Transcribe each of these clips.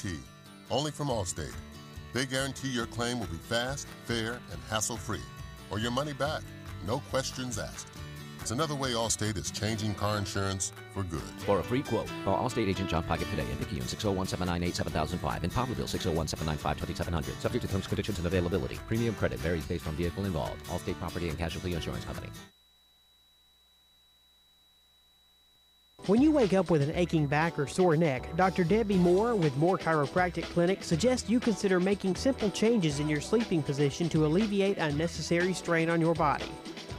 Guarantee, only from Allstate. They guarantee your claim will be fast, fair, and hassle-free, or your money back, no questions asked. It's another way Allstate is changing car insurance for good. For a free quote, call Allstate agent John Pocket today in Picayune, 601-798-7005, in Poplarville, 601-795-2700. Subject to terms, conditions, and availability. Premium credit varies based on vehicle involved. Allstate Property and Casualty Insurance Company. When you wake up with an aching back or sore neck, Dr. Debbie Moore with Moore Chiropractic Clinic suggests you consider making simple changes in your sleeping position to alleviate unnecessary strain on your body.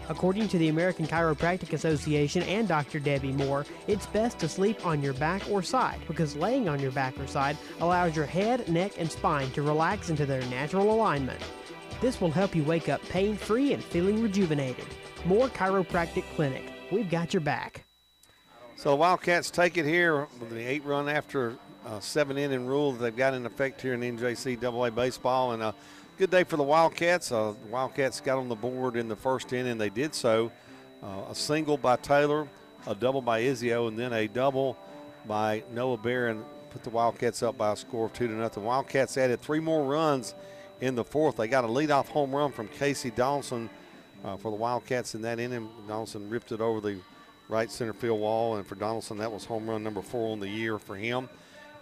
According to the American Chiropractic Association and Dr. Debbie Moore, it's best to sleep on your back or side because laying on your back or side allows your head, neck, and spine to relax into their natural alignment. This will help you wake up pain-free and feeling rejuvenated. Moore Chiropractic Clinic. We've got your back. So the Wildcats take it here with the 8-run after 7-inning rule that they've got in effect here in NJCAA baseball. And good day for the Wildcats. The Wildcats got on the board in the first inning. They did so. A single by Taylor, a double by Izio, and then a double by Noah Barron put the Wildcats up by a score of 2-0. Wildcats added 3 more runs in the fourth. They got a leadoff home run from Casey Donaldson for the Wildcats in that inning. Donaldson ripped it over the right center field wall, and for Donaldson, that was home run number 4 on the year for him.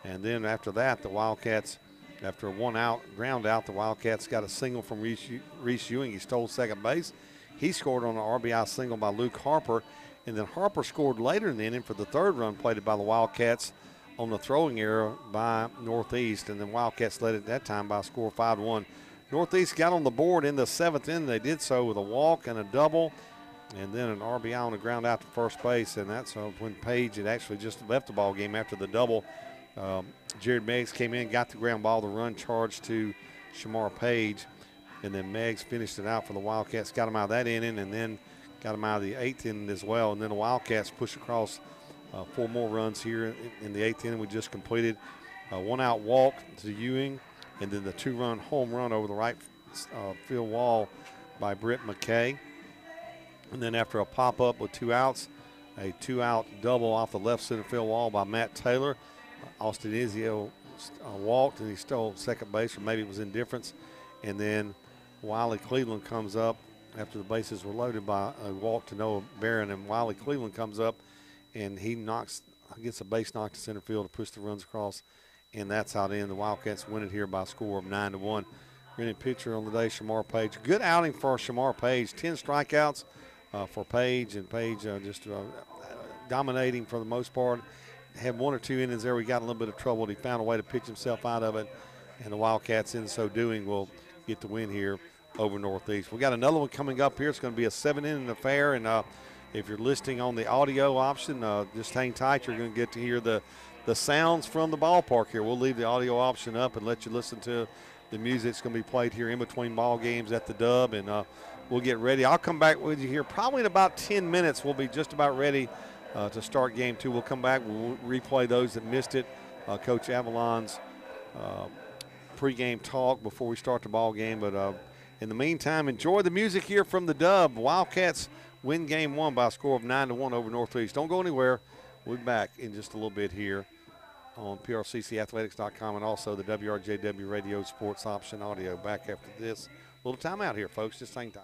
And then after that, the Wildcats, after a 1-out ground out, the Wildcats got a single from Reese Ewing. He stole second base. He scored on an RBI single by Luke Harper, and then Harper scored later in the inning for the 3rd run plated by the Wildcats on the throwing error by Northeast, and then Wildcats led it that time by a score of 5-1. Northeast got on the board in the 7th inning. They did so with a walk and a double, and then an RBI on the ground out to first base, and that's when Page had actually just left the ball game after the double. Jared Meggs came in, got the ground ball, the run charged to Shamar Page, and then Meggs finished it out for the Wildcats, got him out of that inning, and then got him out of the 8th inning as well. And then the Wildcats push across 4 more runs here in the 8th inning we just completed. A 1-out walk to Ewing, and then the 2-run home run over the right field wall by Britt McKay. And then after a pop-up with 2 outs, a 2-out double off the left center field wall by Matt Taylor. Austin Izio walked, and he stole second base, or maybe it was indifference. And then Wiley Cleveland comes up after the bases were loaded by a walk to Noah Barron, and Wiley Cleveland comes up, and he gets a base knock to center field to push the runs across, and that's how the Wildcats win it here by a score of 9-1. Winning pitcher on the day, Shamar Page. Good outing for Shamar Page. 10 strikeouts for Page, and Page just dominating for the most part. Had 1 or 2 innings there. We got a little bit of trouble. He found a way to pitch himself out of it, and the Wildcats, in so doing, will get the win here over Northeast. We got another one coming up here. It's going to be a 7-inning affair, and if you're listening on the audio option, just hang tight. You're going to get to hear the sounds from the ballpark here. We'll leave the audio option up and let you listen to the music that's going to be played here in between ball games at the Dub, and we'll get ready. I'll come back with you here probably in about 10 minutes. We'll be just about ready to start game 2. We'll come back. We'll replay those that missed it. Coach Avalon's pregame talk before we start the ball game. But in the meantime, enjoy the music here from the Dub. Wildcats win game 1 by a score of 9-1 over Northeast. Don't go anywhere. We'll be back in just a little bit here on PRCCathletics.com and also the WRJW Radio Sports Option Audio. Back after this little timeout here, folks. Just hang tight.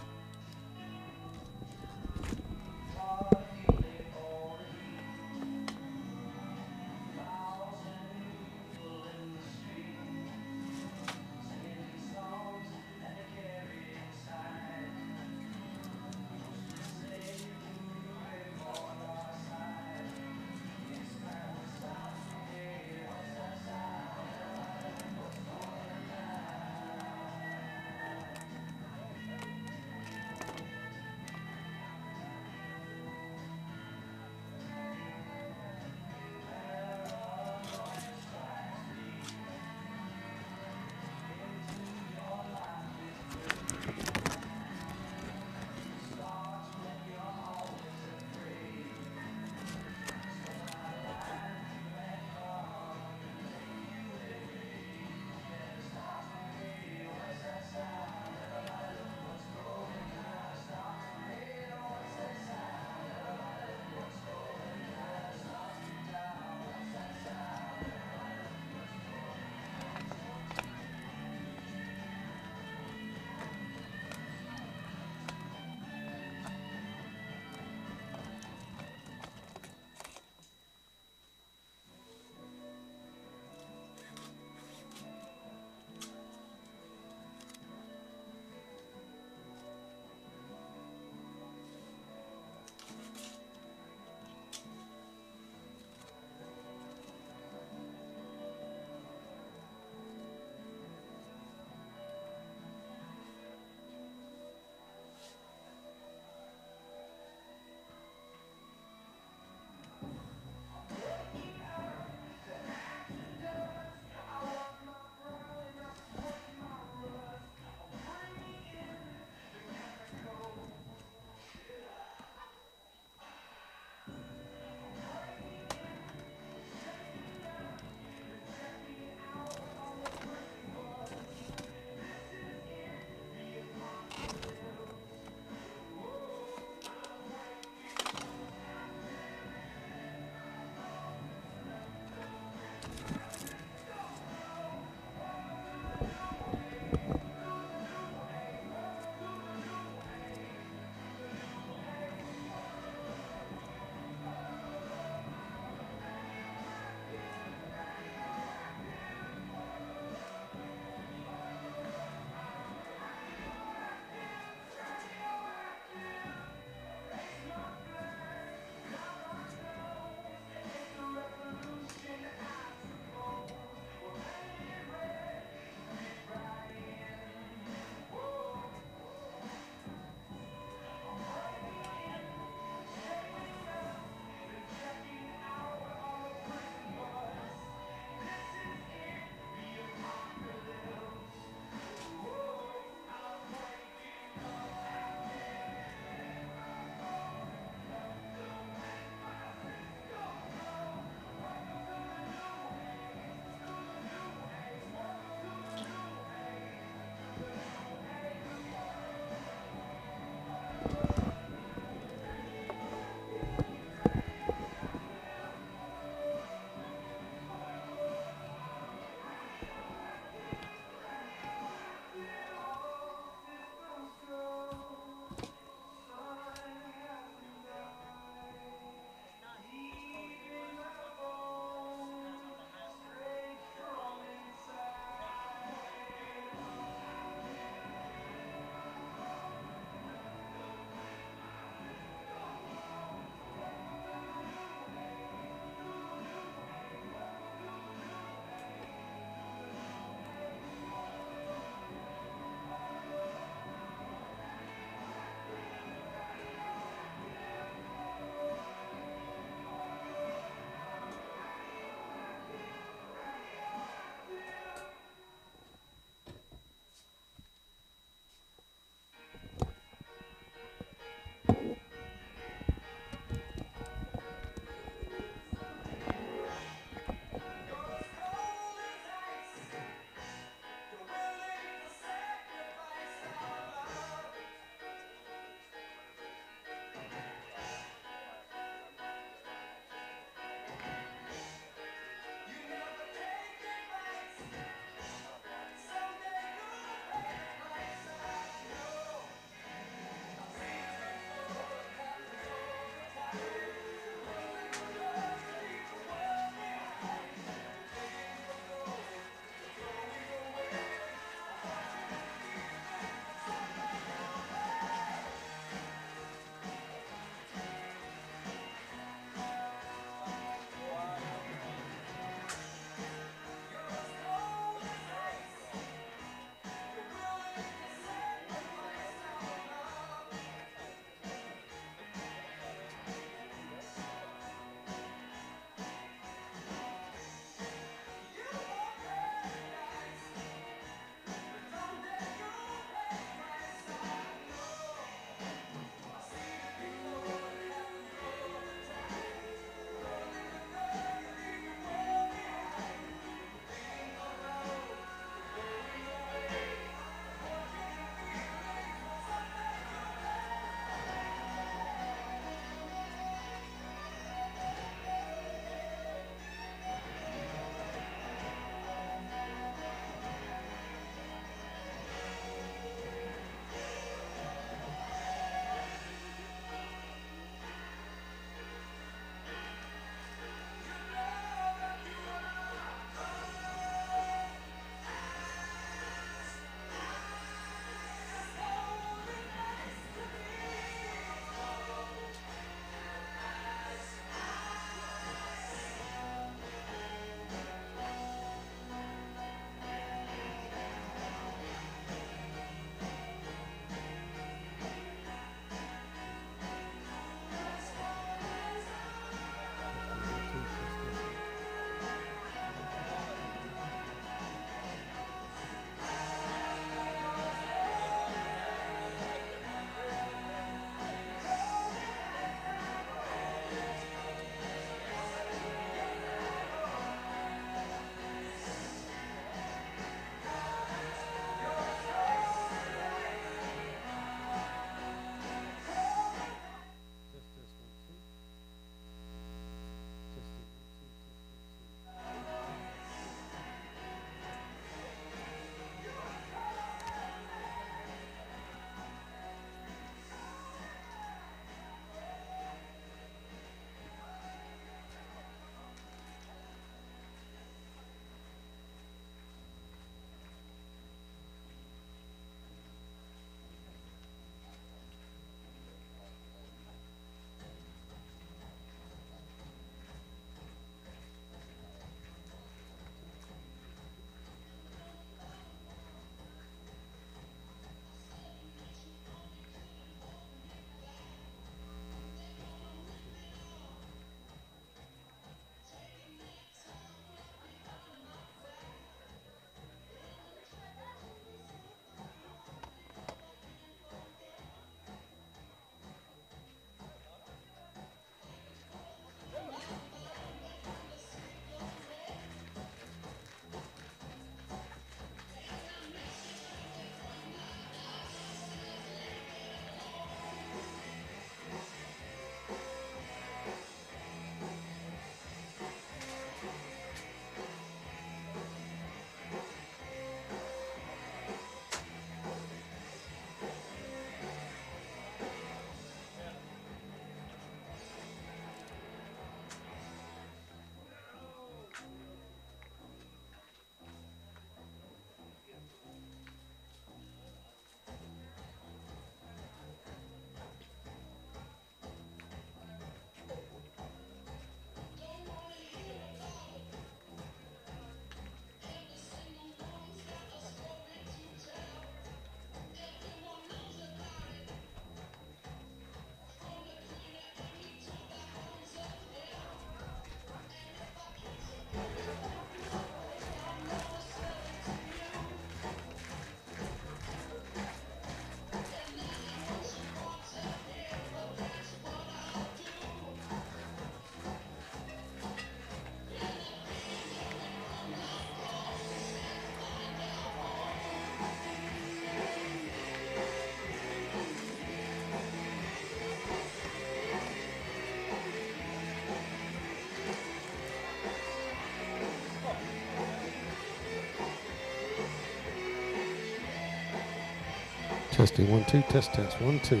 Testing 1 2 test 1 2.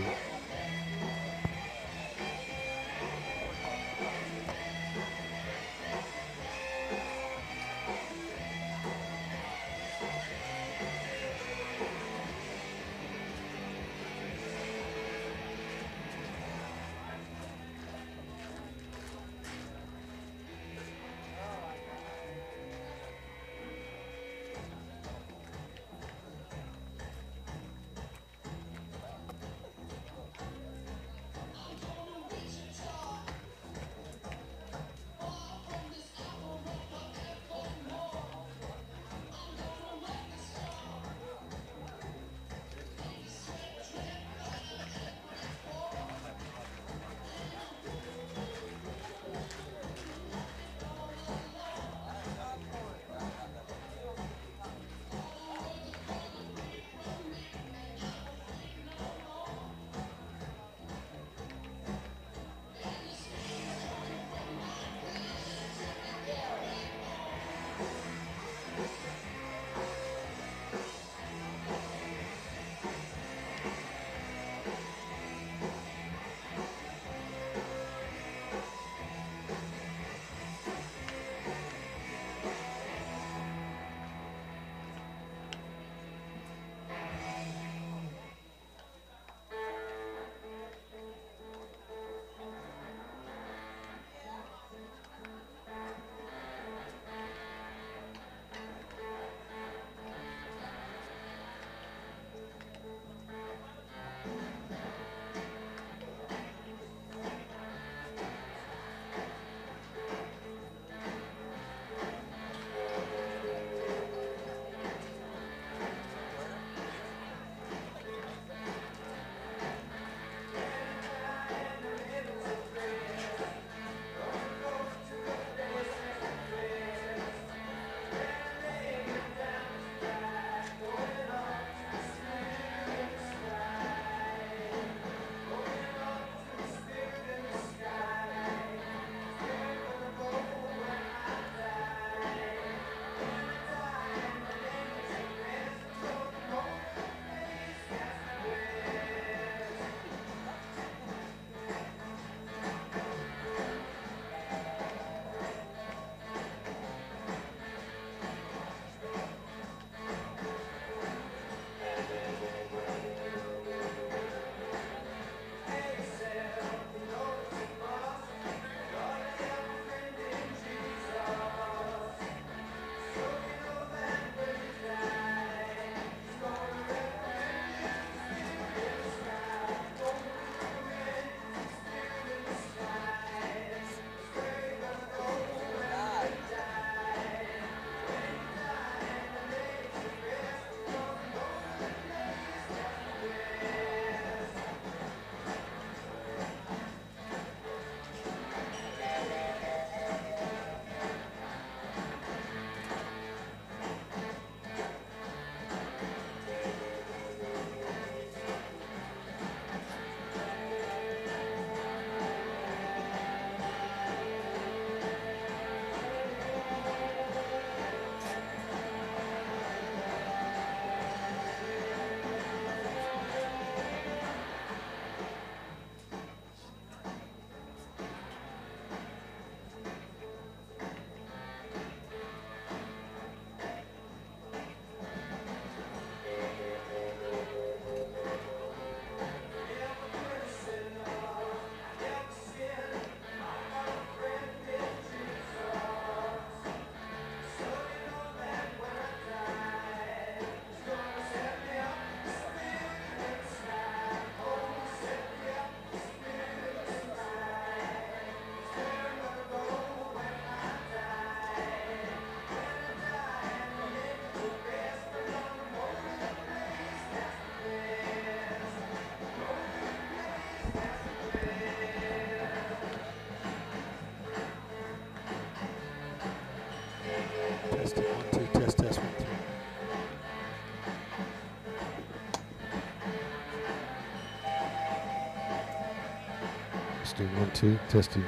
Testing 1 2 testing.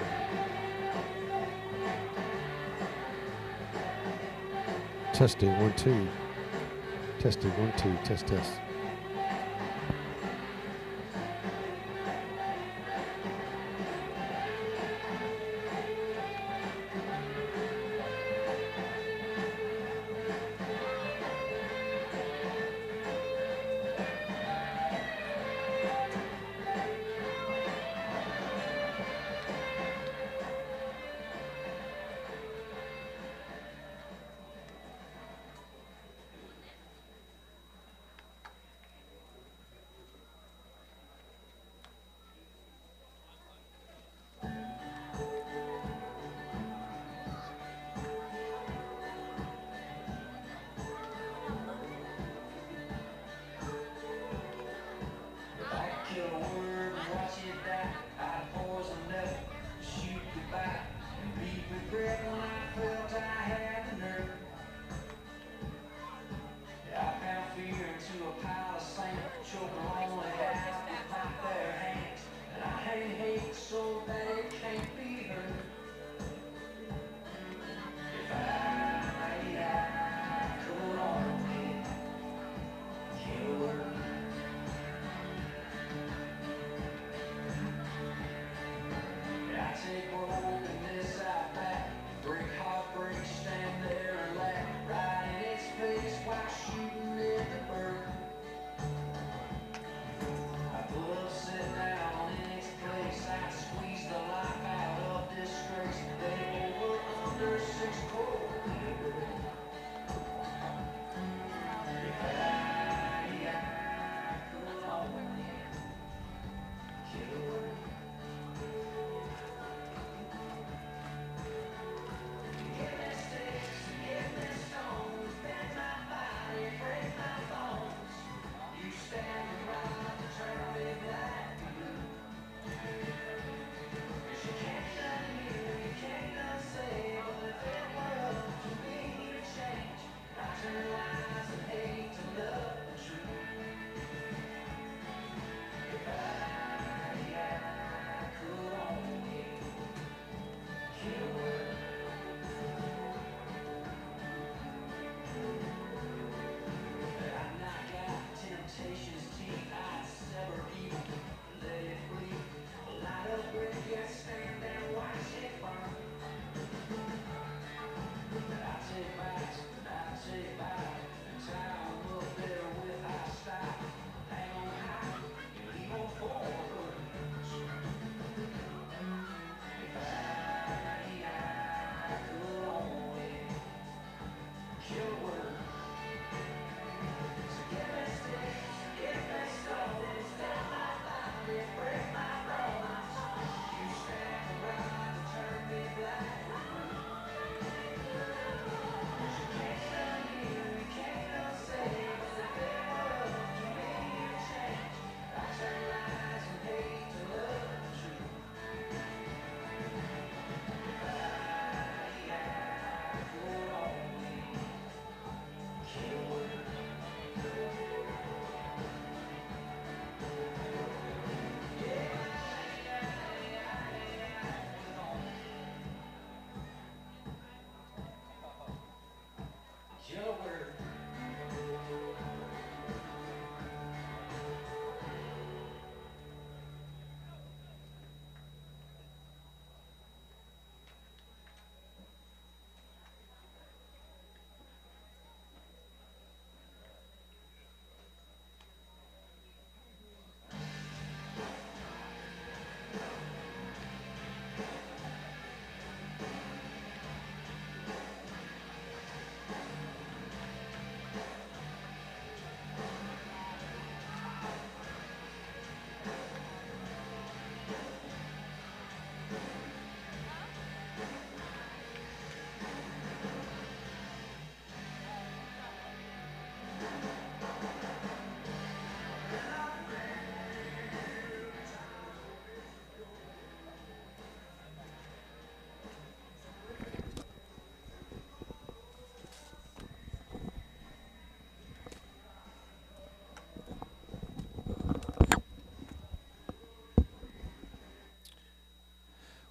Testing 1 2. Testing 1 2 test test.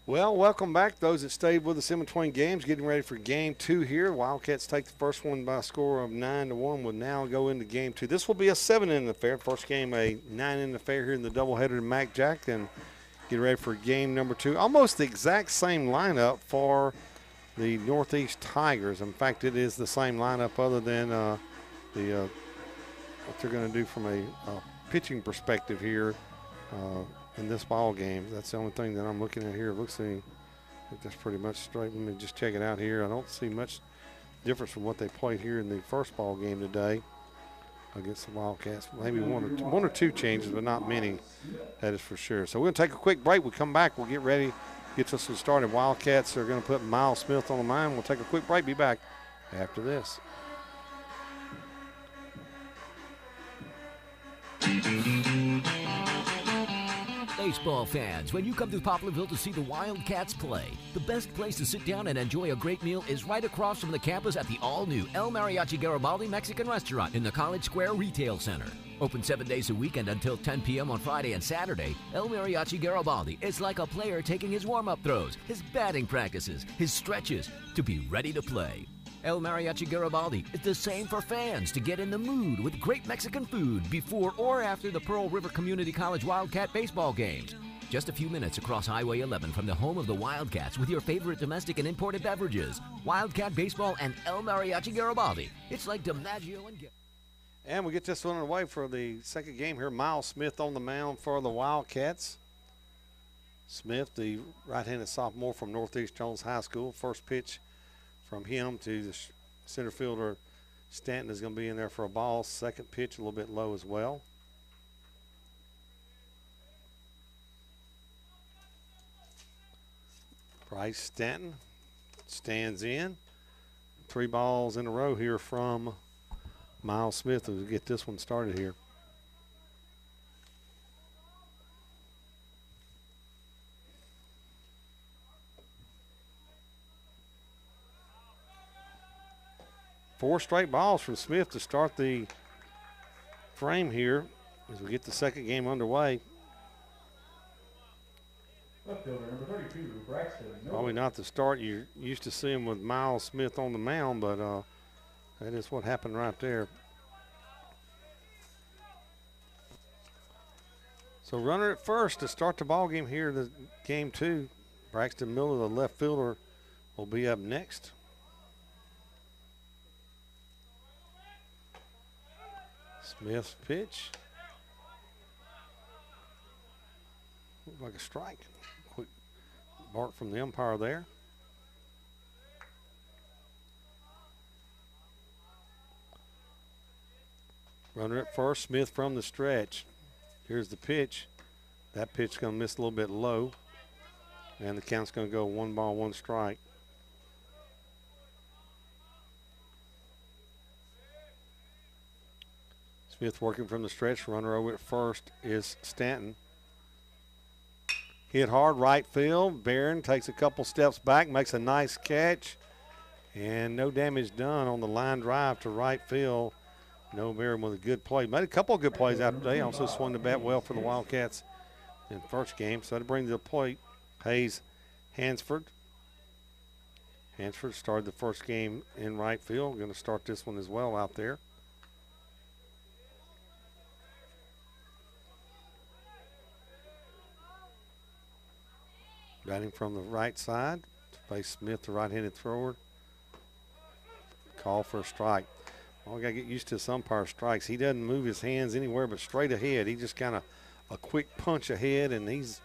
Well, welcome back, those that stayed with us in between games, getting ready for game 2 here. Wildcats take the first one by a score of 9-1. Will now go into game 2. This will be a 7-inning affair. First game, a 9-inning affair here in the doubleheader in Mac Jack. And get ready for game number 2. Almost the exact same lineup for the Northeast Tigers. In fact, it is the same lineup other than what they're going to do from a pitching perspective here in this ball game. That's the only thing that I'm looking at here. Looks like that's pretty much straight. Let me just check it out here. I don't see much difference from what they played here in the first ball game today against the Wildcats. Maybe one or two changes, but not many. That is for sure. So we're going to take a quick break. We come back. We'll get ready, get this one started. Wildcats are going to put Miles Smith on the mound. We'll take a quick break. Be back after this. Baseball fans, when you come to Poplarville to see the Wildcats play, the best place to sit down and enjoy a great meal is right across from the campus at the all-new El Mariachi Garibaldi Mexican Restaurant in the College Square Retail Center. Open 7 days a week and until 10 p.m. on Friday and Saturday, El Mariachi Garibaldi is like a player taking his warm-up throws, his batting practices, his stretches, to be ready to play. El Mariachi Garibaldi is the same for fans to get in the mood with great Mexican food before or after the Pearl River Community College Wildcat baseball games. Just a few minutes across Highway 11 from the home of the Wildcats with your favorite domestic and imported beverages. Wildcat Baseball and El Mariachi Garibaldi. It's like DiMaggio and Gibb. And we get this one away for the second game here. Miles Smith on the mound for the Wildcats. Smith, the right-handed sophomore from Northeast Jones High School. First pitch from him to the center fielder Stanton is going to be in there for a ball. Second pitch a little bit low as well. Bryce Stanton stands in. 3 balls in a row here from Miles Smith to get this one started here. Four straight balls from Smith to start the frame here as we get the second game underway. Probably not the start you're used to seeing with Miles Smith on the mound, but that is what happened right there. So runner at first to start the ball game here, the game 2. Braxton Miller, the left fielder, will be up next. Smith's pitch. Looked like a strike. Quick bark from the umpire there. Runner at first, Smith from the stretch. Here's the pitch. That pitch is going to miss a little bit low. And the count's going to go 1 ball, 1 strike. Smith working from the stretch. Runner over at first is Stanton. Hit hard right field. Barron takes a couple steps back, makes a nice catch. And no damage done on the line drive to right field. No Barron with a good play. Made a couple of good plays out today. Also swung the bat well for the Wildcats in the first game. So to bring to the plate, Hayes Hansford. Hansford started the first game in right field. Going to start this one as well out there. Batting from the right side to face Smith, the right-handed thrower. Call for a strike. Well, we got to get used to some umpire strikes. He doesn't move his hands anywhere but straight ahead. He just kind of a quick punch ahead, and he's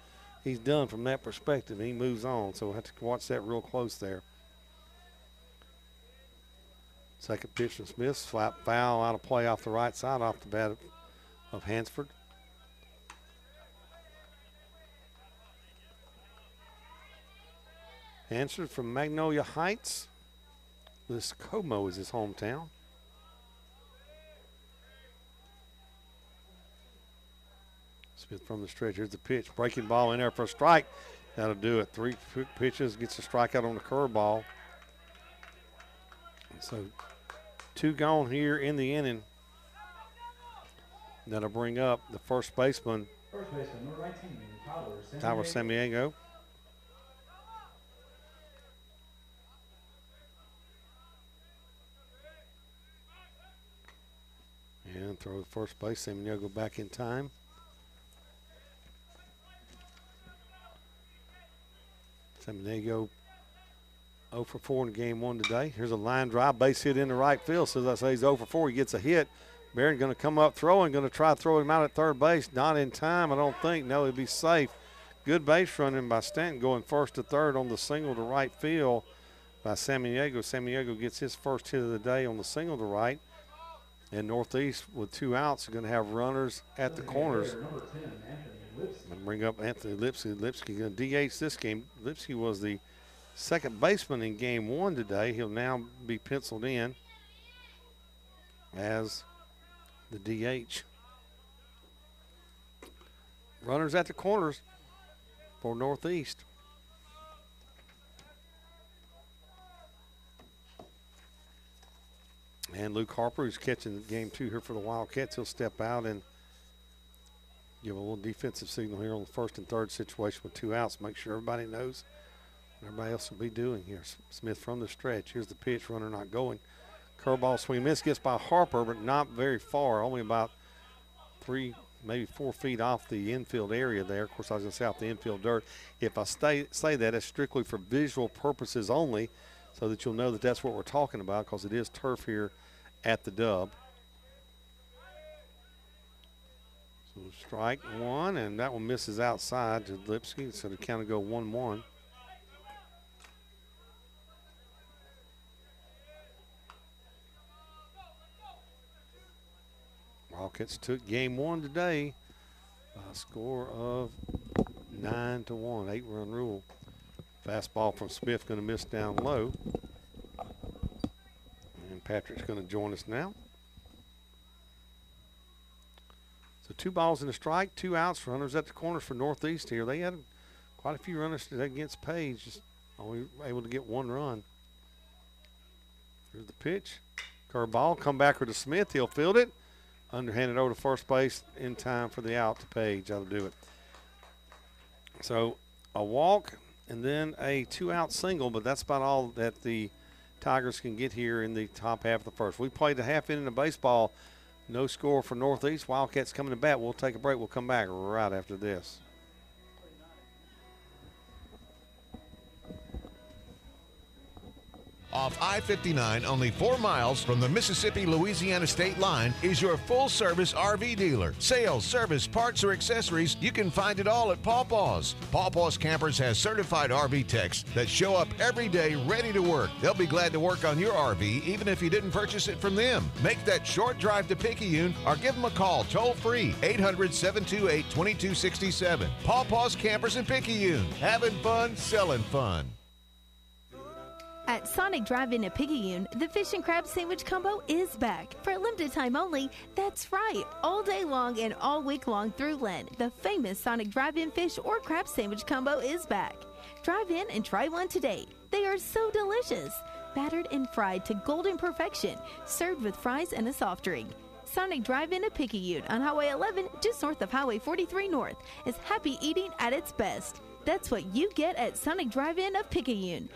done from that perspective. He moves on, so we'll have to watch that real close there. Second pitch from Smith, slap foul out of play off the right side, off the bat of Hansford. Hansford from Magnolia Heights. This Como is his hometown. Smith from the stretch. Here's the pitch. Breaking ball in there for a strike. That'll do it. 3 quick pitches. Gets a strikeout on the curveball. So 2 gone here in the inning. That'll bring up the first baseman, number 19, Tyler Samaniego. throw to first base. Samaniego back in time. Samaniego 0 for 4 in game 1 today. Here's a line drive, base hit into right field. So as I say, he's 0 for 4. He gets a hit. Barron going to come up throwing, going to try to throw him out at third base. Not in time, I don't think. No, he'll be safe. Good base running by Stanton, going first to third on the single to right field by Samaniego. Samaniego gets his first hit of the day on the single to right. And Northeast, with 2 outs, are going to have runners at the corners. I'm going to bring up Anthony Lipsky. Lipsky going to DH this game. Lipsky was the second baseman in game 1 today. He'll now be penciled in as the DH. Runners at the corners for Northeast. And Luke Harper, who's catching game 2 here for the Wildcats, he'll step out and give a little defensive signal here on the first and third situation with 2 outs. Make sure everybody knows what everybody else will be doing here. Smith from the stretch. Here's the pitch, runner not going. Curveball swing miss, gets by Harper, but not very far, only about 3, maybe 4 feet off the infield area there. Of course, I was going to say off the infield dirt. If I say that, it's strictly for visual purposes only, so that you'll know that that's what we're talking about, because it is turf here at the Dub. So strike 1, and that one misses outside to Lipsky, so the count will go 1-1. Wildcats took game 1 today by a score of 9-1, 8-run rule. Fastball from Smith going to miss down low. And Patrick's going to join us now. So 2 balls and a strike, 2 outs, runners at the corners for Northeast here. They had quite a few runners today against Page, just only able to get 1 run. Here's the pitch. Curveball, comebacker to Smith. He'll field it. Underhanded over to first base in time for the out to Page. That'll do it. So a walk and then a 2-out single, but that's about all that the Tigers can get here in the top half of the first. We played the half inning of baseball. No score for Northeast. Wildcats coming to bat. We'll take a break. We'll come back right after this. Off I-59, only 4 miles from the Mississippi-Louisiana state line, is your full-service RV dealer. Sales, service, parts, or accessories, you can find it all at Paw Paws. Paw Paws Campers has certified RV techs that show up every day ready to work. They'll be glad to work on your RV, even if you didn't purchase it from them. Make that short drive to Picayune or give them a call toll-free, 800-728-2267. Paw Paws Campers in Picayune. Having fun, selling fun. At Sonic Drive-In at Picayune, the fish and crab sandwich combo is back. For a limited time only, that's right, all day long and all week long through Lent, the famous Sonic Drive-In fish or crab sandwich combo is back. Drive in and try one today. They are so delicious. Battered and fried to golden perfection, served with fries and a soft drink. Sonic Drive-In at Picayune on Highway 11, just north of Highway 43 North, is happy eating at its best. That's what you get at Sonic Drive-In of Picayune.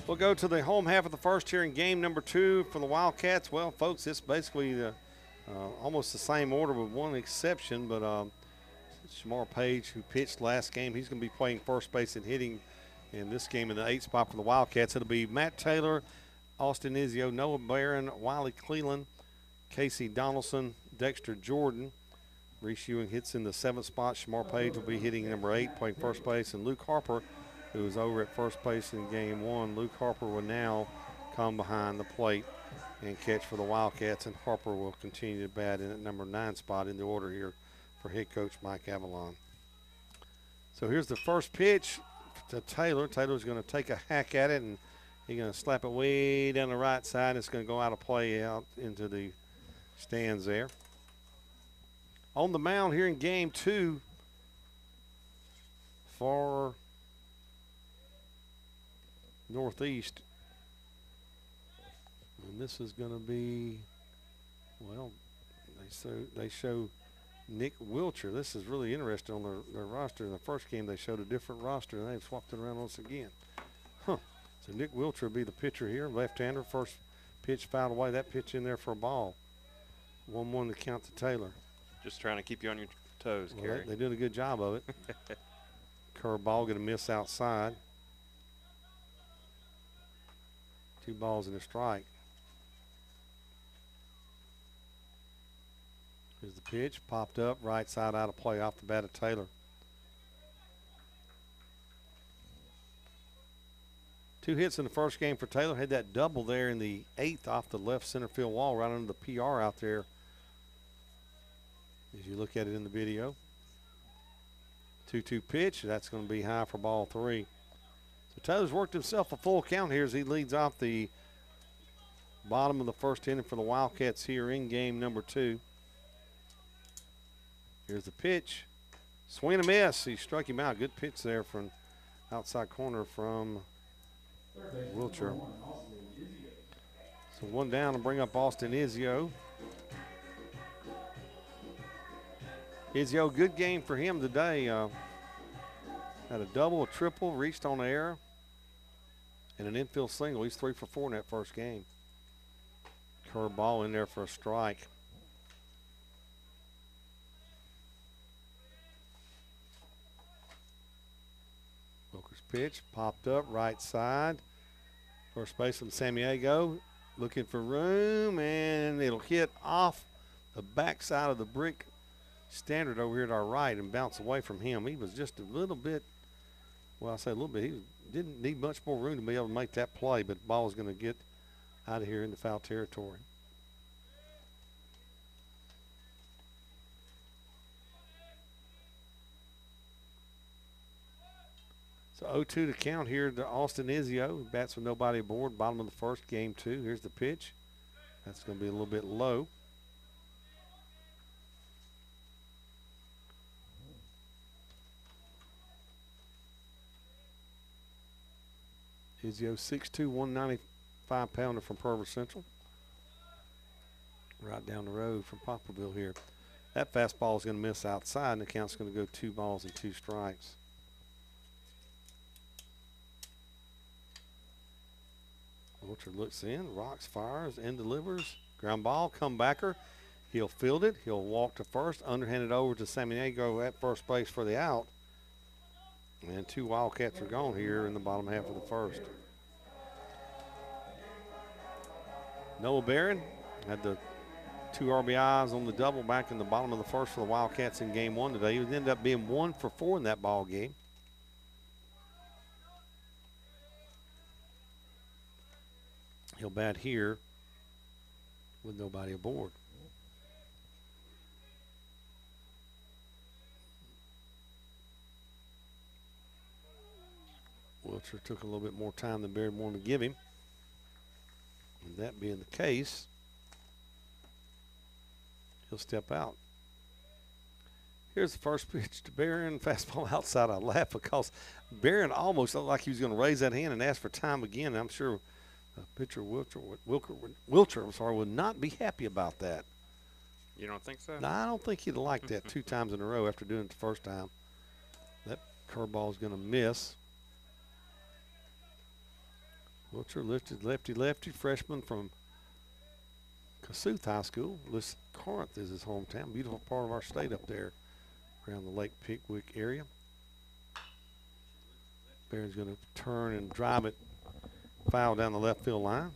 We'll go to the home half of the first here in game number 2 for the Wildcats. Well, folks, it's basically almost the same order with one exception, but Shamar Page, who pitched last game, he's going to be playing first base and hitting in this game in the 8th spot for the Wildcats. It'll be Matt Taylor, Austin Izio, Noah Barron, Wiley Cleland, Casey Donaldson, Dexter Jordan. Reese Ewing hits in the 7th spot. Shamar Page will be hitting number 8, playing first base, and Luke Harper, who was over at first base in game 1. Luke Harper will now come behind the plate and catch for the Wildcats, and Harper will continue to bat in at number 9 spot in the order here for head coach Mike Avalon. So here's the first pitch to Taylor. Taylor's going to take a hack at it, and he's going to slap it way down the right side. It's going to go out of play out into the stands there. On the mound here in game 2 for Northeast, and this is going to be, well, they show Nick Wilcher. This is really interesting on their roster. In the first game, they showed a different roster, and they've swapped it around once again. Huh. So Nick Wilcher will be the pitcher here. Left-hander, first pitch fouled away. That pitch in there for a ball. 1-1 to count to Taylor. Just trying to keep you on your toes, Well, Kerry. they're doing a good job of it. Curveball going to miss outside. 2 balls and a strike. Here's the pitch, popped up, right side out of play off the bat of Taylor. 2 hits in the first game for Taylor. Had that double there in the 8th off the left center field wall right under the PR out there. As you look at it in the video. 2-2 pitch. That's going to be high for ball 3. So Taylor's worked himself a full count here as he leads off the bottom of the first inning for the Wildcats here in game number 2. Here's the pitch. Swing and a miss. He struck him out. Good pitch there from outside corner from Wilcher. So 1 down to bring up Austin Izio. Izio, good game for him today. Had a double, a triple, reached on the air, and an infield single. He's 3 for 4 in that first game. Curveball in there for a strike. Wilker's pitch popped up right side. First baseman Samiego looking for room, and it'll hit off the backside of the brick standard over here at our right and bounce away from him. He was just a little bit, well, I say a little bit, he didn't need much more room to be able to make that play, but the ball is going to get out of here into foul territory. So 0-2 to count here to Austin Izio. Bats with nobody aboard, bottom of the first, game 2. Here's the pitch. That's going to be a little bit low. Izio 6'2", 195-pounder from Pearl Central. Right down the road from Poplarville here. That fastball is going to miss outside, and the count's going to go 2 balls and 2 strikes. Wilcher looks in, rocks, fires, and delivers. Ground ball, comebacker. He'll field it. He'll walk to first, underhanded over to Samiego at first base for the out. And 2 Wildcats are gone here in the bottom half of the first. Noah Barron had the 2 RBIs on the double back in the bottom of the first for the Wildcats in game 1 today. He ended up being 1 for 4 in that ball game. He'll bat here with nobody aboard. Wilcher took a little bit more time than Barron wanted to give him. And that being the case, he'll step out. Here's the first pitch to Barron. Fastball outside. I laugh because Barron almost looked like he was going to raise that hand and ask for time again. I'm sure pitcher Wilcher would not be happy about that. You don't think so? No, I don't think he'd like that 2 times in a row after doing it the first time. That curveball is going to miss. Wilcher lifted lefty, freshman from Kossuth High School. Corinth is his hometown. Beautiful part of our state up there around the Lake Pickwick area. Barron's going to turn and drive it foul down the left field line.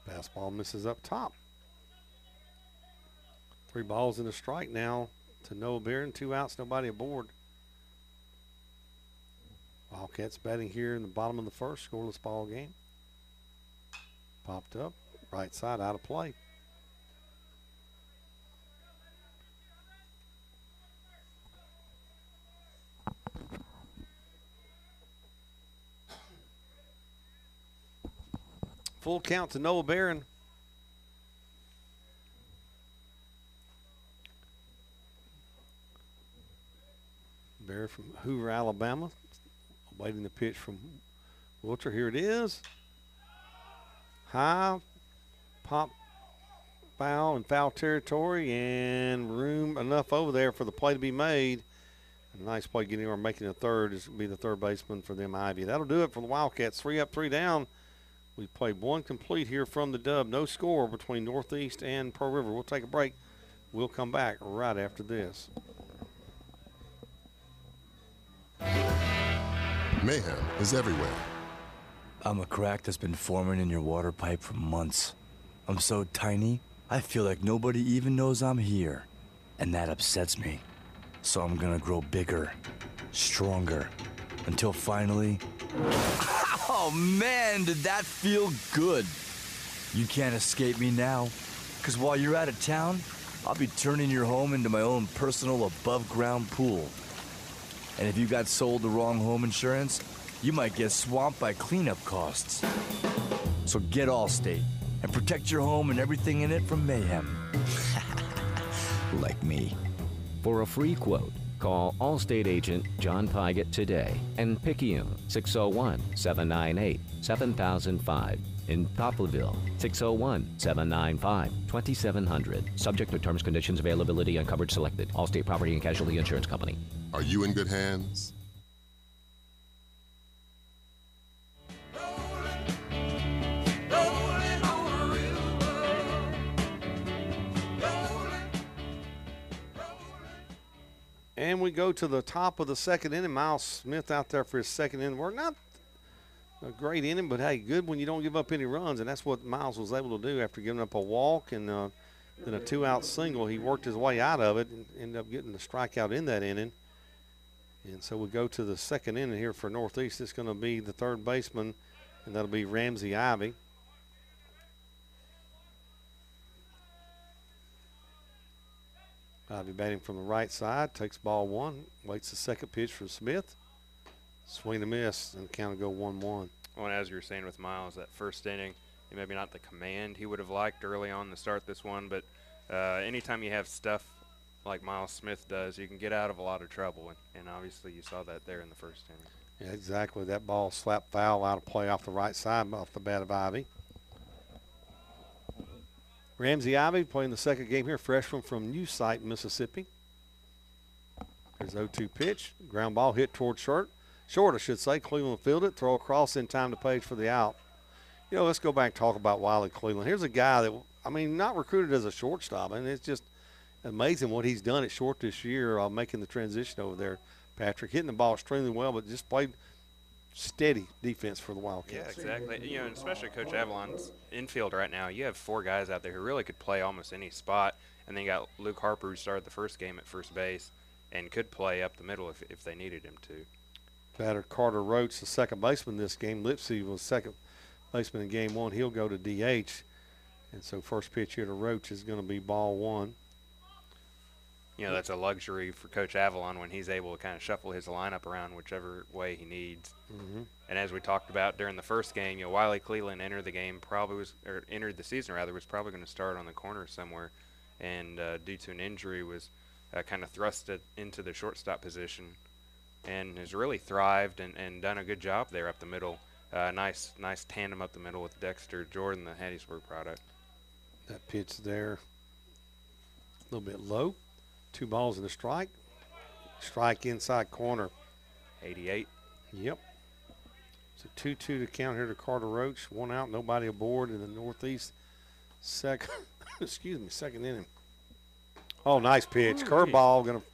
Fastball misses up top. 3 balls and a strike now to Noah Barron. 2 outs, nobody aboard. Wildcats batting here in the bottom of the first, scoreless ball game. Popped up, right side, out of play. Full count to Noah Barron. Barry from Hoover, Alabama, awaiting the pitch from Wilcher. Here it is. High, pop, foul in foul territory, and room enough over there for the play to be made. A nice play getting over, making a third. Is going to be the third baseman for them, Ivy. That'll do it for the Wildcats. 3 up, 3 down. We played one complete here from the dub. No score between Northeast and Pearl River. We'll take a break. We'll come back right after this. Mayhem is everywhere. I'm a crack that's been forming in your water pipe for months. I'm so tiny, I feel like nobody even knows I'm here. And that upsets me. So I'm gonna grow bigger, stronger, until finally... Oh man, did that feel good. You can't escape me now, because while you're out of town, I'll be turning your home into my own personal above-ground pool. And if you got sold the wrong home insurance, you might get swamped by cleanup costs. So get Allstate and protect your home and everything in it from mayhem. Like me. For a free quote, call Allstate agent John Pygott today and Picayune 601-798-7005. In Poplarville 601-795-2700. Subject to terms, conditions, availability, and coverage selected. Allstate Property and Casualty Insurance Company. Are you in good hands? And we go to the top of the second inning. Miles Smith out there for his second inning work. Not a great inning, but, hey, good when you don't give up any runs, and that's what Miles was able to do after giving up a walk and then a two-out single. He worked his way out of it and ended up getting the strikeout in that inning. And so we go to the second inning here for Northeast. It's going to be the third baseman, and that'll be Ramsey Ivy. Ivy batting from the right side, takes ball one, waits the second pitch for Smith. Swing and miss, and the count will go 1-1. Well, and as you were saying with Miles, that first inning, maybe not the command he would have liked early on to start this one, but anytime you have stuff like Miles Smith does, you can get out of a lot of trouble, and obviously you saw that there in the first inning. Yeah, exactly. That ball slapped foul out of play off the right side off the bat of Ivy. Ramsey Ivy playing the second game here, freshman from New Site, Mississippi. Here's the 0-2 pitch. Ground ball hit toward short, I should say. Cleveland fielded, throw across in time to Page for the out. You know, let's go back and talk about Wiley Cleveland. Here's a guy that, I mean, not recruited as a shortstop, and it's just amazing what he's done at short this year, making the transition over there, Patrick. Hitting the ball extremely well, but just played steady defense for the Wildcats. Yeah, exactly. You know, and especially Coach Avalon's infield right now. You have 4 guys out there who really could play almost any spot, and then you got Luke Harper, who started the first game at first base and could play up the middle if they needed him to. Batter Carter Roach, the second baseman this game. Lipsy was second baseman in game 1. He'll go to DH. And so first pitch here to Roach is going to be ball 1. You know, that's a luxury for Coach Avalon when he's able to kind of shuffle his lineup around whichever way he needs. Mm-hmm. And as we talked about during the first game, you know, Wiley Cleveland entered the season was probably going to start on the corner somewhere, and due to an injury was kind of thrusted into the shortstop position, and has really thrived and done a good job there up the middle. Nice tandem up the middle with Dexter Jordan, the Hattiesburg product. That pitch there, a little bit low. 2 balls and a strike. Strike inside corner. 88. Yep. So 2-2 to count here to Carter Roach. 1 out, nobody aboard in the Northeast second inning. Oh, nice pitch. Curveball going to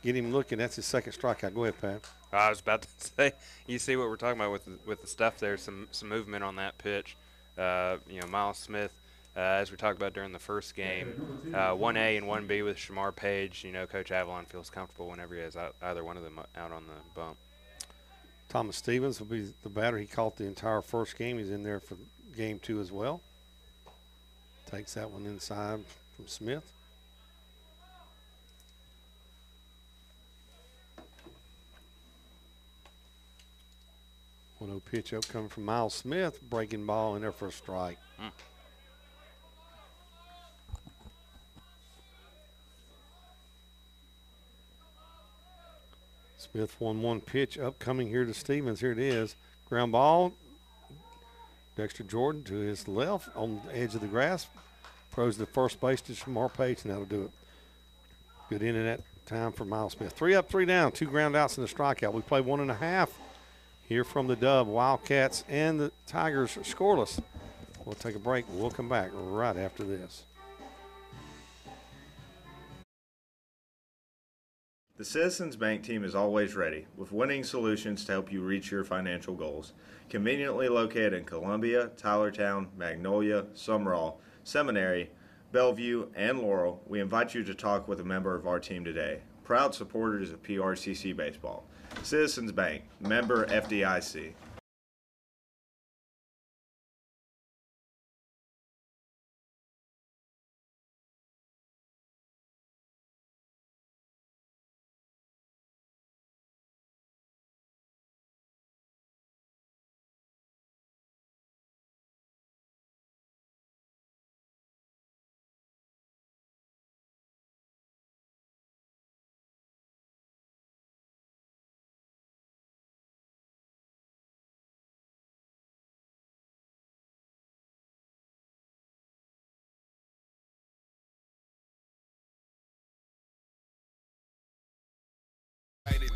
get him looking. That's his second strikeout. Go ahead, Pat. I was about to say, you see what we're talking about with the stuff there, some movement on that pitch. You know, Miles Smith, as we talked about during the first game, 1A and 1B with Shamar Page. You know, Coach Avalon feels comfortable whenever he has either one of them out on the bump. Thomas Stevens will be the batter. He caught the entire first game. He's in there for game 2 as well. Takes that one inside from Smith. One-0 pitch up coming from Miles Smith. Breaking ball in there for a strike. Smith 1-1 pitch upcoming here to Stevens. Here it is. Ground ball. Dexter Jordan to his left on the edge of the grass. Throws to first base to Shamar Page, and that'll do it. Good inning that time for Miles Smith. 3 up, 3 down, 2 ground outs and a strikeout. We play 1.5 here from the Dub. Wildcats and the Tigers scoreless. We'll take a break. We'll come back right after this. The Citizens Bank team is always ready with winning solutions to help you reach your financial goals. Conveniently located in Columbia, Tylertown, Magnolia, Sumrall, Seminary, Bellevue, and Laurel, we invite you to talk with a member of our team today. Proud supporters of PRCC Baseball. Citizens Bank, member FDIC.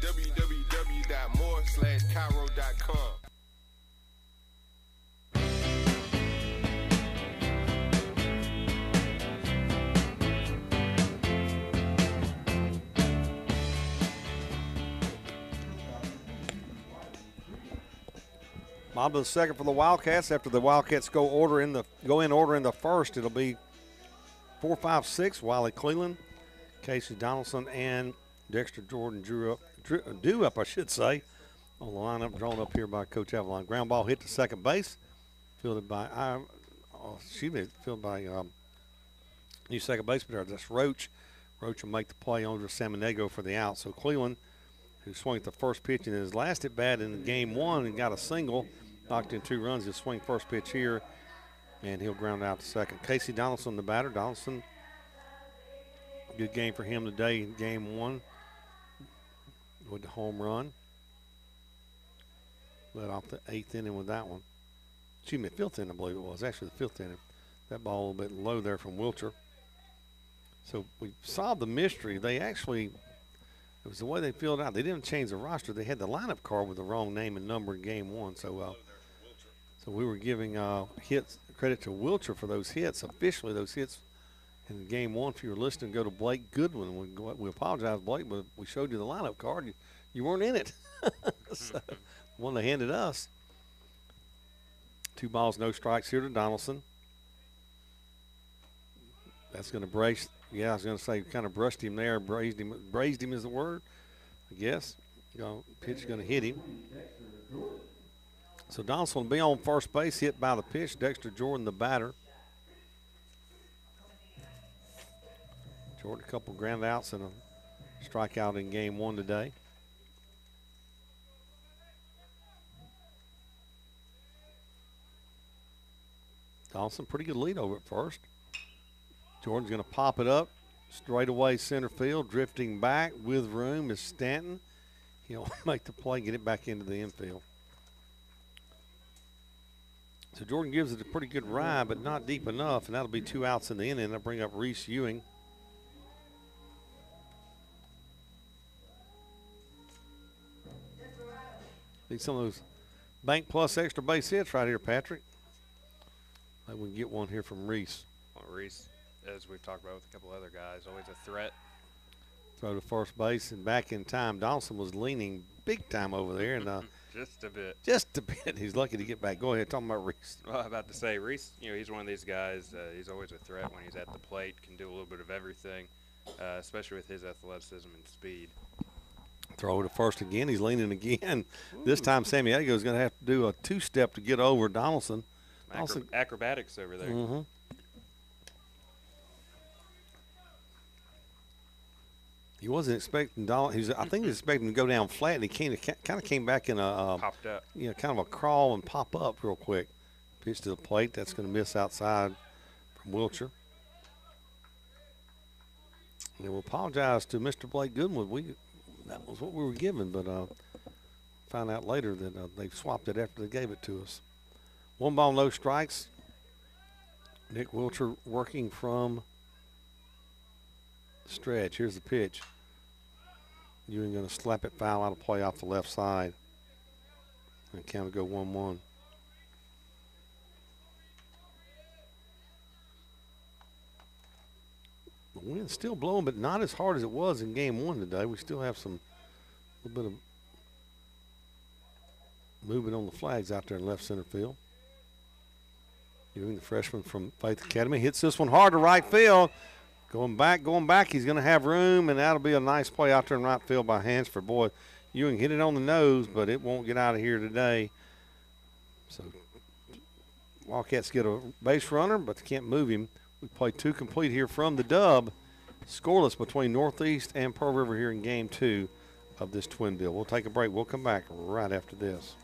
www.more/Cairo.com. Bottom of the second for the Wildcats. After the Wildcats go in order in the first, it'll be 4-5-6. Wiley Cleveland, Casey Donaldson, and Dexter Jordan due up, I should say, on the lineup drawn up here by Coach Avalon. Ground ball hit to second base, fielded by new second baseman. That's Roach. Roach will make the play over Samaniego for the out. So Cleveland, who swung at the first pitch in his last at bat in game one and got a single, knocked in 2 runs. He'll swing first pitch here, and he'll ground out to second. Casey Donaldson, the batter. Donaldson, good game for him today in game one with the home run. Led off the 8th inning with that one. Excuse me, 5th inning, I believe it was. Actually, the 5th inning. That ball a little bit low there from Wilcher. So we solved the mystery. They actually, it was the way they filled out. They didn't change the roster. They had the lineup card with the wrong name and number in game one. So we were giving hits credit to Wilcher for those hits. Officially, those hits in game one, if you were listening, go to Blake Goodwin. We apologize, Blake, but we showed you the lineup card. You weren't in it. So, the one they handed us. 2 balls, no strikes here to Donaldson. That's going to brace. Yeah, I was going to say kind of brushed him there. Brazed him is the word, I guess. Pitch going to hit him. So Donaldson will be on first base, hit by the pitch. Dexter Jordan, the batter. Jordan, a couple ground outs and a strikeout in game one today. Donaldson, pretty good lead over at first. Jordan's going to pop it up. Straightaway center field, drifting back with room is Stanton. He'll make the play, get it back into the infield. So Jordan gives it a pretty good ride, but not deep enough, and that'll be 2 outs in the inning. That'll bring up Reese Ewing. Need some of those Bank Plus extra base hits right here, Patrick. Maybe we can get one here from Reese. Well, Reese, as we've talked about with a couple other guys, always a threat. Throw to first base and back in time. Donaldson was leaning big time over there. And just a bit. Just a bit. He's lucky to get back. Go ahead, talking about Reese. Well, I was about to say, Reese, he's one of these guys, he's always a threat when he's at the plate, can do a little bit of everything, especially with his athleticism and speed. Throw to first again. He's leaning again. Ooh. This time Samaniego is going to have to do a 2-step to get over Donaldson. Acrobatics over there. Mm-hmm. He wasn't expecting I think he was expecting to go down flat, and he kind of came back in a popped up. Kind of a crawl and pop up real quick. Pitch to the plate. That's going to miss outside from Wilcher. And we'll apologize to Mr. Blake Goodwin. That was what we were given, but found out later that they swapped it after they gave it to us. 1 ball, no strikes. Nick Wilcher working from the stretch. Here's the pitch. Ewing going to slap it foul out of play off the left side. And count to go 1-1. The wind's still blowing, but not as hard as it was in game 1 today. We still have a little bit of movement on the flags out there in left center field. Ewing, the freshman from Faith Academy, hits this one hard to right field. Going back. He's going to have room, and that'll be a nice play out there in right field by Hansford. Boy, Ewing hit it on the nose, but it won't get out of here today. So Wildcats get a base runner, but they can't move him. We play 2 complete here from the dub. Scoreless between Northeast and Pearl River here in game 2 of this twin bill. We'll take a break. We'll come back right after this.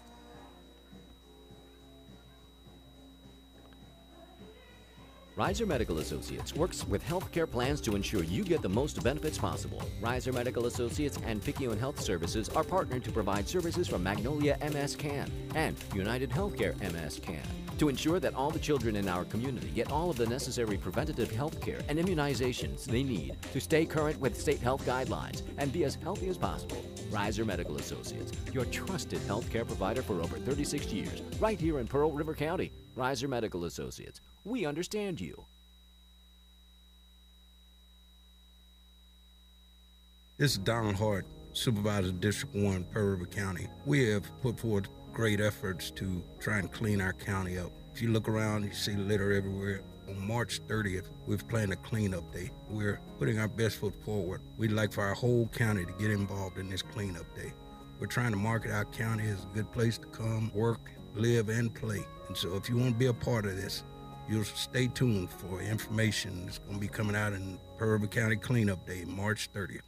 Riser Medical Associates works with healthcare plans to ensure you get the most benefits possible. Riser Medical Associates and Picayune Health Services are partnered to provide services from Magnolia MS Can and United Healthcare MS Can to ensure that all the children in our community get all of the necessary preventative health care and immunizations they need to stay current with state health guidelines and be as healthy as possible. Riser Medical Associates, your trusted healthcare provider for over 36 years, right here in Pearl River County. Riser Medical Associates. We understand you. This is Donald Hart, Supervisor District 1, Pearl River County. We have put forth great efforts to try and clean our county up. If you look around, you see litter everywhere. On March 30th, we've planned a cleanup day. We're putting our best foot forward. We'd like for our whole county to get involved in this cleanup day. We're trying to market our county as a good place to come, work, live, and play. And so if you want to be a part of this, you'll stay tuned for information that's going to be coming out in Pearl River County Cleanup Day, March 30th.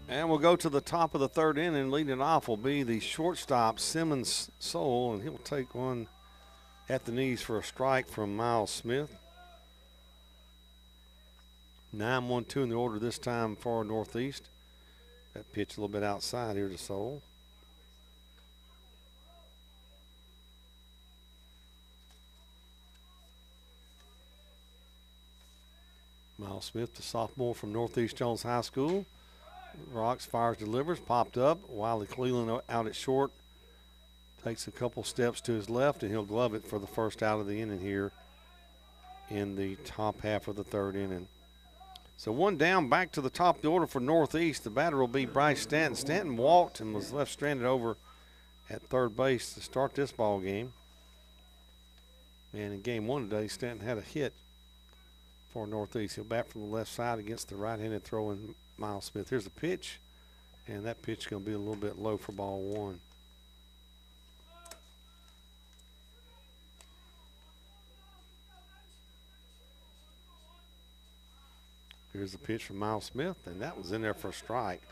And we'll go to the top of the 3rd inning. Leading off will be the shortstop, Simmons Soul, and he'll take one at the knees for a strike from Miles Smith. 9-1-2 in the order this time for Northeast. That pitch a little bit outside here to Soul. Miles Smith, the sophomore from Northeast Jones High School. Rocks, fires, delivers, popped up. Wiley Cleveland out at short. Takes a couple steps to his left, and he'll glove it for the first out of the inning here in the top half of the 3rd inning. So 1 down, back to the top of the order for Northeast. The batter will be Bryce Stanton. Stanton walked and was left stranded over at 3rd base to start this ball game. And in game 1 today, Stanton had a hit for Northeast. He'll bat from the left side against the right-handed throwing Miles Smith. Here's the pitch, and that pitch is going to be a little bit low for ball 1. Here's the pitch from Miles Smith, and that was in there for a strike.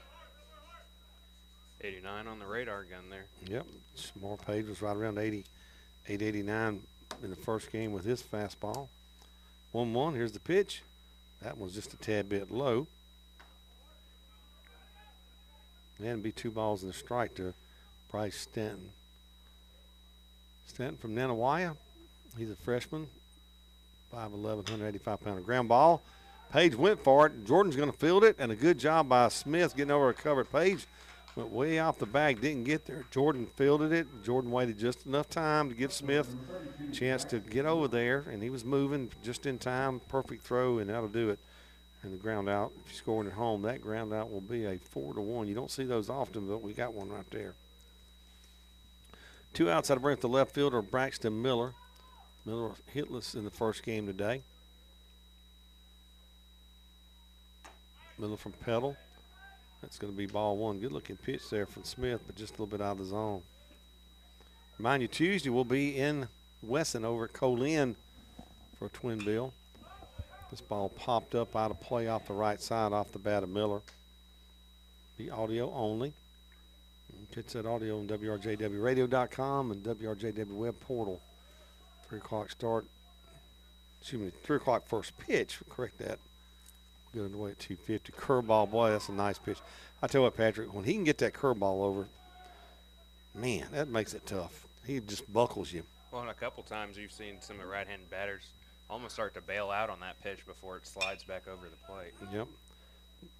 89 on the radar gun there. Yep, Shamar Page was right around 889 in the first game with his fastball. 1-1, here's the pitch. That one's just a tad bit low. And it'd be 2 balls and a strike to Bryce Stanton. Stanton from Nanawaya. He's a freshman. 5'11", 185-pounder. Ground ball. Page went for it. Jordan's going to field it, and a good job by Smith getting over a covered. Page went way off the bag, didn't get there. Jordan fielded it. Jordan waited just enough time to give Smith a chance to get over there, and he was moving just in time. Perfect throw, and that'll do it. And the ground out, if you're scoring at home, that ground out will be a 4-1. You don't see those often, but we got one right there. 2 outs out of bring up the left fielder, Braxton Miller. Miller hitless in the first game today. Miller from Petal. That's going to be ball 1. Good looking pitch there from Smith, but just a little bit out of the zone. Remind you, Tuesday we'll be in Wesson over at Colin for a twin bill. This ball popped up out of play off the right side off the bat of Miller. Be audio only. Catch that audio on WRJWradio.com and WRJW web portal. 3 o'clock start. Excuse me, 3 o'clock first pitch. Correct that. Good underway at 250. Curveball, boy, that's a nice pitch. I tell you what, Patrick, when he can get that curveball over, man, that makes it tough. He just buckles you. Well, and a couple times you've seen some of the right-handed batters almost start to bail out on that pitch before it slides back over the plate. Yep.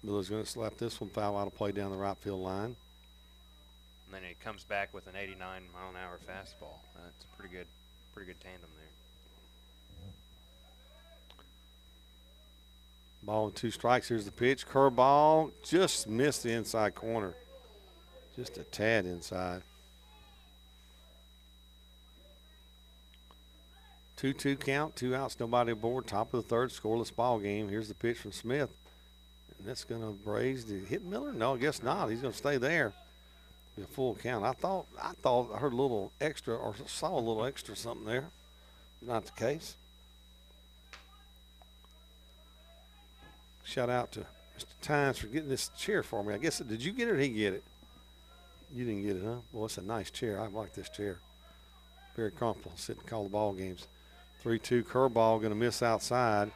Miller's going to slap this one foul out of play down the right field line. And then he comes back with an 89-mile-an-hour fastball. That's a pretty good tandem there. Ball and 2 strikes. Here's the pitch. Curveball. Just missed the inside corner. Just a tad inside. 2-2 count. 2 outs. Nobody aboard. Top of the third. Scoreless ball game. Here's the pitch from Smith. And that's going to braze. Did he hit Miller? No, I guess not. He's going to stay there. Be a full count. I thought I heard a little extra or saw a little extra something there. Not the case. Shout out to Mr. Tynes for getting this chair for me. I guess, did you get it or did he get it? You didn't get it, huh? Well, it's a nice chair. I like this chair. Very comfortable. Sit and call the ball games. 3-2 curveball going to miss outside.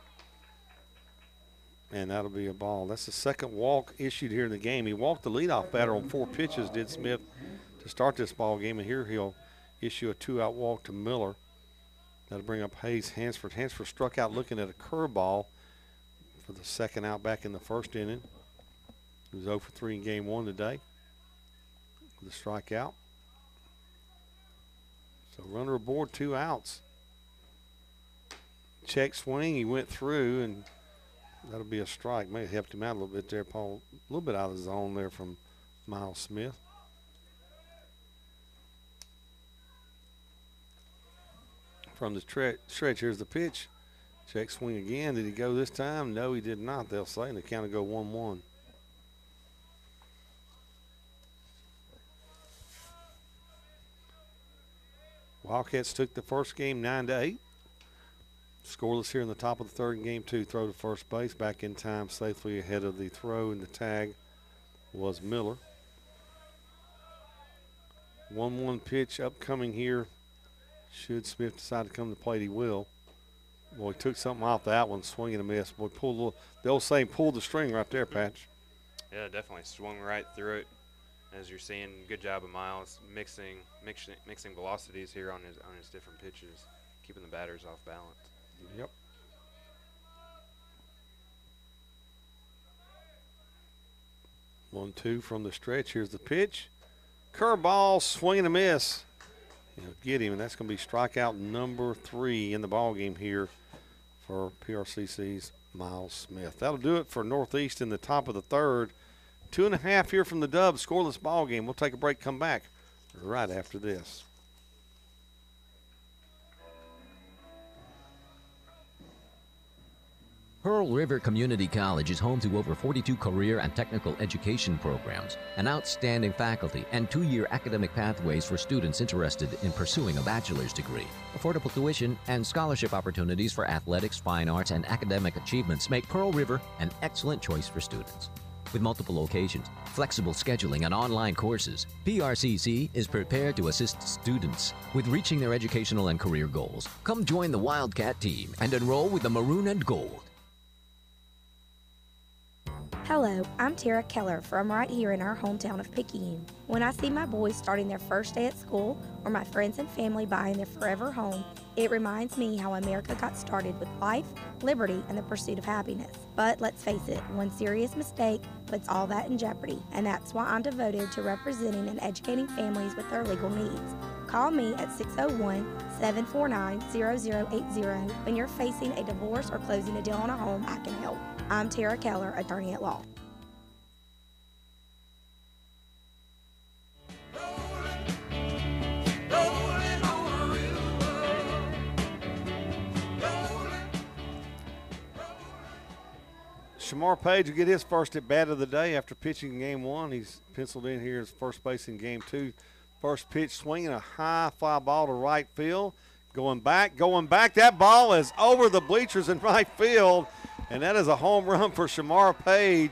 And that'll be a ball. That's the second walk issued here in the game. He walked the leadoff batter on 4 pitches, did Smith, to start this ball game. And here he'll issue a 2-out walk to Miller. That'll bring up Hayes Hansford. Hansford struck out looking at a curveball for the second out back in the first inning. He was 0 for 3 in game 1 today with a strikeout. So runner aboard, 2 outs. Check swing, he went through, and that'll be a strike. May have helped him out a little bit there, Paul. A little bit out of the zone there from Miles Smith. From the stretch, here's the pitch. Check swing again. Did he go this time? No, he did not, they'll say, and the count will go 1-1. Wildcats took the first game 9-8. Scoreless here in the top of the third in game 2. Throw to first base. Back in time safely ahead of the throw, and the tag was Miller. 1-1 pitch upcoming here. Should Smith decide to come to the plate, he will. Boy, he took something off that one, swing and a miss. Boy, pulled a little, the old saying, pulled the string right there, Patch. Yeah, definitely swung right through it. As you're seeing, good job of Miles mixing velocities here on his different pitches, keeping the batters off balance. Yep. One, 2 from the stretch. Here's the pitch. Curveball, swing and a miss. He'll get him, and that's going to be strikeout number 3 in the ballgame here for PRCC's Miles Smith. That'll do it for Northeast in the top of the third. 2.5 here from the Dubs, scoreless ball game. We'll take a break, come back right after this. Pearl River Community College is home to over 42 career and technical education programs, an outstanding faculty, and 2-year academic pathways for students interested in pursuing a bachelor's degree. Affordable tuition and scholarship opportunities for athletics, fine arts, and academic achievements make Pearl River an excellent choice for students. With multiple locations, flexible scheduling, and online courses, PRCC is prepared to assist students with reaching their educational and career goals. Come join the Wildcat team and enroll with the Maroon and Gold. Hello, I'm Tara Keller from right here in our hometown of Picayune. When I see my boys starting their first day at school or my friends and family buying their forever home, it reminds me how America got started with life, liberty, and the pursuit of happiness. But let's face it, one serious mistake puts all that in jeopardy, and that's why I'm devoted to representing and educating families with their legal needs. Call me at 601-749-0080 when you're facing a divorce or closing a deal on a home. I can help. I'm Tara Keller, attorney at law. Shamar Page will get his first at bat of the day after pitching game 1. He's penciled in here as first base in game 2. First pitch swinging a high fly ball to right field. Going back. That ball is over the bleachers in right field, and that is a home run for Shamar Page.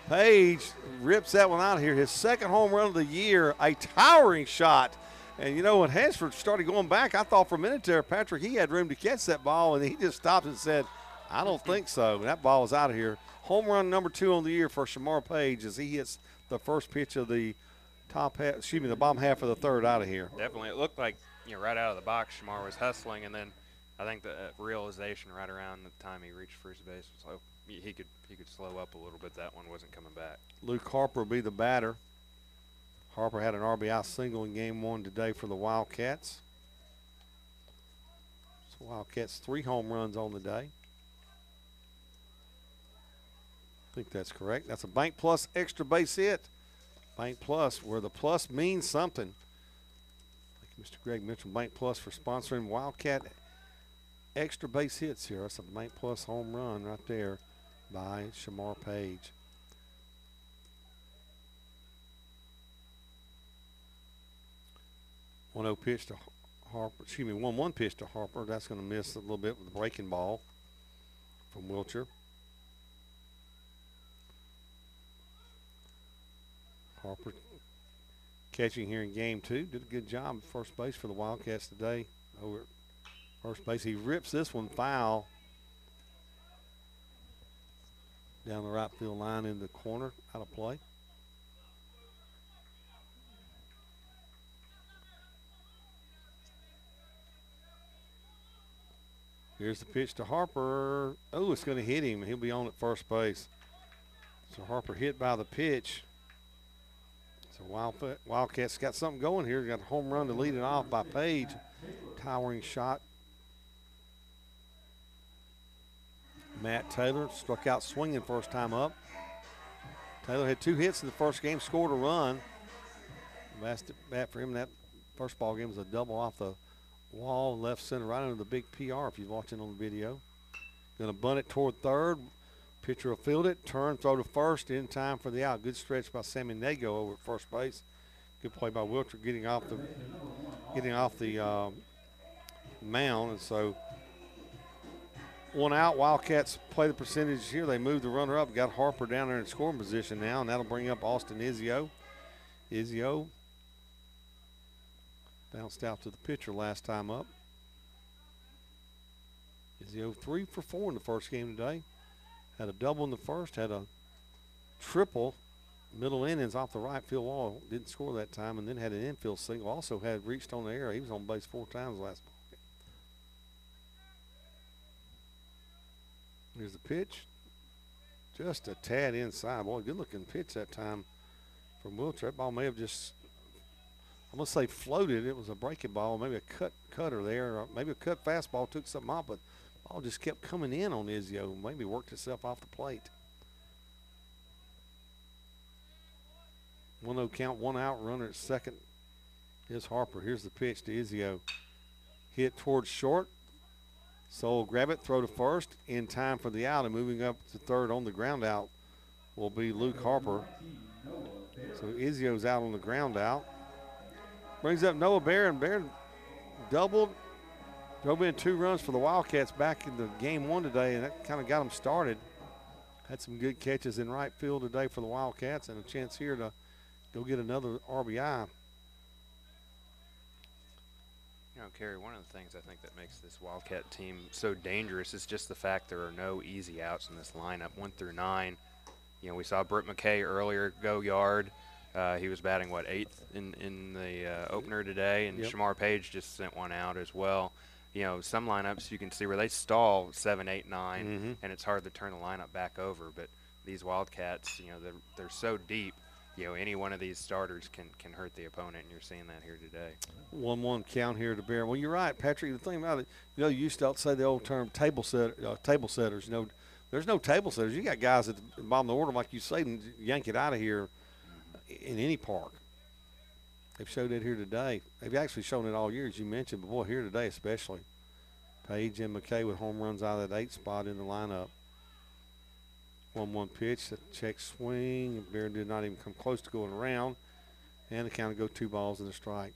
Page rips that one out here. His second home run of the year, a towering shot. And, you know, when Hansford started going back, I thought for a minute there, Patrick, he had room to catch that ball, and he just stopped and said, I don't think so. That ball is out of here. Home run number 2 on the year for Shamar Page as he hits the first pitch of the the bottom half of the third out of here. Definitely. It looked like, right out of the box, Shamar was hustling, and then I think the realization right around the time he reached first base was like he could slow up a little bit. That one wasn't coming back. Luke Harper will be the batter. Harper had an RBI single in game 1 today for the Wildcats. So Wildcats 3 home runs on the day. I think that's correct. That's a Bank Plus extra base hit. Bank Plus, where the plus means something. Thank you, Mr. Greg Mitchell, Bank Plus, for sponsoring Wildcat extra base hits here. That's a Bank Plus home run right there by Shamar Page. One pitch to Harper. 1-1 pitch to Harper. That's going to miss a little bit with the breaking ball from Wilcher. Harper catching here in game 2. Did a good job at first base for the Wildcats today. Over at first base, he rips this one foul down the right field line in the corner, out of play. Here's the pitch to Harper. Oh, it's going to hit him. He'll be on at first base. So Harper hit by the pitch. So Wildcats got something going here. Got a home run to lead it off by Page. Towering shot. Matt Taylor struck out swinging first time up. Taylor had 2 hits in the first game, scored a run. Last bat for him in that first ball game was a double off the wall, left center, right under the big PR if you're watching on the video. Going to bunt it toward third. Pitcher will field it, turn, throw to first in time for the out. Good stretch by Sammy Nago over at first base. Good play by Wilcher getting off the mound. And so 1 out. Wildcats play the percentage here. They move the runner up. Got Harper down there in scoring position now, and that'll bring up Austin Izio. Izio bounced out to the pitcher last time up. Izio 3 for 4 in the first game today. Had a double in the first, had a triple middle innings off the right field wall. Didn't score that time, and then had an infield single. Also had reached on the air. He was on base 4 times last ball game. Here's the pitch. Just a tad inside. Boy, good looking pitch that time from Wilcher. That ball may have just, I'm going to say floated. It was a breaking ball, maybe a cutter there, or maybe a cut fastball took something off, but ball just kept coming in on Izio. Maybe worked itself off the plate. 1-0 count, 1 out, runner at second is Harper. Here's the pitch to Izio. Hit towards short. So grab it, throw to first in time for the out, and moving up to third on the ground out will be Luke Harper. So Izio's out on the ground out. Brings up Noah Barron. Barron doubled. Drove in 2 runs for the Wildcats back in the game 1 today, and that kind of got them started. Had some good catches in right field today for the Wildcats, and a chance here to go get another RBI. Kerry, one of the things I think that makes this Wildcat team so dangerous is just the fact there are no easy outs in this lineup, 1 through 9. We saw Britt McKay earlier go yard. He was batting, 8th in the opener today, and Shamar Page just sent one out as well. Some lineups you can see where they stall 7, 8, 9, and it's hard to turn the lineup back over. But these Wildcats, they're so deep. Any one of these starters can hurt the opponent, and you're seeing that here today. 1-1 count here to Bear. Well, you're right, Patrick. The thing about it, you used to say the old term table setters. There's no table setters. You got guys at the bottom of the order, like you say, and yank it out of here in any park. They've showed it here today. They've actually shown it all year, as you mentioned, but boy, here today especially. Page and McKay with home runs out of that 8th spot in the lineup. 1-1 pitch, a check swing. Barron did not even come close to going around. And the count will go 2 balls and a strike.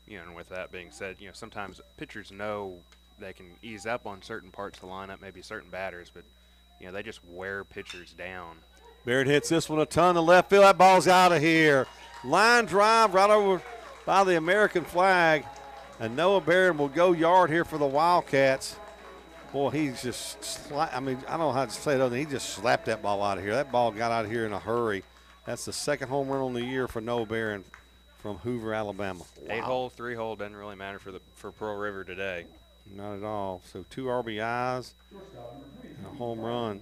And with that being said, sometimes pitchers know they can ease up on certain parts of the lineup, maybe certain batters, but they just wear pitchers down. Barrett hits this one a ton to left field. That ball's out of here. Line drive right over by the American flag. And Noah Barron will go yard here for the Wildcats. Boy, he's just, I don't know how to say it other than he just slapped that ball out of here. That ball got out of here in a hurry. That's the second home run on the year for Noah Barron from Hoover, Alabama. Wow. 8-hole, 3-hole doesn't really matter for Pearl River today. Not at all. So 2 RBIs and a home run.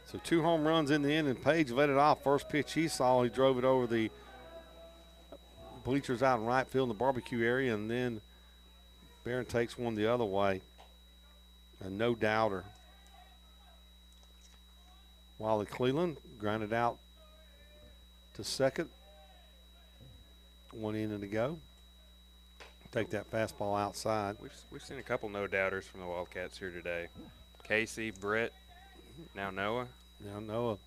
So 2 home runs in the end, and Page let it off. First pitch he saw, he drove it over the bleachers out in right field in the barbecue area, and then Barron takes one the other way. A no doubter. Wally Cleland grounded out to second. 1 inning to go. Take that fastball outside. We've seen a couple no doubters from the Wildcats here today. Casey, Britt, now Noah. Now Noah.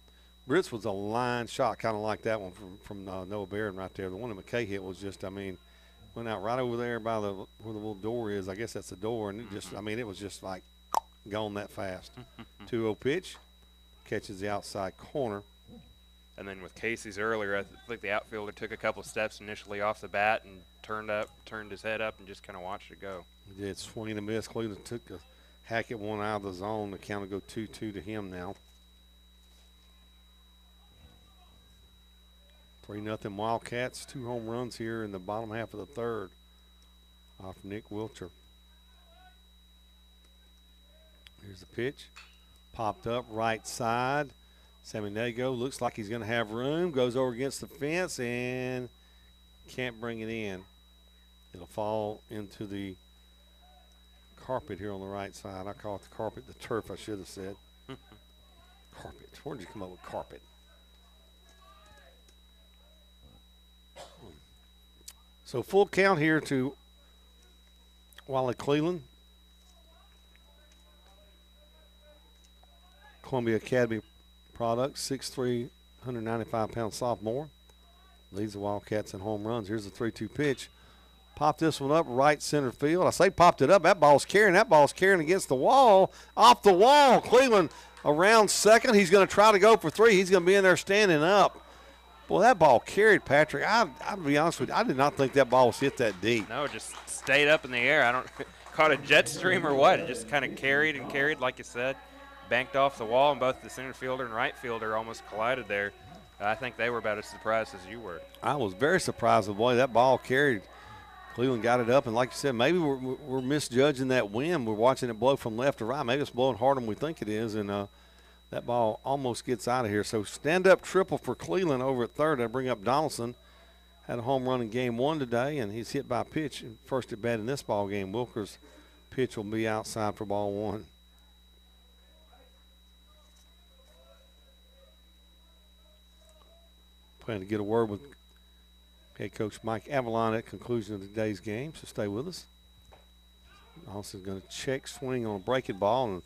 Britt's was a line shot, kind of like that one from Noah Barron right there. The one that McKay hit was just, went out right over there by where the little door is. I guess that's the door, and it just, it was just like gone that fast. 2-0 pitch, catches the outside corner. And then with Casey's earlier, I think the outfielder took a couple steps initially off the bat and turned his head up and just kind of watched it go. He did swing and a miss. Cleveland took a hack at one out of the zone. The count will go 2-2 to him now. 3-0 Wildcats. 2 home runs here in the bottom half of the third off Nick Wilcher. Here's the pitch. Popped up right side. Samaniego looks like he's going to have room. Goes over against the fence and can't bring it in. It'll fall into the carpet here on the right side. I call it the carpet, the turf, I should have said. Carpet. Where did you come up with carpet? So full count here to Wally Cleland. Columbia Academy product, 6'3", 195-pound sophomore. Leads the Wildcats in home runs. Here's the 3-2 pitch. Popped this one up right center field. I say popped it up. That ball's carrying. That ball's carrying against the wall. Off the wall. Cleveland around second. He's going to try to go for 3. He's going to be in there standing up. Boy, that ball carried, Patrick. I'll be honest with you. I did not think that ball was hit that deep. No, it just stayed up in the air. I don't caught a jet stream or what. It just kind of carried and carried, like you said. Banked off the wall, and both the center fielder and right fielder almost collided there. I think they were about as surprised as you were. I was very surprised with the way that ball carried. Cleveland got it up, and like you said, maybe we're misjudging that wind. We're watching it blow from left to right. Maybe it's blowing harder than we think it is, and that ball almost gets out of here. So stand-up triple for Cleveland over at third. I bring up Donaldson. Had a home run in game 1 today, and he's hit by a pitch first at bat in this ball game. Wilker's pitch will be outside for ball 1. Plan to get a word with head coach Mike Avalon at conclusion of today's game, so stay with us. Also going to check swing on a breaking ball, and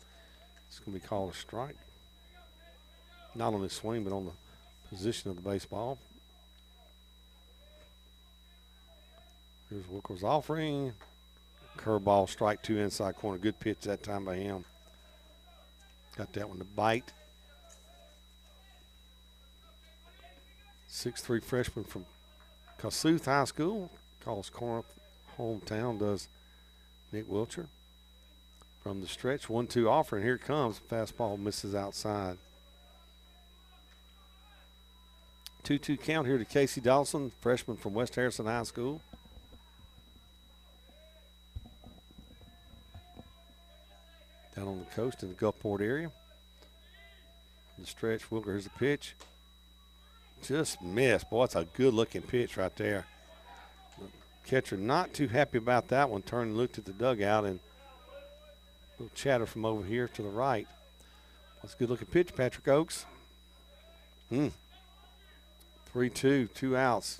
it's going to be called a strike. Not on the swing, but on the position of the baseball. Here's Wilker's offering. Curveball, strike 2 inside corner. Good pitch that time by him. Got that one to bite. 6'3" freshman from Kossuth High School. Calls corner hometown, does Nick Wilcher. From the stretch, 1-2 offer, and here it comes. Fastball misses outside. 2-2 count here to Casey Dawson, freshman from West Harrison High School. Down on the coast in the Gulfport area. The stretch, Wilker, here's the pitch. Just missed. Boy, it's a good-looking pitch right there. The catcher not too happy about that one. Turned and looked at the dugout, and a little chatter from over here to the right. That's a good-looking pitch, Patrick Oakes. 3-2, 2 outs.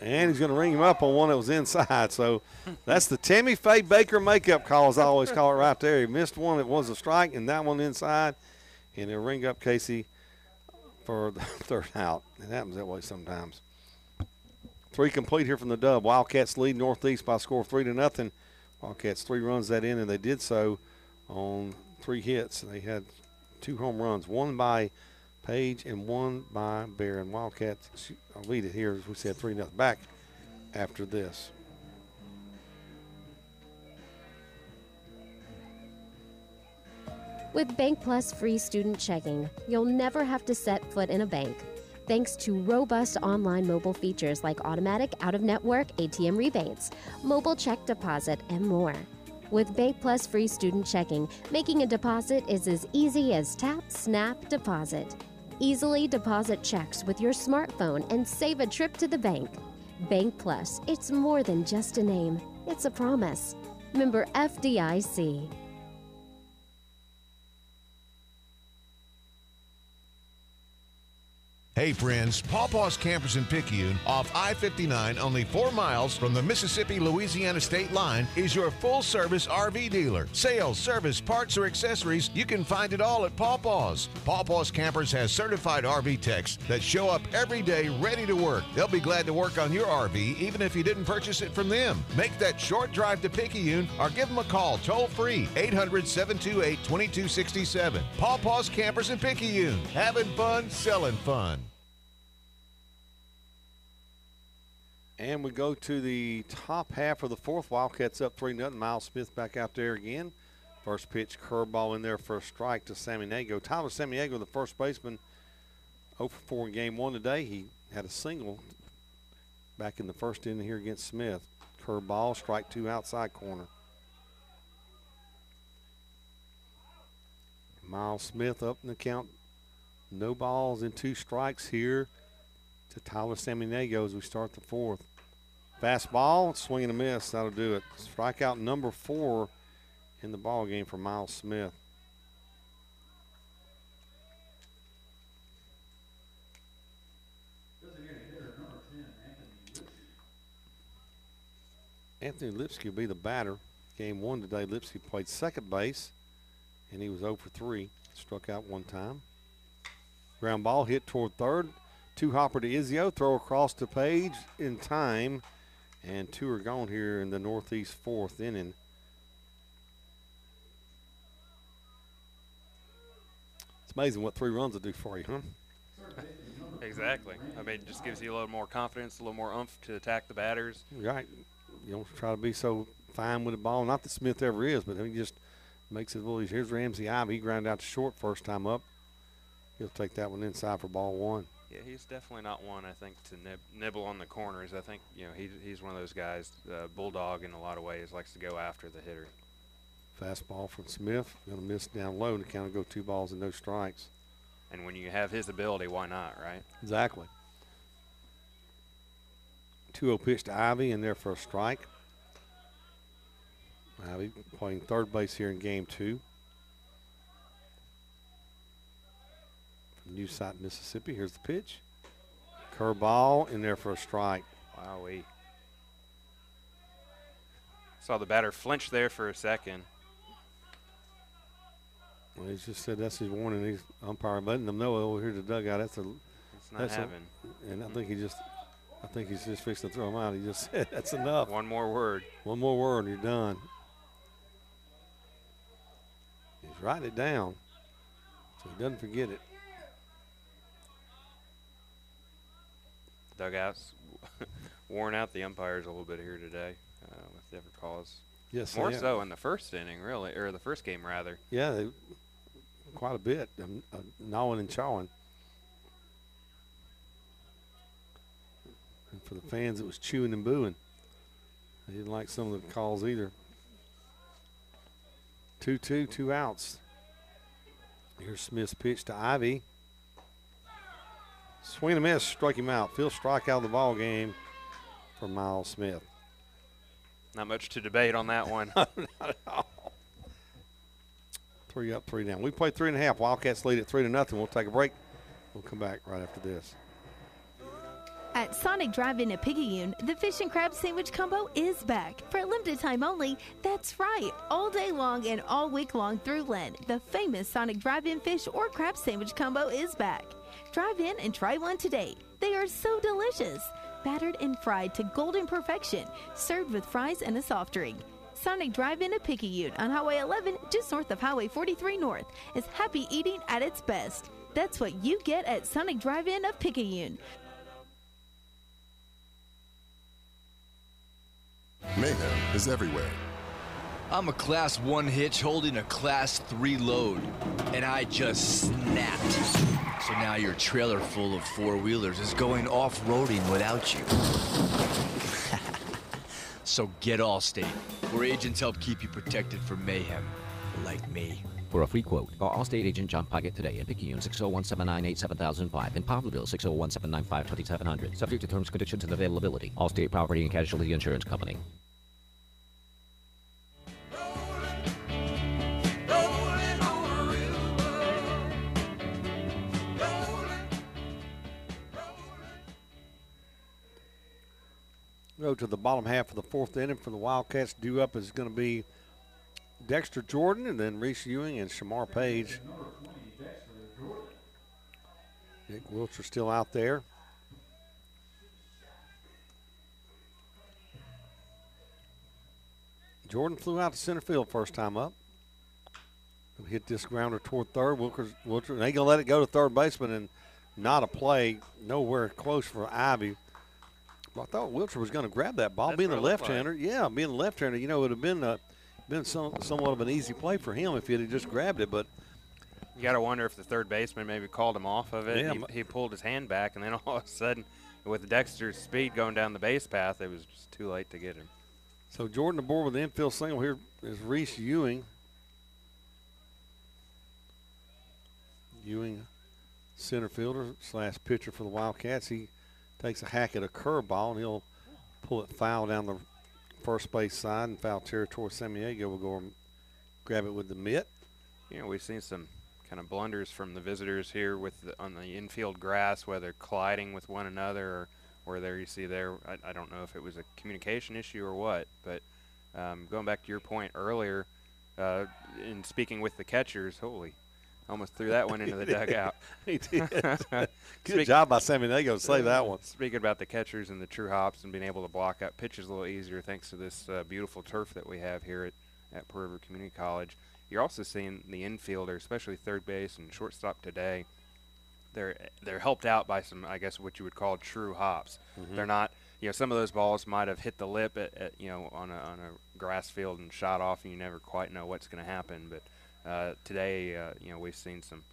And he's going to ring him up on one that was inside. So that's the Tammy Faye Baker makeup call, as I always call it right there. He missed one that was a strike, and that one inside. And he'll ring up Casey for the third out. It happens that way sometimes. Three complete here from the dub. Wildcats lead Northeast by a score of 3-0. Wildcats 3 runs that in, and they did so on 3 hits. They had 2 home runs, one by Page and one by Barron. Wildcats lead it here, as we said, 3-0 back after this. With Bank Plus free student checking, you'll never have to set foot in a bank. Thanks to robust online mobile features like automatic out-of-network ATM rebates, mobile check deposit, and more. With Bank Plus free student checking, making a deposit is as easy as tap, snap, deposit. Easily deposit checks with your smartphone and save a trip to the bank. Bank Plus, it's more than just a name, it's a promise. Member FDIC. Hey friends, Paw Paw's Campers in Picayune off I-59, only 4 miles from the Mississippi-Louisiana state line, is your full-service RV dealer. Sales, service, parts, or accessories, you can find it all at Paw Paw's. Paw Paw's Campers has certified RV techs that show up every day ready to work. They'll be glad to work on your RV even if you didn't purchase it from them. Make that short drive to Picayune or give them a call toll-free, 800-728-2267. Paw Paw's Campers in Picayune. Having fun, selling fun. And we go to the top half of the fourth. Wildcats up 3-0. Miles Smith back out there again. First pitch, curveball in there for a strike to Samaniego. Tyler Samaniego, the first baseman, 0 for 4 in game 1 today. He had a single back in the first inning here against Smith. Curveball, strike 2 outside corner. Miles Smith up in the count. No balls and 2 strikes here to Tyler Samaniego as we start the fourth. Fastball, swing and a miss. That'll do it. Strikeout number 4 in the ball game for Miles Smith. Anthony Lipsky will be the batter. Game 1 today, Lipsky played second base, and he was 0 for 3. Struck out 1 time. Ground ball hit toward third. 2 hopper to Izio, throw across to Page in time, and 2 are gone here in the Northeast 4th inning. It's amazing what 3 runs will do for you, huh? Exactly. I mean, it just gives you a little more confidence, a little more oomph to attack the batters. Right. You don't try to be so fine with the ball. Not that Smith ever is, but he just makes it well. Here's Ramsey Ivey. He grounded out to short first time up. He'll take that one inside for ball 1. Yeah, he's definitely not one, I think, to nibble on the corners. I think, he's one of those guys, bulldog in a lot of ways, likes to go after the hitter. Fastball from Smith. Going to miss down low and count to go 2 balls and no strikes. And when you have his ability, why not, right? Exactly. 2-0 pitch to Ivy in there for a strike. Ivy playing third base here in game 2. New Site, Mississippi. Here's the pitch. Curveball in there for a strike. Wowee. Saw the batter flinch there for a second. Well, he just said that's his warning. He's umpire letting them know over here to the dugout. It's not happening. And I think he's just fixing to throw him out. He just said that's enough. One more word. One more word, and you're done. He's writing it down so he doesn't forget it. Dugouts worn out the umpires a little bit here today with different calls. Yes, more so in the first inning, really, or the first game rather. Yeah, quite a bit. Gnawing and chawing. And for the fans, it was chewing and booing. They didn't like some of the calls either. 2-2, 2 outs. Here's Smith's pitch to Ivy. Swing and a miss, struck him out. Field strike out of the ball game for Miles Smith. Not much to debate on that one. Not at all. 3 up, 3 down. We played 3.5. Wildcats lead at 3-0. We'll take a break. We'll come back right after this. At Sonic Drive-In at Picayune, the Fish and Crab Sandwich Combo is back. For a limited time only, that's right, all day long and all week long through Lent. The famous Sonic Drive-In Fish or Crab Sandwich Combo is back. Drive in and try one today. They are so delicious. battered and fried to golden perfection, served with fries and a soft drink. Sonic Drive-In at Picayune on Highway 11, just north of Highway 43 North, is happy eating at its best. That's what you get at Sonic Drive-In of Picayune. Mayhem is everywhere. I'm a Class 1 hitch holding a Class 3 load, and I just snapped. So now your trailer full of four-wheelers is going off-roading without you. So get Allstate, where agents help keep you protected from mayhem, like me. For a free quote, call Allstate agent John Puckett today in Picayune 601-798-7005 and Poplarville 601-795-2700. Subject to terms, conditions, and availability. Allstate Property and Casualty Insurance Company. Go to the bottom half of the fourth inning for the Wildcats. Due up is going to be Dexter Jordan and then Reese Ewing and Shamar Page. Nick Wiltshire still out there. Jordan flew out to center field first time up. He'll hit this grounder toward third. Wiltshire, and they going to let it go to third baseman and not a play. Nowhere close for Ivy. I thought Wiltshire was going to grab that ball. That's being the what it looked left-hander, yeah, being the left-hander, it would have been somewhat of an easy play for him if he had just grabbed it. But you got to wonder if the third baseman maybe called him off of it. Yeah, he pulled his hand back, and then all of a sudden, with Dexter's speed going down the base path, it was just too late to get him. So Jordan aboard with the infield single. Here is Reese Ewing. Ewing, center fielder / pitcher for the Wildcats. He takes a hack at a curveball, and he'll pull it foul down the first base side and foul territory. Semiego will go and grab it with the mitt. You know, we've seen some kind of blunders from the visitors here on the infield grass, whether colliding with one another or there you see there. I don't know if it was a communication issue or what, but going back to your point earlier, in speaking with the catchers, almost threw that one into the dugout. He did. Good job by Semiego to save that one. Speaking about the catchers and the true hops and being able to block out pitches a little easier thanks to this beautiful turf that we have here at Pearl River Community College. You're also seeing the infielder, especially third base and shortstop today, they're helped out by some, I guess, what you would call true hops. Mm-hmm. They're not, some of those balls might have hit the lip on a grass field and shot off, and you never quite know what's going to happen. But today, we've seen some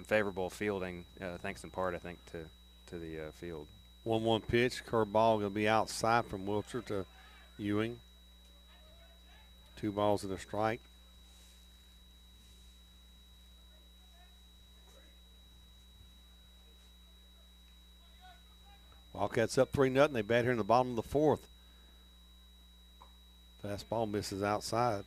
favorable fielding, thanks in part, I think, to the field. 1-1 pitch, curveball going to be outside from Wiltshire to Ewing. 2 balls and a strike. Wildcats up 3-0. They bat here in the bottom of the fourth. Fastball misses outside.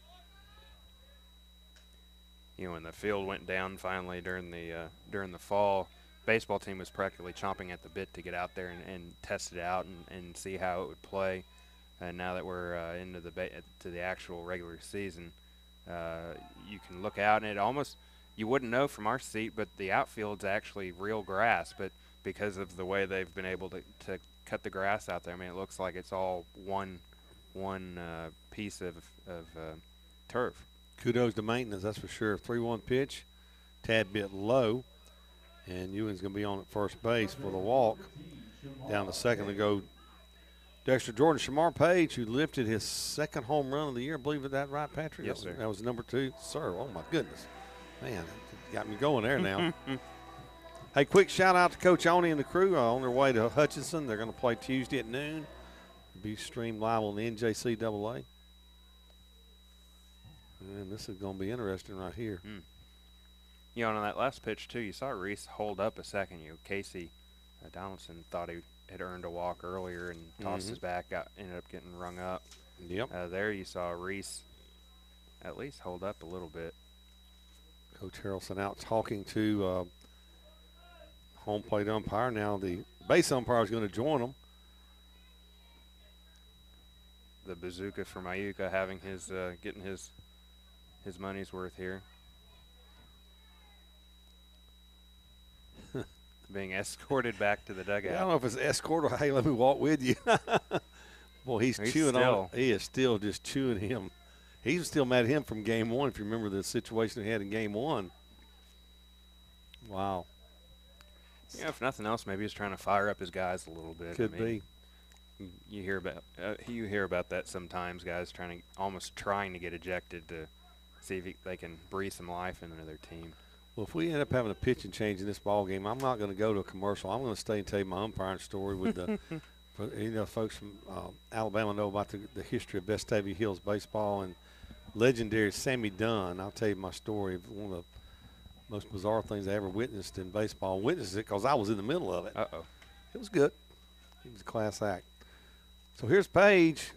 When the field went down finally during the fall, baseball team was practically chomping at the bit to get out there and test it out and see how it would play. And now that we're into the actual regular season, you can look out and it almost, you wouldn't know from our seat, but the outfield's actually real grass. But because of the way they've been able to cut the grass out there, I mean, it looks like it's all one piece of turf. Kudos to maintenance, that's for sure. 3-1 pitch, tad bit low, and Ewing's going to be on at first base for the walk. Down to second to go Dexter Jordan. Shamar Page, who lifted his second home run of the year. I believe that right, Patrick? Yes, sir. That was number 2. Sir, oh, my goodness. Man, got me going there now. Hey, quick shout-out to Coach Oni and the crew on their way to Hutchinson. They're going to play Tuesday at noon. Be streamed live on the NJCAA. And this is going to be interesting right here. On that last pitch, too, you saw Reese hold up a second. Casey Donaldson thought he had earned a walk earlier and tossed his back, ended up getting rung up. Yep. There you saw Reese at least hold up a little bit. Coach Harrelson out talking to home plate umpire. Now the base umpire is going to join them. The bazooka for Mayuka having getting his money's worth here. The being escorted back to the dugout. I don't know if it's escort or, hey, let me walk with you. Boy, he's chewing on. He is still just chewing him. He's still mad at him from game one, if you remember the situation he had in game one. Wow. Yeah, if nothing else, maybe he's trying to fire up his guys a little bit. Could be. You hear about that sometimes, guys almost trying to get ejected to see if they can breathe some life into their team. Well, if we end up having a pitching change in this ball game, I'm not going to go to a commercial. I'm going to stay and tell you my umpiring story with the folks from Alabama know about the history of Vestavia Hills baseball and legendary Sammy Dunn. I'll tell you my story of one of the most bizarre things I ever witnessed in baseball. Witnessed it because I was in the middle of it. Uh-oh. It was good. It was a class act. So here's Page.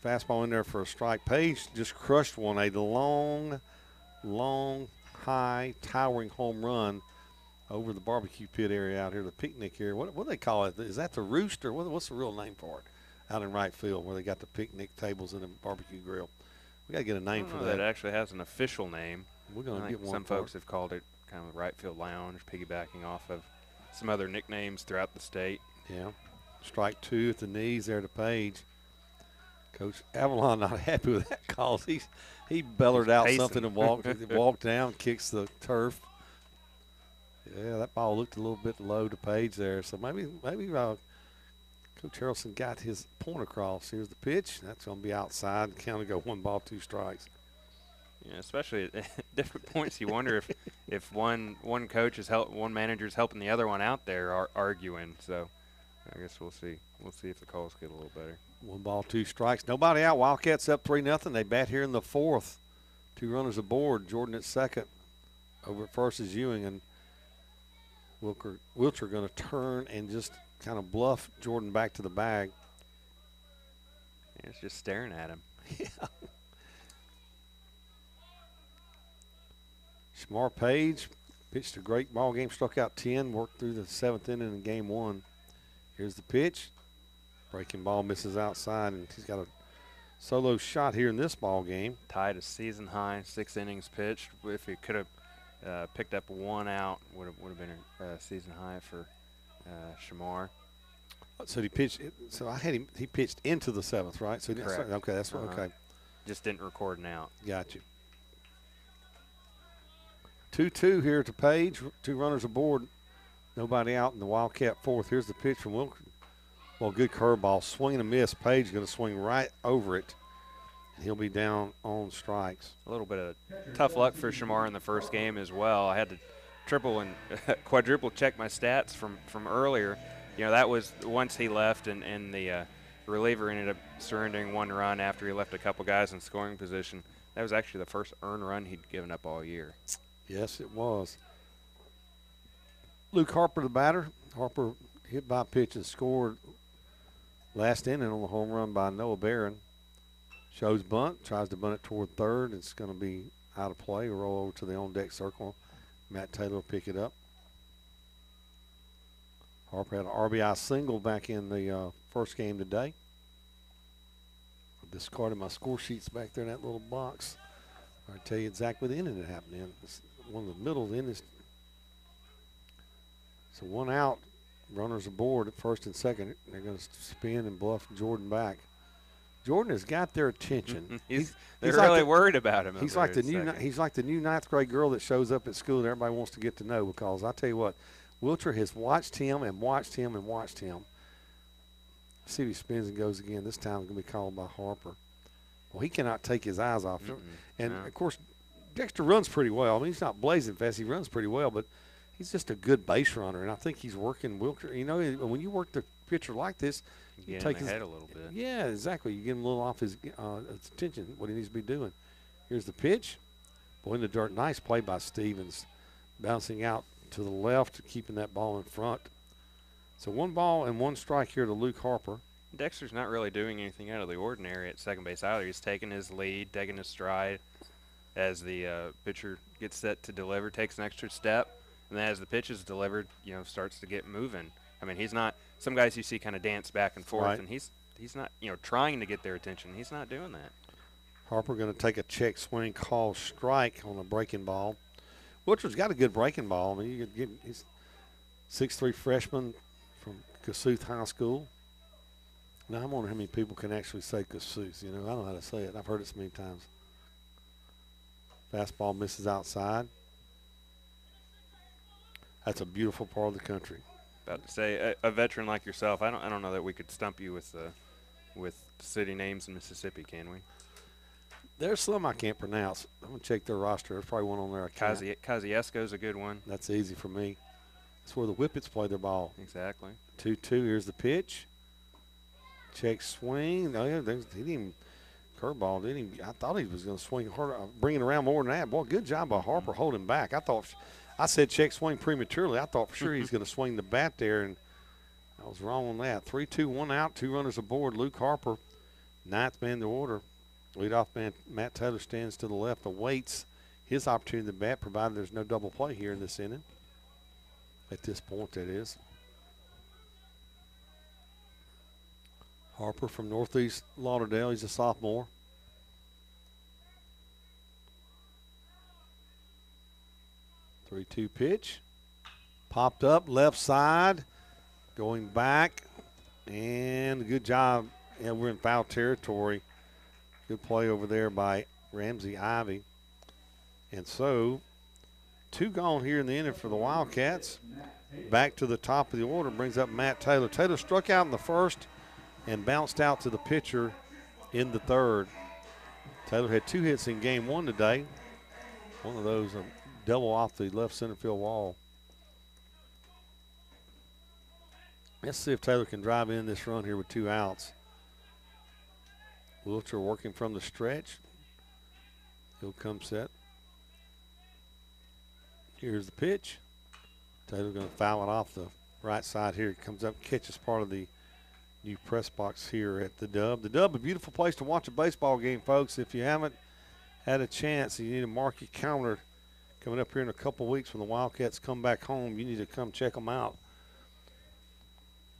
Fastball in there for a strike. Page just crushed one, a long, high, towering home run over the barbecue pit area out here, the picnic area. What do they call it? Is that the Rooster? What's the real name for it? Out in right field where they got the picnic tables and the barbecue grill. We got to get a name for that. That actually has an official name. We're going to get one. Some folks have called it kind of the right field lounge, piggybacking off of some other nicknames throughout the state. Yeah. Strike two at the knees there to Page. Coach Avalon not happy with that call. He bellered out something and walked down, kicks the turf. Yeah, that ball looked a little bit low to Page there. So maybe Coach Harrelson got his point across. Here's the pitch. That's going to be outside. Count to go 1 ball, 2 strikes. Yeah, especially at different points, you wonder if one coach is one manager is helping the other one out there arguing. So I guess we'll see. We'll see if the calls get a little better. 1 ball, 2 strikes. Nobody out. Wildcats up 3-0. They bat here in the 4th. 2 runners aboard. Jordan at second. Over at first is Ewing, and Wilcher going to turn and just kind of bluff Jordan back to the bag. Yeah, it's just staring at him. Yeah. Shamar Page pitched a great ball game, struck out 10, worked through the 7th inning in game 1. Here's the pitch. Breaking ball misses outside, and he's got a solo shot here in this ball game. Tied a season high, 6 innings pitched. If he could have picked up 1 out, would have been a season high for Shamar. So he pitched. So I had him. He pitched into the 7th, right? So correct. Okay, that's okay. Just didn't record an out. Got you. 2-2 here to Page. 2 runners aboard. Nobody out in the Wildcat 4th. Here's the pitch from Wilker. Well, good curveball. Swing and a miss. Page going to swing right over it. He'll be down on strikes. A little bit of tough luck for Shamar in the first game as well. I had to triple and quadruple check my stats from earlier. You know, that was once he left and the reliever ended up surrendering 1 run after he left a couple guys in scoring position. That was actually the first earned run he'd given up all year. Yes, it was. Luke Harper, the batter. Harper hit by pitch and scored last inning on the home run by Noah Barron. Shows bunt, tries to bunt it toward third. It's going to be out of play. Roll over to the on-deck circle. Matt Taylor will pick it up. Harper had an RBI single back in the first game today. I discarded my score sheets back there in that little box. I'll tell you exactly the inning it happened in. It's one of the middle of the innings. So 1 out, runners aboard at first and second. They're going to spin and bluff Jordan back. Jordan has got their attention. They're really worried about him. He's like the new 9th grade girl that shows up at school and everybody wants to get to know, because I tell you what, Wilcher has watched him and watched him and watched him. See if he spins and goes again. This time it's going to be called by Harper. Well, he cannot take his eyes off him. And, of course, Dexter runs pretty well. I mean, he's not blazing fast. He runs pretty well, but he's just a good base runner, and I think he's working Wilcher. You know, when you work the pitcher like this, you take his head a little bit. Yeah, exactly. You get him a little off his attention, what he needs to be doing. Here's the pitch. Boy, in the dirt. Nice play by Stevens. Bouncing out to the left, keeping that ball in front. So 1 ball and 1 strike here to Luke Harper. Dexter's not really doing anything out of the ordinary at second base either. He's taking his lead, taking his stride as the pitcher gets set to deliver, takes an extra step, and then as the pitch is delivered, you know, starts to get moving. I mean, he's not – some guys you see kind of dance back and forth, and he's not, you know, trying to get their attention. He's not doing that. Harper going to take a check swing, call strike on a breaking ball. Wilcher's got a good breaking ball. I mean, 6'3" freshman from Kossuth High School. Now, I'm wondering how many people can actually say Kossuth. You know, I don't know how to say it. I've heard it so many times. Fastball misses outside. That's a beautiful part of the country. About to say, a veteran like yourself, I don't know that we could stump you with city names in Mississippi, can we? There's some I can't pronounce. I'm going to check their roster. There's probably one on there I can't. Kosciuszko's a good one. That's easy for me. That's where the Whippets play their ball. Exactly. 2-2. Here's the pitch. Check swing. No, he didn't even curveball. Didn't even, I thought he was going to swing harder, bring it around more than that. Boy, good job by Harper holding back. I said check swing prematurely. I thought for sure he's going to swing the bat there, and I was wrong on that. 3-2, 1 out, 2 runners aboard. Luke Harper, 9th man in the order. Leadoff man Matt Taylor stands to the left, awaits his opportunity to bat, provided there's no double play here in this inning. At this point, that is. Harper from Northeast Lauderdale. He's a sophomore. Three-two pitch. Popped up, left side. Going back. And good job. Yeah, we're in foul territory. Good play over there by Ramsey Ivy. And so, 2 gone here in the inning for the Wildcats. Back to the top of the order brings up Matt Taylor. Taylor struck out in the first and bounced out to the pitcher in the third. Taylor had 2 hits in game 1 today. One of those, a double off the left center field wall. Let's see if Taylor can drive in this run here with 2 outs. Wilcher working from the stretch. He'll come set. Here's the pitch. Taylor going to foul it off the right side here. It comes up, catches part of the new press box here at the Dub. The Dub, a beautiful place to watch a baseball game, folks. If you haven't had a chance, you need to mark your calendar. Coming up here in a couple weeks when the Wildcats come back home, you need to come check them out.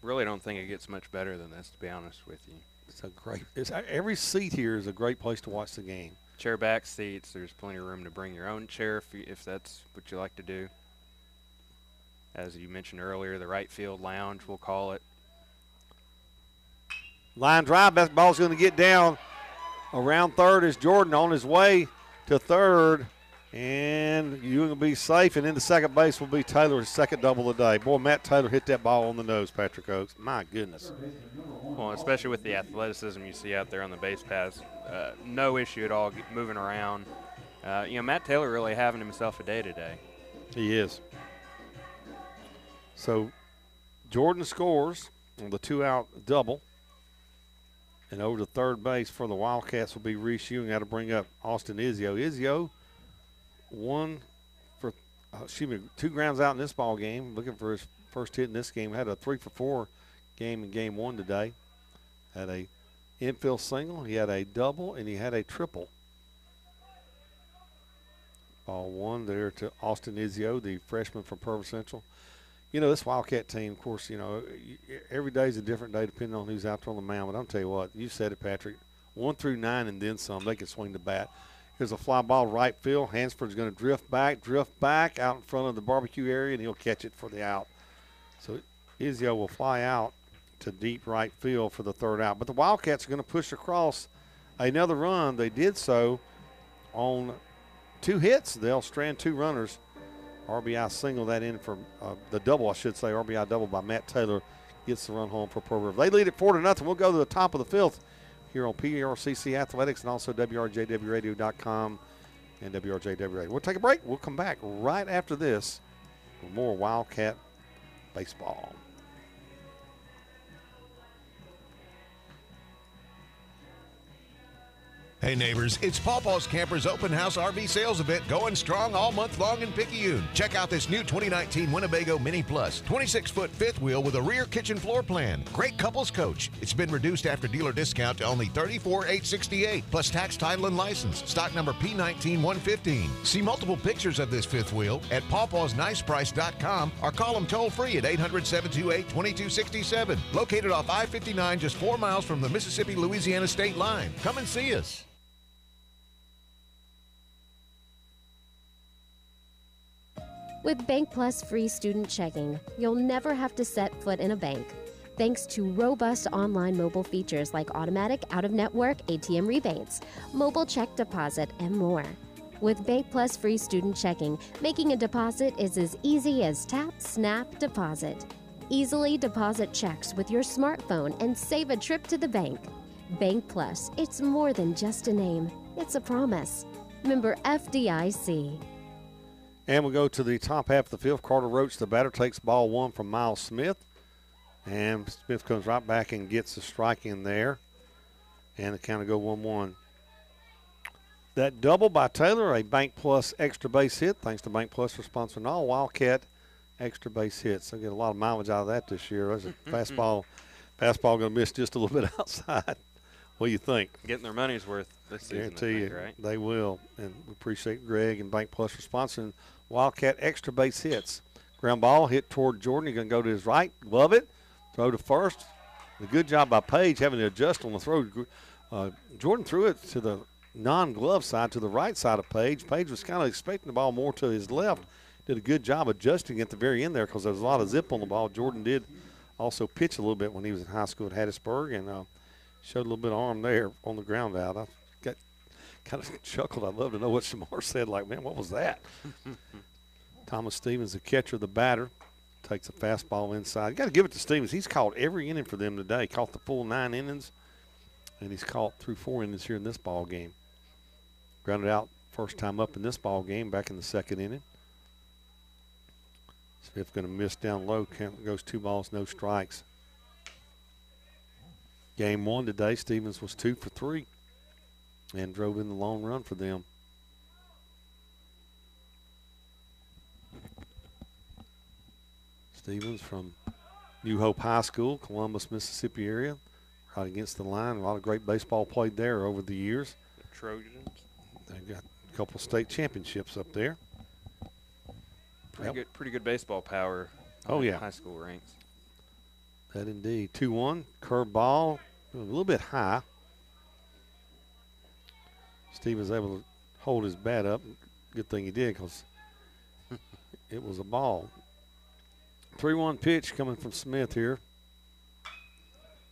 Really don't think it gets much better than this, to be honest with you. Every seat here is a great place to watch the game. Chair back seats. There's plenty of room to bring your own chair if that's what you like to do. As you mentioned earlier, the right field lounge, we'll call it. Line drive. That ball's going to get down around third is Jordan on his way to third. And you're going to be safe. And into second base will be Taylor's second double of the day. Boy, Matt Taylor hit that ball on the nose, Patrick Oaks. My goodness. Well, especially with the athleticism you see out there on the base paths. No issue at all moving around. Matt Taylor really having himself a day today. He is. So Jordan scores on the 2-out double. And over to third base for the Wildcats will be Reese Ewing. Got to bring up Austin Izio. Izio, 2 grounds out in this ball game, looking for his first hit in this game. Had a 3-for-4 game in game 1 today. Had a infield single, he had a double, and he had a triple. Ball 1 there to Austin Izio, the freshman from Purvis Central. This Wildcat team, of course, every day is a different day depending on who's out there on the mound. But I'll tell you what, you said it, Patrick. 1 through 9 and then some, they can swing the bat. Here's a fly ball right field. Hansford's going to drift back out in front of the barbecue area, and he'll catch it for the out. So Izio will fly out to deep right field for the third out. But the Wildcats are going to push across another run. They did so on 2 hits. They'll strand 2 runners. RBI single that in for the double, I should say. RBI double by Matt Taylor gets the run home for Pearl River. They lead it 4-0. We'll go to the top of the 5th here on PRCC Athletics and also WRJWRadio.com and WRJW Radio. We'll take a break. We'll come back right after this for more Wildcat baseball. Hey neighbors, it's Paw Paws Campers Open House RV Sales Event going strong all month long in Picayune. Check out this new 2019 Winnebago Mini Plus, 26-foot fifth wheel with a rear kitchen floor plan. Great couples coach. It's been reduced after dealer discount to only $34,868 plus tax, title, and license. Stock number P19115. See multiple pictures of this fifth wheel at pawpawsniceprice.com or call them toll free at 800-728-2267. Located off I-59 just 4 miles from the Mississippi-Louisiana state line. Come and see us. With Bank Plus free student checking, you'll never have to set foot in a bank. Thanks to robust online mobile features like automatic out-of-network ATM rebates, mobile check deposit, and more. With Bank Plus free student checking, making a deposit is as easy as tap, snap, deposit. Easily deposit checks with your smartphone and save a trip to the bank. Bank Plus, it's more than just a name, it's a promise. Member FDIC. And we'll go to the top half of the field. Carter Roach, the batter, takes ball one from Miles Smith. And Smith comes right back and gets the strike in there. And the count will go 1-1. That double by Taylor, a Bank Plus extra base hit. Thanks to Bank Plus for sponsoring all Wildcat extra base hits. They'll get a lot of mileage out of that this year. There's a fastball going to miss just a little bit outside. What do you think? Getting their money's worth this season, Guarantee you, right? they will. And we appreciate Greg and Bank Plus for sponsoring Wildcat extra base hits. Ground ball hit toward Jordan. He's going to go to his right, glove it, throw to first. A good job by Page having to adjust on the throw. Jordan threw it to the non-glove side, to the right side of Page. Page was kind of expecting the ball more to his left. Did a good job adjusting at the very end there because there was a lot of zip on the ball. Jordan did also pitch a little bit when he was in high school at Hattiesburg and showed a little bit of arm there on the ground out. I got kind of chuckled. I'd love to know what Shamar said. Like, man, what was that? Thomas Stevens, the catcher, the batter, takes a fastball inside. You got to give it to Stevens. He's caught every inning for them today. Caught the full 9 innings, and he's caught through 4 innings here in this ball game. Grounded out first time up in this ball game back in the 2nd inning. Smith going to miss down low. Count goes 2 balls, no strikes. Game 1 today, Stevens was 2 for 3 and drove in the long run for them. Stevens from New Hope High School, Columbus, Mississippi area, right against the line. A lot of great baseball played there over the years. The Trojans. They've got a couple of state championships up there. Pretty good baseball power. Oh, yeah. High school ranks. That indeed. 2-1, curve ball, a little bit high. Stevens able to hold his bat up. Good thing he did because it was a ball. 3-1 pitch coming from Smith here.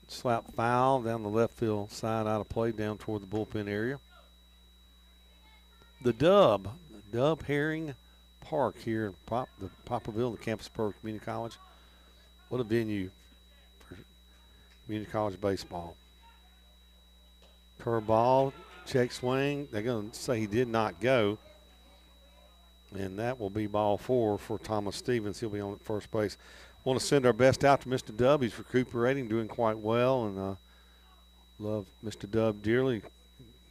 Slap foul down the left field side, out of play, down toward the bullpen area. The Dub Herring Park here in Poplarville, the campus of Pearl Community College. What a venue for community college baseball. Curveball, check swing. They're going to say he did not go. And that will be ball 4 for Thomas Stevens. He'll be on at first base. Want to send our best out to Mr. Dub. He's recuperating, doing quite well, and love Mr. Dub dearly.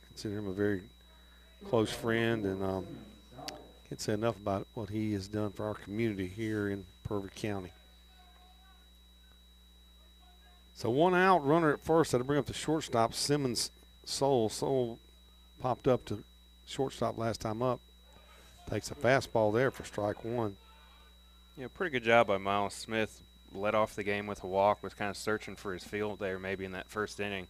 Consider him a very close friend, and can't say enough about what he has done for our community here in Purvis County. So 1 out, runner at first. That'll bring up the shortstop, Simmons Soul. Soul popped up to shortstop last time up. Takes a fastball there for strike 1. Yeah, pretty good job by Miles Smith. Led off the game with a walk, was kind of searching for his field there maybe in that first inning.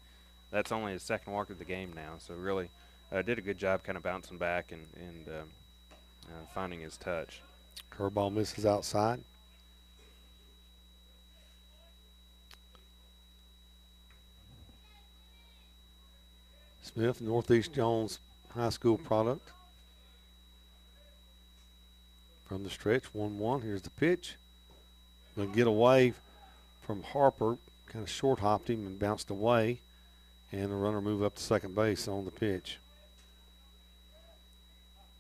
That's only his 2nd walk of the game now, so really did a good job kind of bouncing back and finding his touch. Curveball misses outside. Smith, Northeast Jones High School product. From the stretch, 1-1. Here's the pitch. Going to get away from Harper. Kind of short hopped him and bounced away. And the runner move up to second base on the pitch.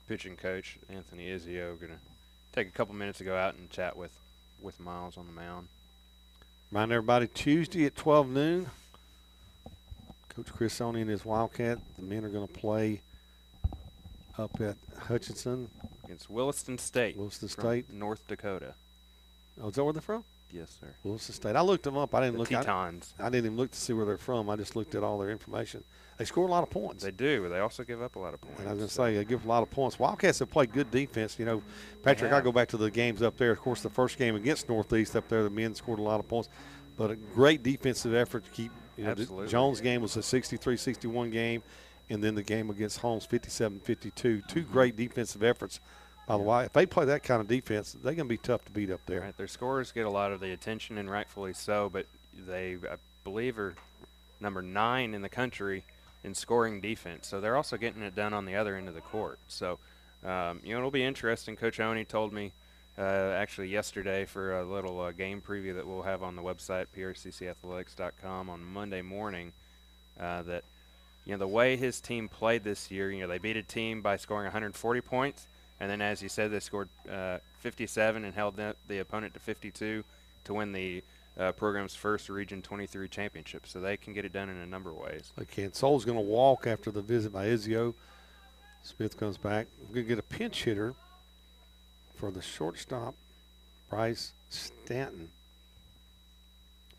Pitching coach Anthony Izio going to take a couple minutes to go out and chat with Miles on the mound. Remind everybody, Tuesday at 12 noon, Coach Chris Sony and his Wildcat, the men are going to play up at Hutchinson. Against Williston State. Williston State. North Dakota. Oh, is that where they're from? Yes, sir. Williston State. I looked them up. I didn't look. Tetons. I didn't even look to see where they're from. I just looked at all their information. They score a lot of points. They do, but they also give up a lot of points. And I was going to say, they give a lot of points. Wildcats have played good defense. You know, Patrick, I go back to the games up there. Of course, the first game against Northeast up there, the men scored a lot of points. But a great defensive effort to keep, you know, the Jones game was a 63-61 game, and then the game against Holmes, 57-52. Two great defensive efforts By the way, if they play that kind of defense, they're going to be tough to beat up there. Right, their scorers get a lot of the attention, and rightfully so, but they, I believe, are number 9 in the country in scoring defense. So they're also getting it done on the other end of the court. So, it'll be interesting. Coach Oney told me actually yesterday for a little game preview that we'll have on the website, prccathletics.com, on Monday morning, that, the way his team played this year, they beat a team by scoring 140 points, and then, as you said, they scored 57 and held the opponent to 52 to win the program's first Region 23 championship. So they can get it done in a number of ways. They can. Sol's going to walk after the visit by Izio. Smith comes back. We're going to get a pinch hitter for the shortstop, Bryce Stanton.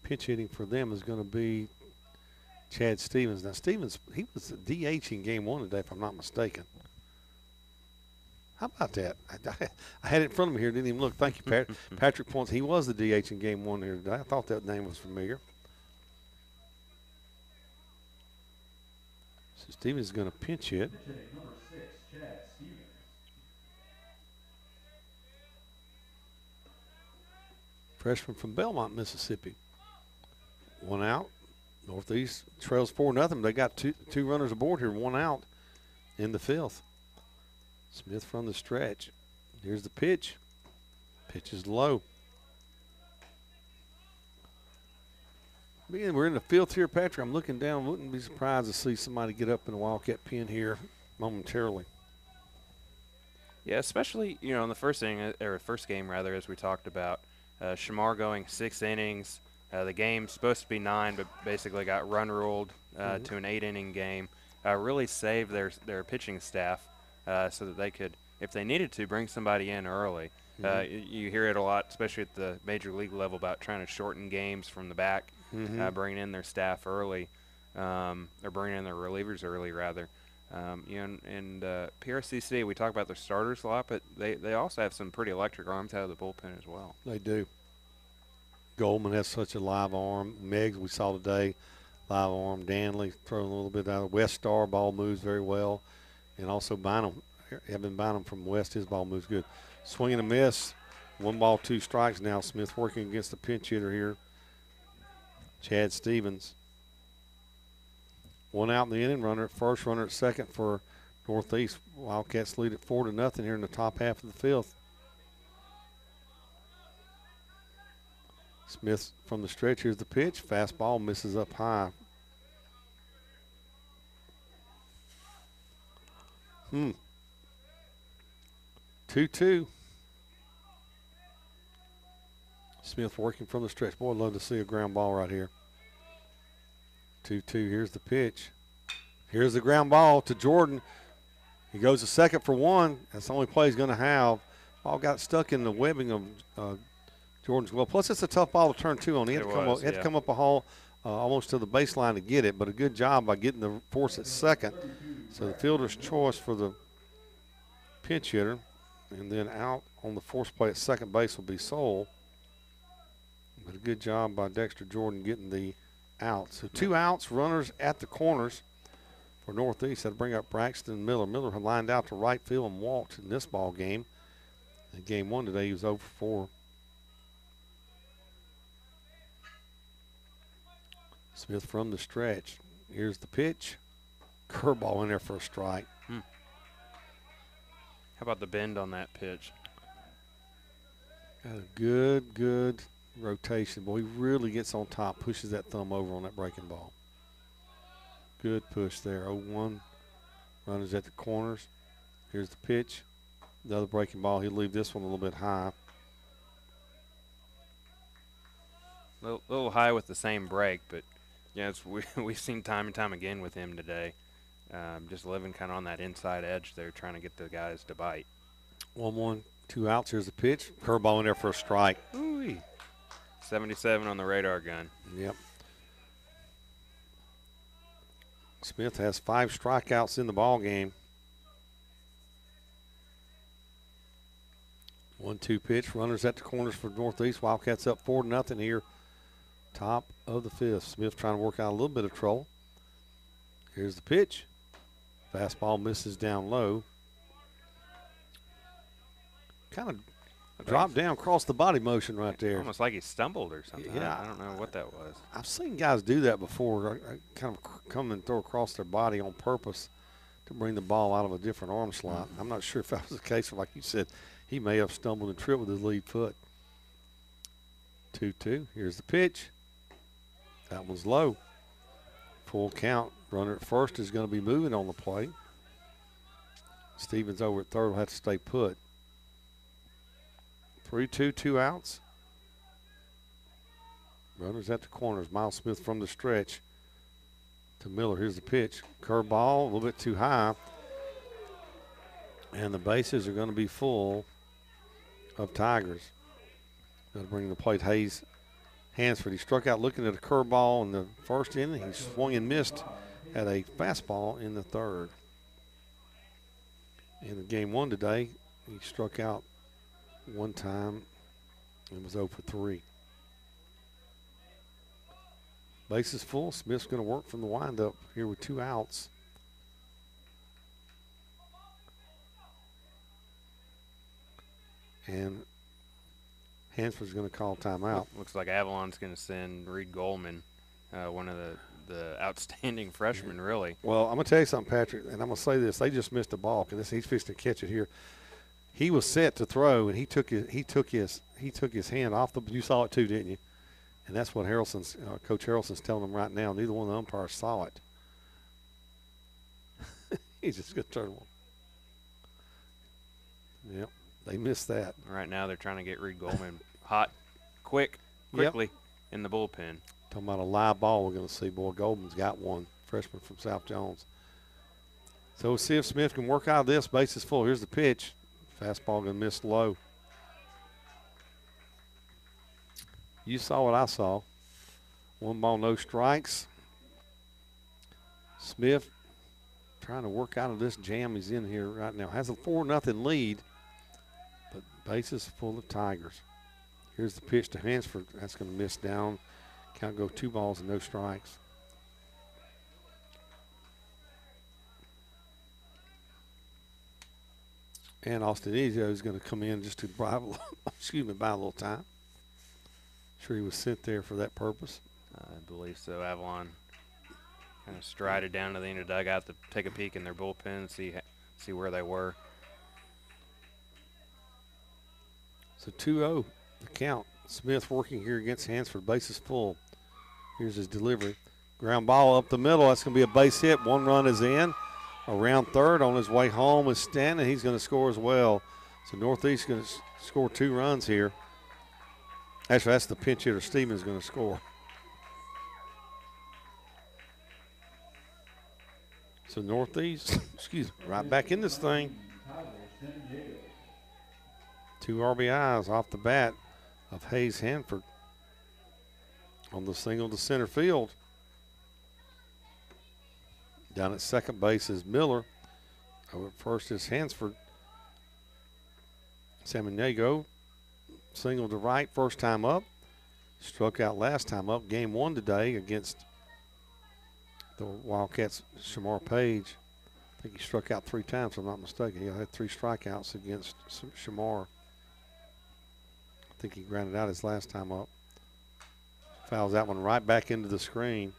Pinch hitting for them is going to be Chad Stevens. Now, Stevens, he was a DH in game 1 today, if I'm not mistaken. How about that? I had it in front of me here, didn't even look. Thank you, Pat. Patrick points. He was the DH in game 1 here today. I thought that name was familiar. So Stevens is going to pinch hit. Number 6, Chad Stevens. Freshman from Belmont, Mississippi. 1 out. Northeast trails 4-0. They got two runners aboard here, 1 out in the 5th. Smith from the stretch. Here's the pitch. Pitch is low. We're in the 5th here, Patrick. I'm looking down. Wouldn't be surprised to see somebody get up in the Wildcat pen here momentarily. Yeah, especially, in the first inning, or first game, rather, as we talked about. Shamar going 6 innings. The game's supposed to be 9, but basically got run ruled to an 8-inning game. Really saved their pitching staff so that they could, if they needed to, bring somebody in early. You hear it a lot, especially at the major league level, about trying to shorten games from the back, bringing in their staff early, or bringing in their relievers early, rather. And PRCC, we talk about their starters a lot, but they also have some pretty electric arms out of the bullpen as well. They do. Goldman has such a live arm. Meggs, we saw today, live arm. Danley throwing a little bit out. West Star ball moves very well. And also Bynum, Evan Bynum from West, his ball moves good. Swing and a miss. 1 ball, 2 strikes now. Smith working against the pinch hitter here, Chad Stevens. 1 out in the inning. Runner at first, runner at second for Northeast. Wildcats lead at 4-0 here in the top half of the 5th. Smith from the stretch. Here's the pitch. Fastball misses up high. 2-2. Smith working from the stretch. Boy, I'd love to see a ground ball right here. 2-2. Here's the pitch. Here's the ground ball to Jordan. He goes to second for 1. That's the only play he's going to have. Ball got stuck in the webbing of Jordan's glove. Plus, it's a tough ball to turn 2 on. He had to come up a hole almost to the baseline to get it, but a good job by getting the force at second. So the fielder's choice for the pinch hitter, and then out on the force play at second base will be Soul. But a good job by Dexter Jordan getting the out. So 2 outs, runners at the corners for Northeast. That'll bring up Braxton Miller. Miller had lined out to right field and walked in this ball game. In game 1 today, he was 0 for 4. Smith from the stretch. Here's the pitch. Curveball in there for a strike. How about the bend on that pitch? Got a good rotation. Boy, he really gets on top, pushes that thumb over on that breaking ball. Good push there. 0-1. Runners at the corners. Here's the pitch. The other breaking ball, he'll leave this one a little bit high. Little high with the same break, but we've seen time and time again with him today. Just living kind of on that inside edge there, trying to get the guys to bite. 1-1, 2 outs. Here's the pitch. Curveball in there for a strike. Ooh-wee. 77 on the radar gun. Yep. Smith has 5 strikeouts in the ball game. 1-2 pitch. Runners at the corners for Northeast. Wildcats up 4-0 here. Top of the 5th. Smith trying to work out a little bit of trouble. Here's the pitch. Fastball misses down low. kind of dropped down, crossed the body motion right there. Almost like he stumbled or something. Yeah. I don't know what that was. I've seen guys do that before, kind of come and throw across their body on purpose to bring the ball out of a different arm slot. I'm not sure if that was the case, or like you said, he may have stumbled and tripped with his lead foot. 2-2. Here's the pitch. That one's low. Full count. Runner at first is going to be moving on the plate. Stevens over at third will have to stay put. 3-2, 2 outs. Runners at the corners. Miles Smith from the stretch to Miller. Here's the pitch. Curveball, a little bit too high. And the bases are going to be full of Tigers. Got to bring the plate Hayes Hansford. He struck out looking at a curveball in the first inning. He swung and missed at a fastball in the third. In game one today, he struck out one time and was 0 for 3. Bases full. Smith's going to work from the windup here with 2 outs. And Hansford's going to call timeout. Looks like Avalon's going to send Reed Goldman, one of the outstanding freshmen, really. Well, I'm going to tell you something, Patrick, and I'm going to say this. They just missed a ball because he's fixing to catch it here. He was set to throw, and he took his hand off the. You saw it too, didn't you? And that's what Coach Harrelson's telling them right now. Neither one of the umpires saw it. He's just going to turn one. Yep, they missed that. Right now they're trying to get Reed Goldman hot, quickly in the bullpen. Talking about a live ball we're going to see. Boy, Goldman's got one. Freshman from South Jones. So we'll see if Smith can work out of this. Bases full. Here's the pitch. Fastball going to miss low. You saw what I saw. 1 ball, no strikes. Smith trying to work out of this jam he's in here right now. Has a 4-0 lead, but bases full of Tigers. Here's the pitch to Hansford. That's going to miss down. Count go 2 balls and no strikes. And Austin Ezio is going to come in just to buy a little time. Sure he was sent there for that purpose. I believe so. Avalon kind of strided down to the end of the dugout to take a peek in their bullpen and see where they were. So 2-0 the count. Smith working here against Hansford. Bases full. Here's his delivery. Ground ball up the middle. That's going to be a base hit. 1 run is in. Around third on his way home is Stanton. He's going to score as well. So Northeast is going to score 2 runs here. Actually, that's the pinch hitter. Stevens going to score. So Northeast, right back in this thing. 2 RBIs off the bat of Hayes Hansford on the single to center field. Down at second base is Miller. Over at first is Hansford. Samaniego, single to right, first time up. Struck out last time up. Game 1 today against the Wildcats, Shamar Page. I think he struck out 3 times, if I'm not mistaken. He had 3 strikeouts against Shamar. I think he grounded out his last time up. Fouls that one right back into the screen.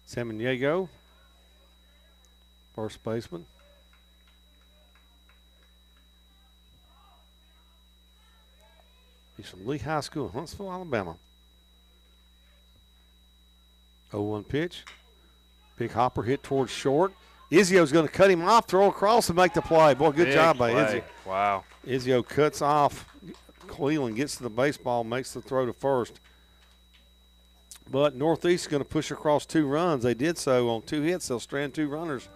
Samaniego, first baseman. He's from Lee High School in Huntsville, Alabama. 0-1 pitch. Big hopper hit towards short. Izio's going to cut him off, throw across, and make the play. Boy, good job by Izio. Wow. Izio cuts off. Cleveland gets to the baseball, makes the throw to first. But Northeast is going to push across 2 runs. They did so on 2 hits. They'll strand 2 runners.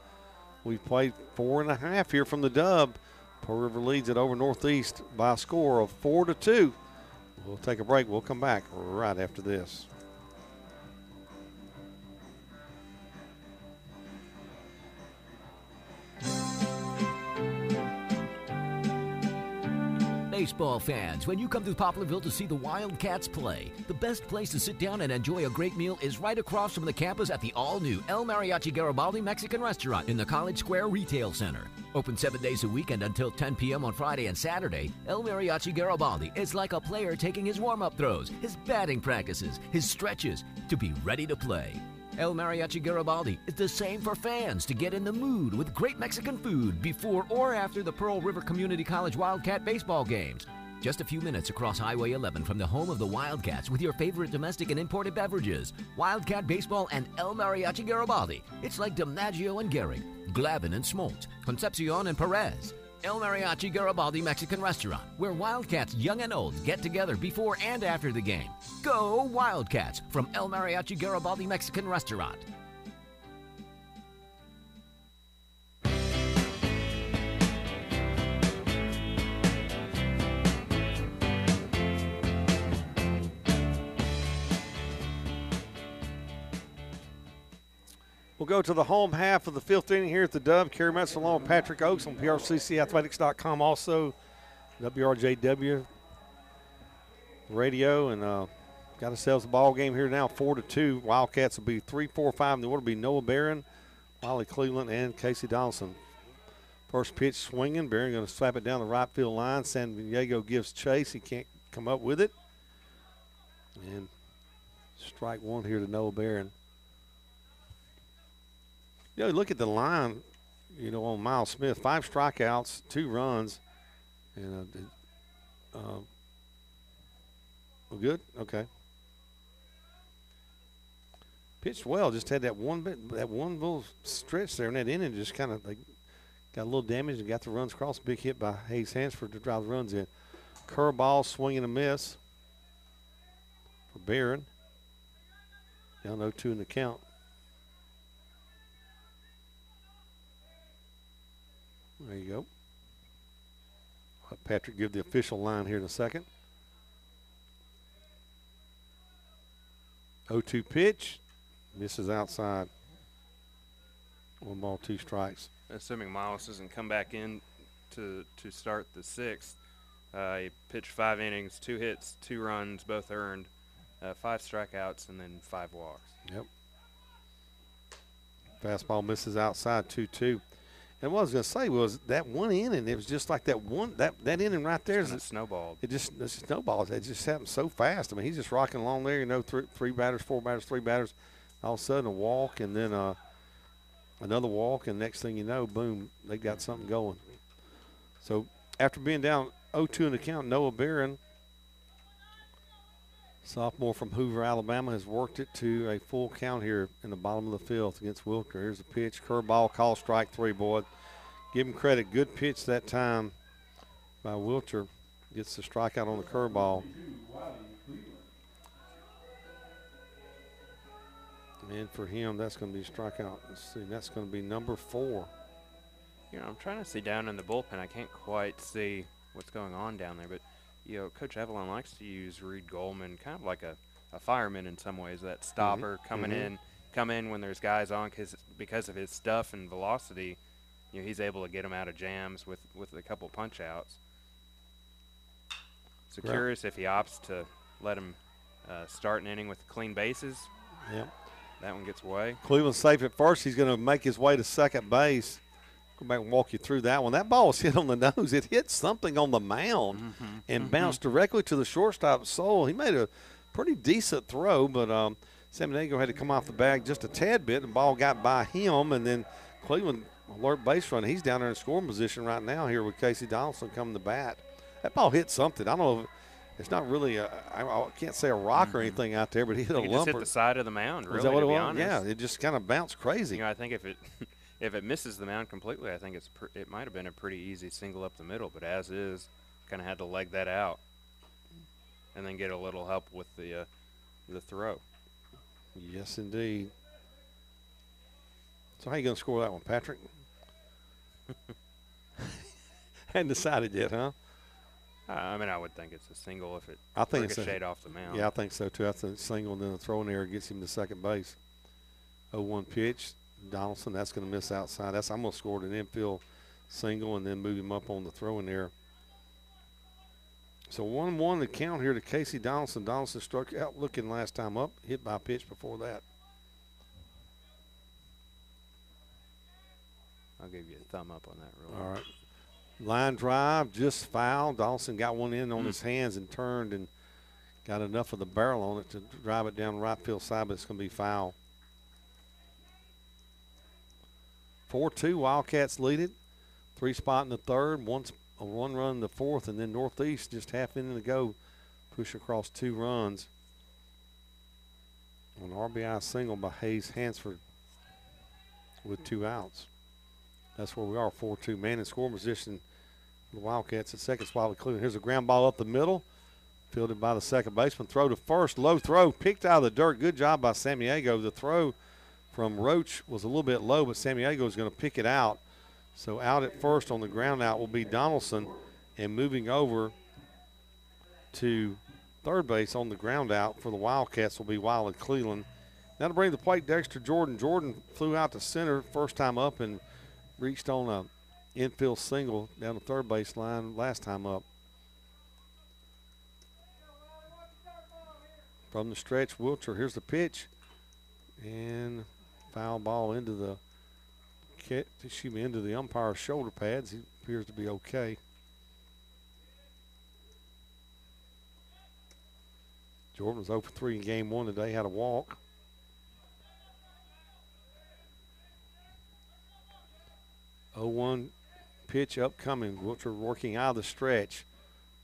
We've played 4.5 here from the dub. Pearl River leads it over Northeast by a score of 4-2. We'll take a break. We'll come back right after this. Baseball fans, when you come to Poplarville to see the Wildcats play, the best place to sit down and enjoy a great meal is right across from the campus at the all-new El Mariachi Garibaldi Mexican Restaurant in the College Square Retail Center. Open 7 days a week and until 10 p.m. on Friday and Saturday, El Mariachi Garibaldi is like a player taking his warm-up throws, his batting practices, his stretches, to be ready to play. El Mariachi Garibaldi is the same for fans to get in the mood with great Mexican food before or after the Pearl River Community College Wildcat baseball games. Just a few minutes across Highway 11 from the home of the Wildcats with your favorite domestic and imported beverages. Wildcat Baseball and El Mariachi Garibaldi. It's like DiMaggio and Gehrig, Glavin and Smoltz, Concepcion and Perez. El Mariachi Garibaldi Mexican Restaurant, where Wildcats young and old get together before and after the game. Go Wildcats from El Mariachi Garibaldi Mexican Restaurant. We'll go to the home half of the fifth inning here at the Dove. Kerry Metz along with Patrick Oaks on PRCCathletics.com. Also, WRJW radio. And got ourselves a ball game here now, 4-2. Wildcats will be 3, 4, 5. And the order will be Noah Barron, Wiley Cleveland, and Casey Donaldson. First pitch swinging. Barron going to slap it down the right field line. San Diego gives chase. He can't come up with it. And strike one here to Noah Barron. You know, look at the line, you know, on Miles Smith. 5 strikeouts, 2 runs. And we're good? Okay. Pitched well, just had that one little stretch there, and that inning just kind of like got a little damage and got the runs across. Big hit by Hayes Hansford to drive the runs in. Curveball, swing and a miss for Barron. Down 0-2 in the count. There you go. I'll let Patrick give the official line here in a second. 0-2 pitch. Misses outside. 1 ball, 2 strikes. Assuming Miles doesn't come back in to start the 6th, he pitched 5 innings, 2 hits, 2 runs, both earned, 5 strikeouts, and then 5 walks. Yep. Fastball misses outside, 2-2. And what I was going to say was that one inning, it was just like that inning right there. It snowballed. It snowballed. It just happened so fast. I mean, he's just rocking along there, you know, 3 batters, 4 batters, 3 batters. All of a sudden a walk and then another walk, and next thing you know, boom, they got something going. So after being down 0-2 in the count, Noah Barron, sophomore from Hoover, Alabama, has worked it to a full count here in the bottom of the 5th against Wilker. Here's a pitch, curveball, call strike 3, boy. Give him credit. Good pitch that time by Wilcher. Gets the strikeout on the curveball. And for him, that's going to be a strikeout. Let's see, that's going to be number 4. You know, I'm trying to see down in the bullpen. I can't quite see what's going on down there, but you know, Coach Avalon likes to use Reed Goldman kind of like a fireman in some ways, that stopper come in when there's guys on because of his stuff and velocity. You know, he's able to get them out of jams with a couple punch outs. So curious if he opts to let him start an inning with clean bases. Yep. That one gets away. Cleveland's safe at first. He's going to make his way to second base. Go back and walk you through that one. That ball was hit on the nose. It hit something on the mound and bounced directly to the shortstop's soul. He made a pretty decent throw, but San Diego had to come off the bag just a tad bit. The ball got by him, and then Cleveland alert base run. He's down there in scoring position right now here with Casey Donaldson coming to bat. That ball hit something. I don't know if it's not really I can't say a rock or anything out there, but he hit a lump. Just hit the side of the mound, really, Is that what to it be was? honest. Yeah, it just kind of bounced crazy. You know, I think if it misses the mound completely, I think it might have been a pretty easy single up the middle, but as is, kind of had to leg that out and then get a little help with the throw. Yes, indeed. So how you going to score that one, Patrick? Hadn't decided yet, huh? I mean, I would think it's a single if it ricocheted off the mound. Yeah, I think so, too. That's a single, and then a throw in there gets him to second base. 0-1 pitch. Donaldson, that's going to miss outside. I'm going to score an infield single and then move him up on the throw in there. So 1-1 the count here to Casey Donaldson. Donaldson struck out looking last time up, hit by a pitch before that. I'll give you a thumb up on that real All right. Line drive, just foul. Donaldson got one in on his hands and turned and got enough of the barrel on it to drive it down the right field side, but it's going to be foul. 4-2, Wildcats lead it. 3 spot in the third, one run in the fourth, and then Northeast just half inning to go. Push across 2 runs. An RBI single by Hayes Hansford with 2 outs. That's where we are, 4-2. Man in scoring position for the Wildcats at second spot with Cleveland. Here's a ground ball up the middle, fielded by the second baseman. Throw to first, low throw, picked out of the dirt. Good job by Samiego. The throw from Roach was a little bit low, but Samiego is going to pick it out. So out at first on the ground out will be Donaldson, and moving over to third base on the ground out for the Wildcats will be Wiley Cleveland. Now to bring the plate, Dexter Jordan. Jordan flew out to center first time up and reached on a infield single down the third base line last time up. From the stretch, Wilcher, here's the pitch. And foul ball into the umpire's shoulder pads. He appears to be okay. Jordan was 0 for 3 in game 1 today, had a walk. 0-1 pitch upcoming. Wilcher working out of the stretch.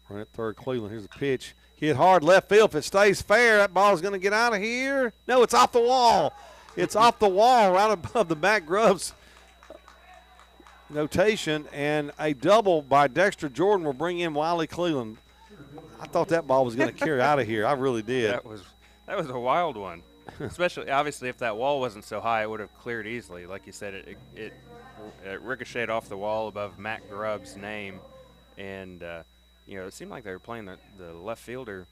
Run at third, Cleveland. Here's the pitch. Hit hard left field. If it stays fair, that ball is going to get out of here. No, it's off the wall. It's off the wall right above the back Grubbs notation, and a double by Dexter Jordan will bring in Wiley Cleveland. I thought that ball was going to carry out of here. I really did. That was a wild one. Especially, obviously, if that wall wasn't so high, it would have cleared easily. Like you said, it ricocheted off the wall above Matt Grubb's name, and it seemed like they were playing the left fielder,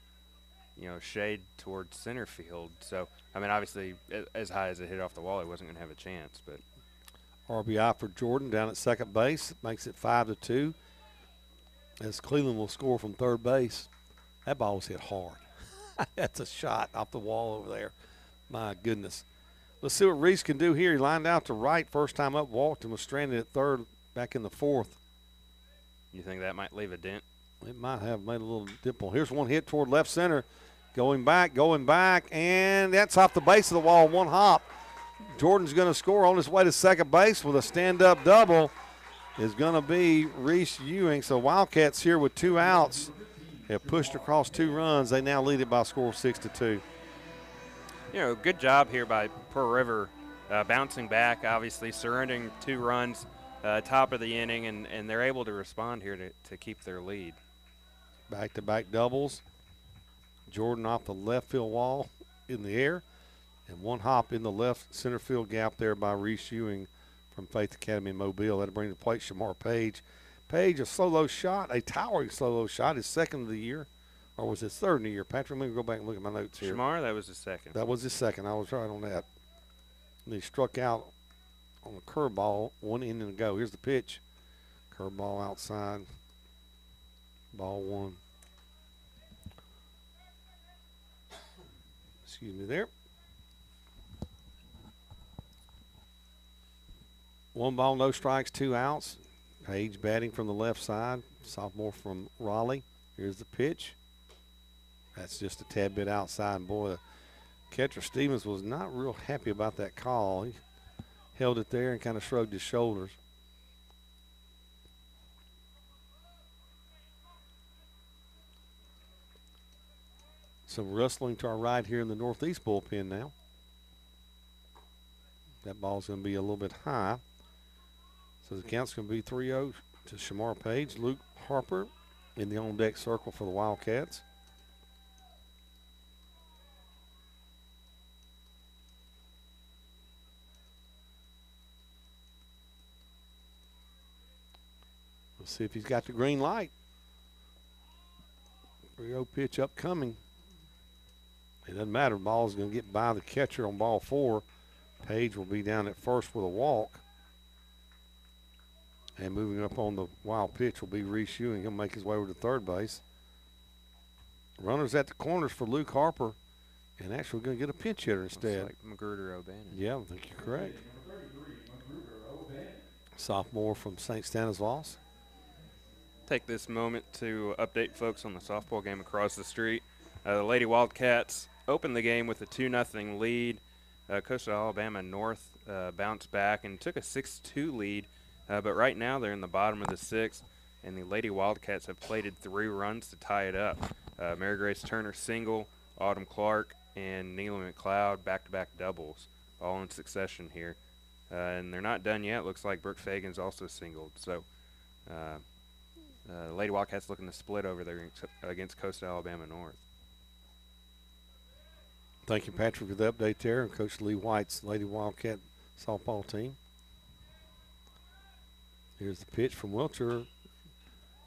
shade towards center field. So, I mean, obviously, as high as it hit off the wall, he wasn't going to have a chance. But RBI for Jordan down at second base makes it 5-2. As Cleveland will score from third base. That ball was hit hard. That's a shot off the wall over there. My goodness. Let's see what Reese can do here. He lined out to right, first time up, walked, and was stranded at third back in the fourth. You think that might leave a dent? It might have made a little dimple. Here's one hit toward left center. Going back, and that's off the base of the wall, one hop. Jordan's going to score on his way to second base with a stand-up double. Is going to be Reese Ewing. So Wildcats here with 2 outs have pushed across 2 runs. They now lead it by a score of 6-2. Good job here by Pearl River, bouncing back, obviously surrendering 2 runs, top of the inning, and they're able to respond here to keep their lead. Back-to-back doubles. Jordan off the left field wall in the air, and one hop in the left center field gap there by Reese Ewing from Faith Academy in Mobile. That'll bring the plate Shamar Page. Page, a slow-low shot, a towering slow-low shot, his second of the year. Or was his third in the year? Patrick, let me go back and look at my notes here. Shamar, that was his second. That was his second. I was right on that. And he struck out on a curveball 1 inning ago. Here's the pitch. Curveball outside. Ball 1. Excuse me there. 1 ball, no strikes, 2 outs. Page batting from the left side. Sophomore from Raleigh. Here's the pitch. That's just a tad bit outside. And boy, the catcher Stevens was not real happy about that call. He held it there and kind of shrugged his shoulders. Some rustling to our right here in the Northeast bullpen now. That ball's going to be a little bit high. So the count's going to be 3-0 to Shamar Page. Luke Harper in the on-deck circle for the Wildcats. Let's see if he's got the green light. 3-0 pitch upcoming. It doesn't matter. The ball is going to get by the catcher on ball 4. Page will be down at first with a walk. And moving up on the wild pitch will be Reese Ewing. He'll make his way over to third base. Runners at the corners for Luke Harper, and actually going to get a pinch hitter instead. Looks like Magruder O'Bannon. Yeah, I think you're correct. Sophomore from St. Stanislaus. Take this moment to update folks on the softball game across the street. The Lady Wildcats opened the game with a 2-0 lead. Coastal Alabama North bounced back and took a 6-2 lead, but right now they're in the bottom of the sixth, and the Lady Wildcats have plated 3 runs to tie it up. Mary Grace Turner single, Autumn Clark, and Neela McLeod back-to-back doubles, all in succession here. And they're not done yet. Looks like Brooke Fagan's also singled. So Lady Wildcats looking to split over there against Coastal Alabama North. Thank you, Patrick, for the update there, and Coach Lee White's Lady Wildcat softball team. Here's the pitch from Wilcher.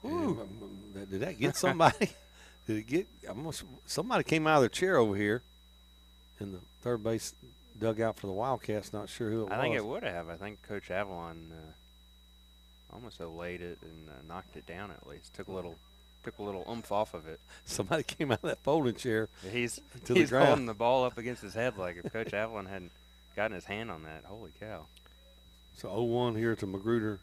Ooh. Did that get somebody? Did it get somebody came out of their chair over here in the third base dugout for the Wildcats? Not sure who it was. I think it would have. I think Coach Avalon almost laid it and knocked it down at least. Took a little oomph off of it. Somebody came out of that folding chair. He's the ground. holding the ball up against his head like if Coach Avalon hadn't gotten his hand on that. Holy cow. So 0-1 here to Magruder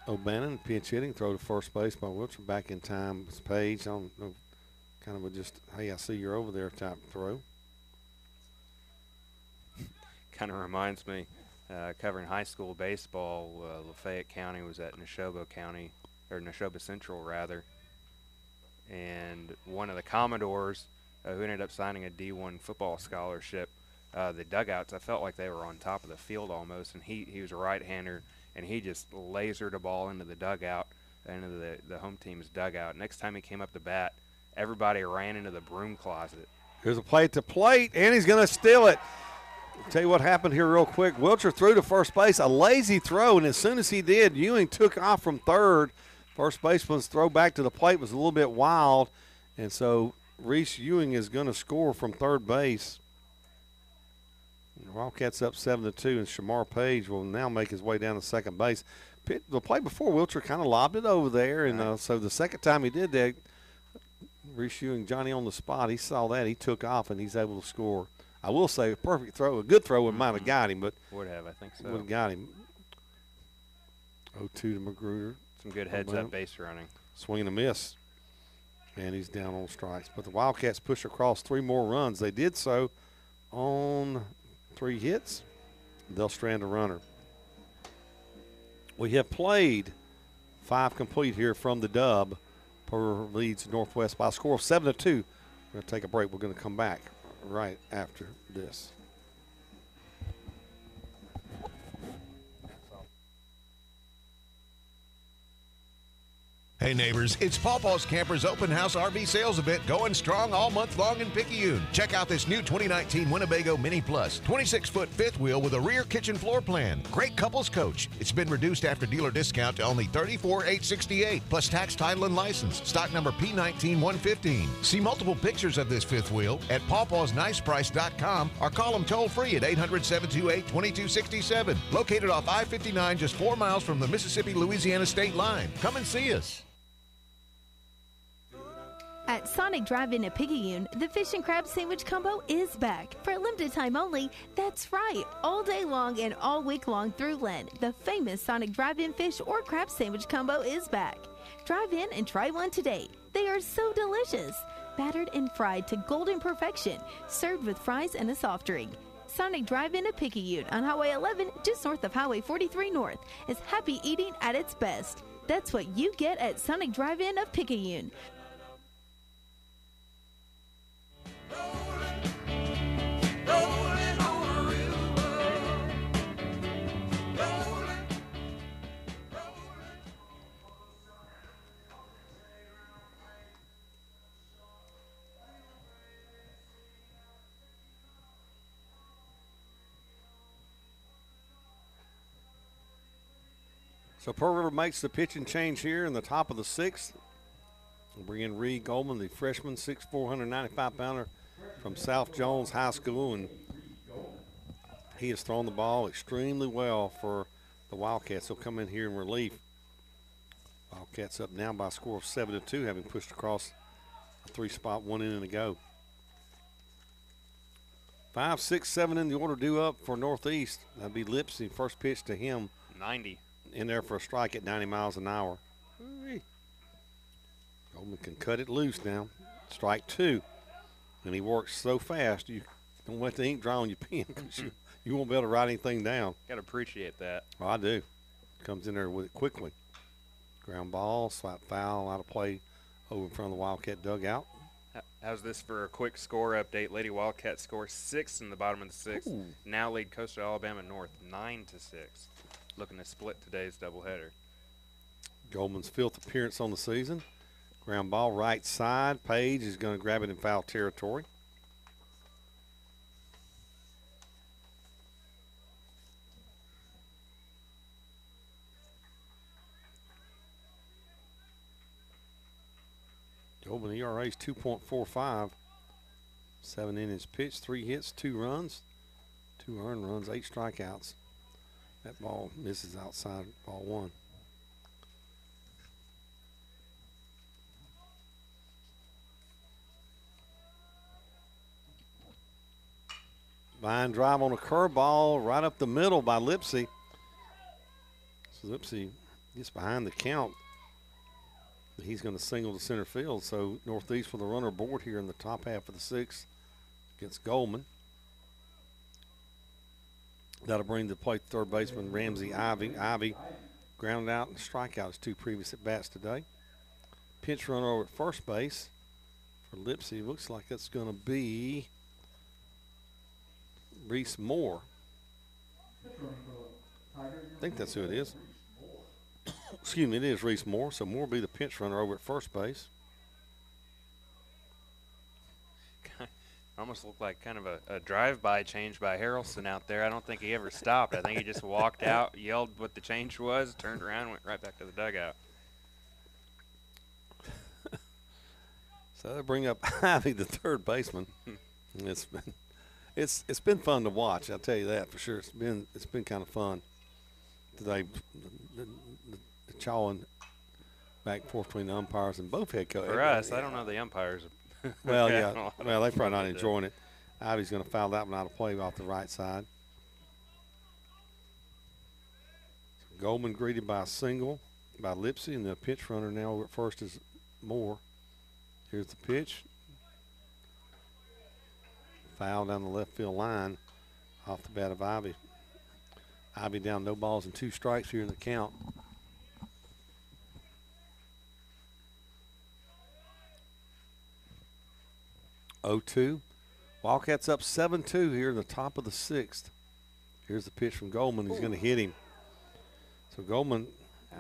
O'Bannon. Pinch hitting, throw to first base by Wilcher. Back in time was Page. I don't know, kind of a just, hey, I see you're over there type throw. Kind of reminds me, covering high school baseball, Lafayette County was at Neshoba County, or Neshoba Central rather, and one of the Commodores who ended up signing a D1 football scholarship, the dugouts, I felt like they were on top of the field almost, and he was a right-hander, and he just lasered a ball into the dugout, into the home team's dugout. Next time he came up to bat, everybody ran into the broom closet. Here's a play to plate, and he's going to steal it. I'll tell you what happened here real quick. Wilcher threw to first base, a lazy throw, and as soon as he did, Ewing took off from third. First baseman's throw back to the plate was a little bit wild, and so Reese Ewing is going to score from third base. Wildcats up 7-2, and Shamar Page will now make his way down to second base. The play before, Wilcher kind of lobbed it over there, and so the second time he did that, Reese Ewing, Johnny on the spot, he saw that, he took off, and he's able to score. I will say a perfect throw, a good throw would might have got him, but would have, I think so. Would have got him. 0-2 to Magruder. Some good heads-up base running. Swing and a miss, and he's down on strikes. But the Wildcats push across 3 more runs. They did so on 3 hits. They'll strand a runner. We have played 5 complete here from the dub per Leeds Northwest by a score of 7-2. We're going to take a break. We're going to come back right after this. Hey neighbors, it's Paw Paws Campers Open House RV Sales Event going strong all month long in Picayune. Check out this new 2019 Winnebago Mini Plus, 26-foot fifth wheel with a rear kitchen floor plan. Great couples coach. It's been reduced after dealer discount to only $34,868 plus tax, title, and license. Stock number P19115. See multiple pictures of this fifth wheel at pawpawsniceprice.com or call them toll free at 800-728-2267. Located off I-59 just 4 miles from the Mississippi-Louisiana state line. Come and see us. At Sonic Drive-In at Picayune, the fish and crab sandwich combo is back. For a limited time only, that's right, all day long and all week long through Lent, the famous Sonic Drive-In fish or crab sandwich combo is back. Drive in and try one today. They are so delicious. Battered and fried to golden perfection, served with fries and a soft drink. Sonic Drive-In at Picayune on Highway 11, just north of Highway 43 North, is happy eating at its best. That's what you get at Sonic Drive-In of Picayune. So Pearl River makes the pitching change here in the top of the 6th. We'll bring in Reed Goldman, the freshman, 6'4", 195-pounder from South Jones High School, and he has thrown the ball extremely well for the Wildcats. He'll come in here in relief. Wildcats up now by a score of 7-2, having pushed across 3 spot, 1 inning to go. 5, 6, 7 in the order due up for Northeast. That'd be Lipsy. First pitch to him. 90. In there for a strike at 90 miles an hour. Ooh-wee. Goldman can cut it loose now. Strike 2. And he works so fast, you don't let the ink dry on your pen because you won't be able to write anything down. Got to appreciate that. Well, I do. Comes in there with it quickly. Ground ball, slap foul, out of play over in front of the Wildcat dugout. How's this for a quick score update? Lady Wildcats score 6 in the bottom of the 6th. Ooh. Now lead Coastal Alabama North 9-6. Looking to split today's doubleheader. Goldman's 5th appearance on the season. Ground ball right side. Page is going to grab it in foul territory. Goldman ERA is 2.45. 7 innings pitched, 3 hits, 2 runs, 2 earned runs, 8 strikeouts. That ball misses outside, ball 1. Line drive on a curveball right up the middle by Lipsy. So Lipsy gets behind the count. He's going to single to center field. So Northeast with a runner aboard here in the top half of the 6th against Goldman. That'll bring the plate third baseman Ramsey Ivy. Ivy grounded out and strikeout his 2 previous at bats today. Pinch runner over at first base for Lipsy. Looks like that's going to be Reese Moore. I think that's who it is. Excuse me, it is Reese Moore. So Moore will be the pinch runner over at first base. Almost looked like kind of a drive-by change by Harrelson out there. I don't think he ever stopped. I think he just walked out, yelled what the change was, turned around, went right back to the dugout. So they bring up Ivy, the third baseman. It's been fun to watch. I'll tell you that for sure. It's been kind of fun today. The chawing back and forth between the umpires and both head coaches. For us, I don't know the umpires. Well, yeah. Well, they're probably not enjoying it. Ivy's going to foul that one out of play off the right side. So Goldman greeted by a single by Lipsy, and the pitch runner now over at first is Moore. Here's the pitch. Foul down the left field line off the bat of Ivy. Ivy down, no balls and 2 strikes here in the count. (0-2). Wildcats up 7-2 here in the top of the 6th. Here's the pitch from Goldman. He's going to hit him. So Goldman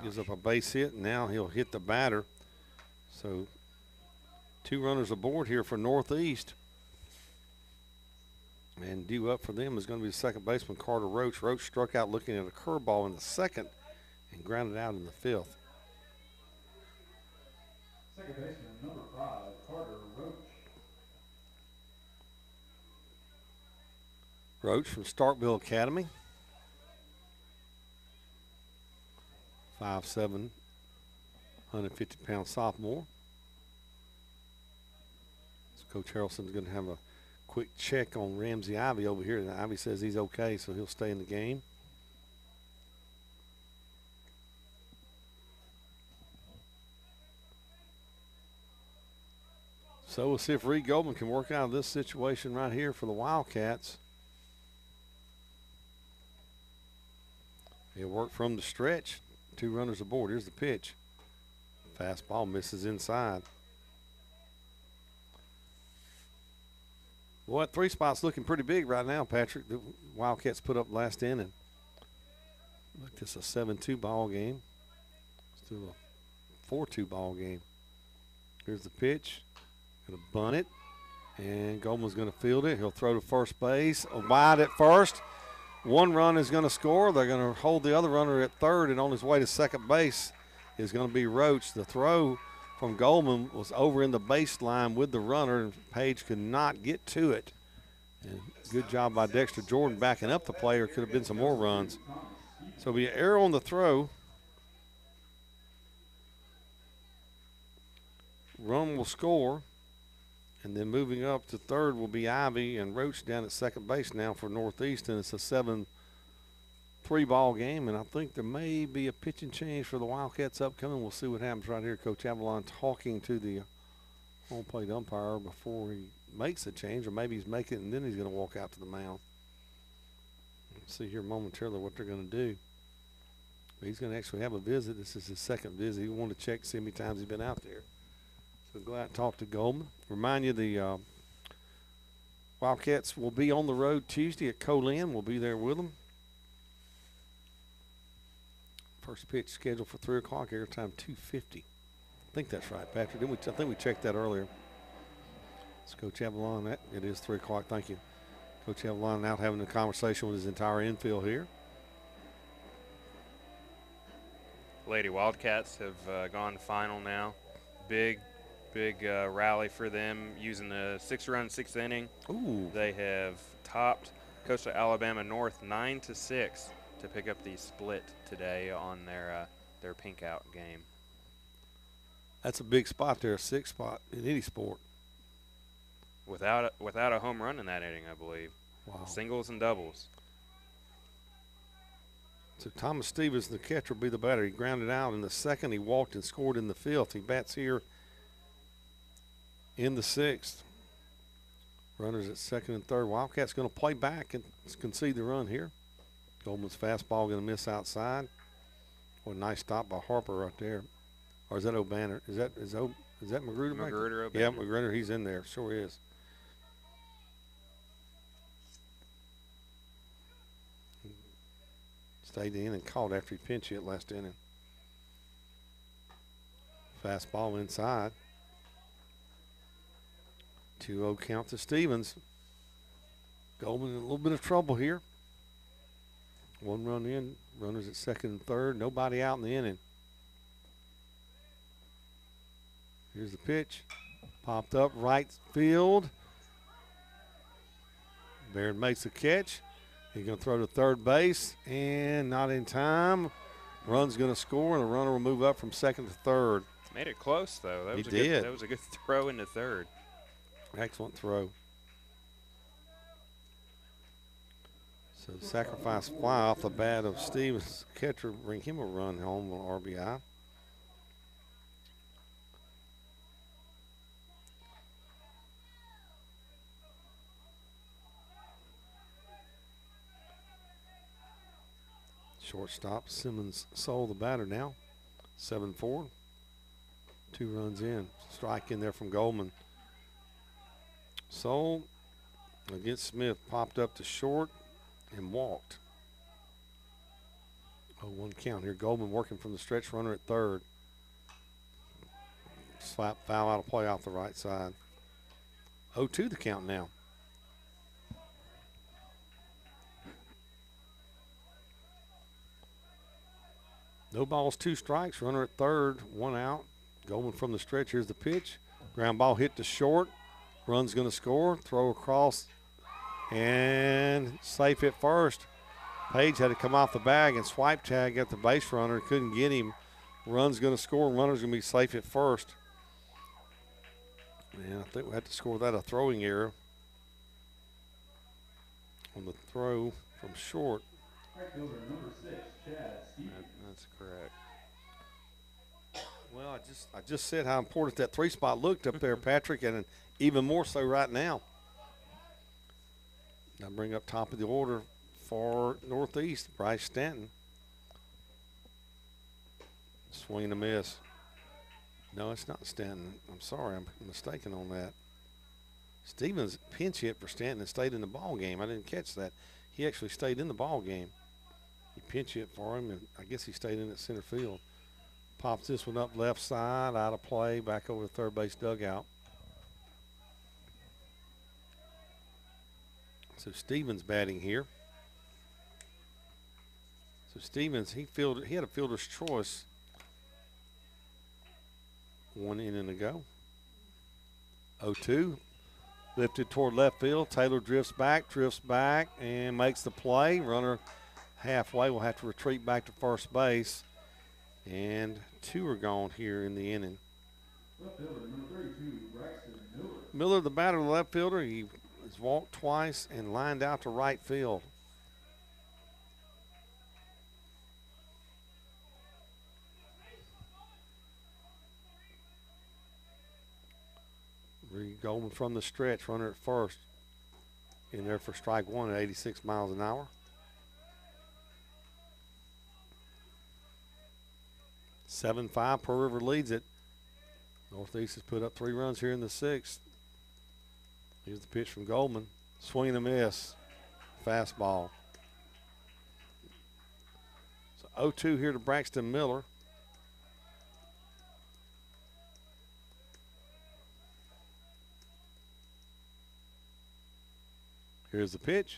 gives up a base hit, and now he'll hit the batter. So 2 runners aboard here for Northeast. And due up for them is going to be the second baseman, Carter Roach. Roach struck out looking at a curveball in the 2nd and grounded out in the 5th. Second baseman, number 5, Carter Roach. Roach from Starkville Academy. 5'7", 150-pound sophomore. So Coach Harrelson's going to have a quick check on Ramsey Ivy over here. And Ivy says he's okay, so he'll stay in the game. So we'll see if Reed Goldman can work out of this situation right here for the Wildcats. He'll work from the stretch. 2 runners aboard. Here's the pitch. Fastball misses inside. Well, that 3 spot's looking pretty big right now, Patrick. The Wildcats put up last inning. Look, this is a 7-2 ball game. Still a 4-2 ball game. Here's the pitch. Going to bunt it. And Goldman's going to field it. He'll throw to first base. Wide at first. 1 run is going to score. They're going to hold the other runner at third, and on his way to second base is going to be Roach. The throw from Goldman was over in the baseline with the runner, and Page could not get to it. And good job by Dexter Jordan backing up the player. Could have been some more runs. So it'll be an error on the throw. Run will score. And then moving up to third will be Ivy and Roach down at second base now for Northeast, and it's a 7-3 ball game. And I think there may be a pitching change for the Wildcats upcoming. We'll see what happens right here. Coach Avalon talking to the home plate umpire before he makes a change, or maybe he's making it and then he's going to walk out to the mound. We'll see here momentarily what they're going to do. But he's going to actually have a visit. This is his second visit. He wanted to check, see how many times he's been out there. So go out and talk to Goldman. Remind you the Wildcats will be on the road Tuesday at Colin. We'll be there with them. First pitch scheduled for 3 o'clock, airtime 2:50. I think that's right, Patrick. I think we checked that earlier. It's Coach Avalon. It is 3 o'clock. Thank you. Coach Avalon out having a conversation with his entire infield here. Lady Wildcats have gone final now. Big rally for them using the 6-run 6th inning. Ooh. They have topped Coastal Alabama North 9-6 to pick up the split today on their pink out game. That's a big spot there, a 6th spot in any sport. Without a home run in that inning, I believe. Wow. Singles and doubles. So Thomas Stevens, the catcher, will be the batter. He grounded out in the second. He walked and scored in the 5th. He bats here in the 6th. Runners at second and third. Wildcats going to play back and concede the run here. Goldman's fastball going to miss outside. What a nice stop by Harper right there. Or is that O'Banner? Is that Magruder? Magruder, O'Banner. Yeah, Magruder, he's in there. Sure is. Stayed in and called after he pinch hit last inning. Fastball inside. 2-0 count to Stevens. Goldman in a little bit of trouble here. 1 run in, runners at second and third. Nobody out in the inning. Here's the pitch. Popped up right field. Barron makes the catch. He's going to throw to third base, and not in time. Run's going to score, and the runner will move up from second to third. Made it close, though. That was a good throw into third. Excellent throw. So sacrifice fly off the bat of Stevens. Catcher bring him a run home on RBI. Shortstop Simmons sold the batter now. 7-4. 2 runs in. Strike in there from Goldman. Sold against Smith. Popped up to short and walked. 0-1 count here. Goldman working from the stretch runner at third. Slap foul out of play off the right side. 0-2 the count now. No balls, 2 strikes. Runner at third, 1 out. Goldman from the stretch. Here's the pitch. Ground ball hit to short. Run's going to score. Throw across and safe at first. Page had to come off the bag and swipe tag at the base runner. Couldn't get him. Run's going to score. Runner's going to be safe at first. Yeah, I think we had to score that a throwing error on the throw from short. Number 6, Chad Stevens. That's correct. Well, I just said how important that 3 spot looked up there, Patrick, and even more so right now. Now bring up top of the order for Northeast, Bryce Stanton. Swing and a miss. No, it's not Stanton. I'm sorry, I'm mistaken on that. Stevens pinch hit for Stanton and stayed in the ball game. I didn't catch that. He actually stayed in the ball game. He pinch hit for him, and I guess he stayed in at center field. Pops this one up left side, out of play, back over the third base dugout. So Stevens batting here. So Stevens, he had a fielder's choice 1 inning ago. 0-2. Lifted toward left field. Taylor drifts back, and makes the play. Runner halfway will have to retreat back to first base. And 2 are gone here in the inning. Left fielder, number 32, Braxton Miller. Miller, the batter, the left fielder, he has walked twice and lined out to right field. Reed Goldman from the stretch, runner at first. In there for strike one at 86 miles an hour. 7-5, Pearl River leads it. Northeast has put up 3 runs here in the 6th. Here's the pitch from Goldman. Swing and a miss. Fastball. So 0-2 here to Braxton Miller. Here's the pitch.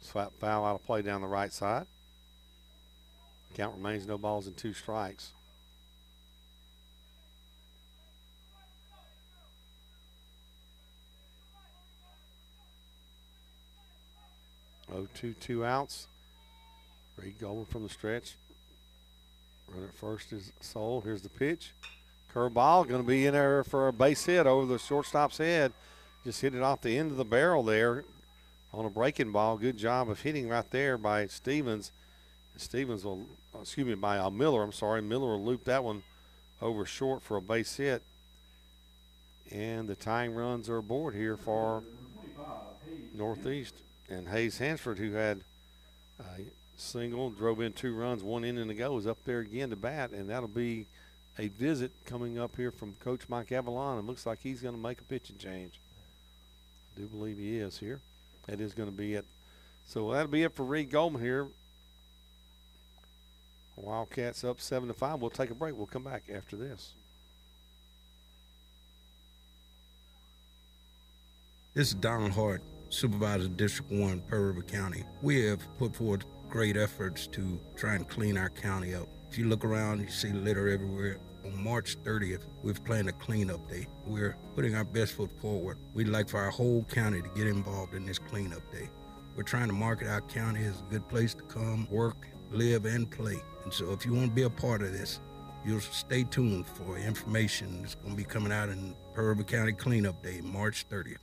Slap foul out of play down the right side. Count remains no balls and 2 strikes. Oh, 2 outs. Reed Goldman from the stretch. Runner at first is Soul. Here's the pitch. Curveball going to be in there for a base hit over the shortstop's head. Just hit it off the end of the barrel there on a breaking ball. Good job of hitting right there by Stevens. Stevens will, by Miller. I'm sorry. Miller will loop that one over short for a base hit. And the tying runs are aboard here for Northeast. And Hayes Hansford, who had a single, drove in 2 runs, 1 inning to go, is up there again to bat. And that'll be a visit coming up here from Coach Mike Avalon. It looks like he's going to make a pitching change. I do believe he is here. That is going to be it. So that'll be it for Reed Goldman here. Wildcats up 7-5. We'll take a break. We'll come back after this. This is Donald Hart, Supervisor District 1, Pearl River County. We have put forth great efforts to try and clean our county up. If you look around, you see litter everywhere. On March 30th, we've planned a cleanup day. We're putting our best foot forward. We'd like for our whole county to get involved in this cleanup day. We're trying to market our county as a good place to come, work, live, and play. And so if you want to be a part of this, you'll stay tuned for information that's going to be coming out in Pearl River County Cleanup Day, March 30th.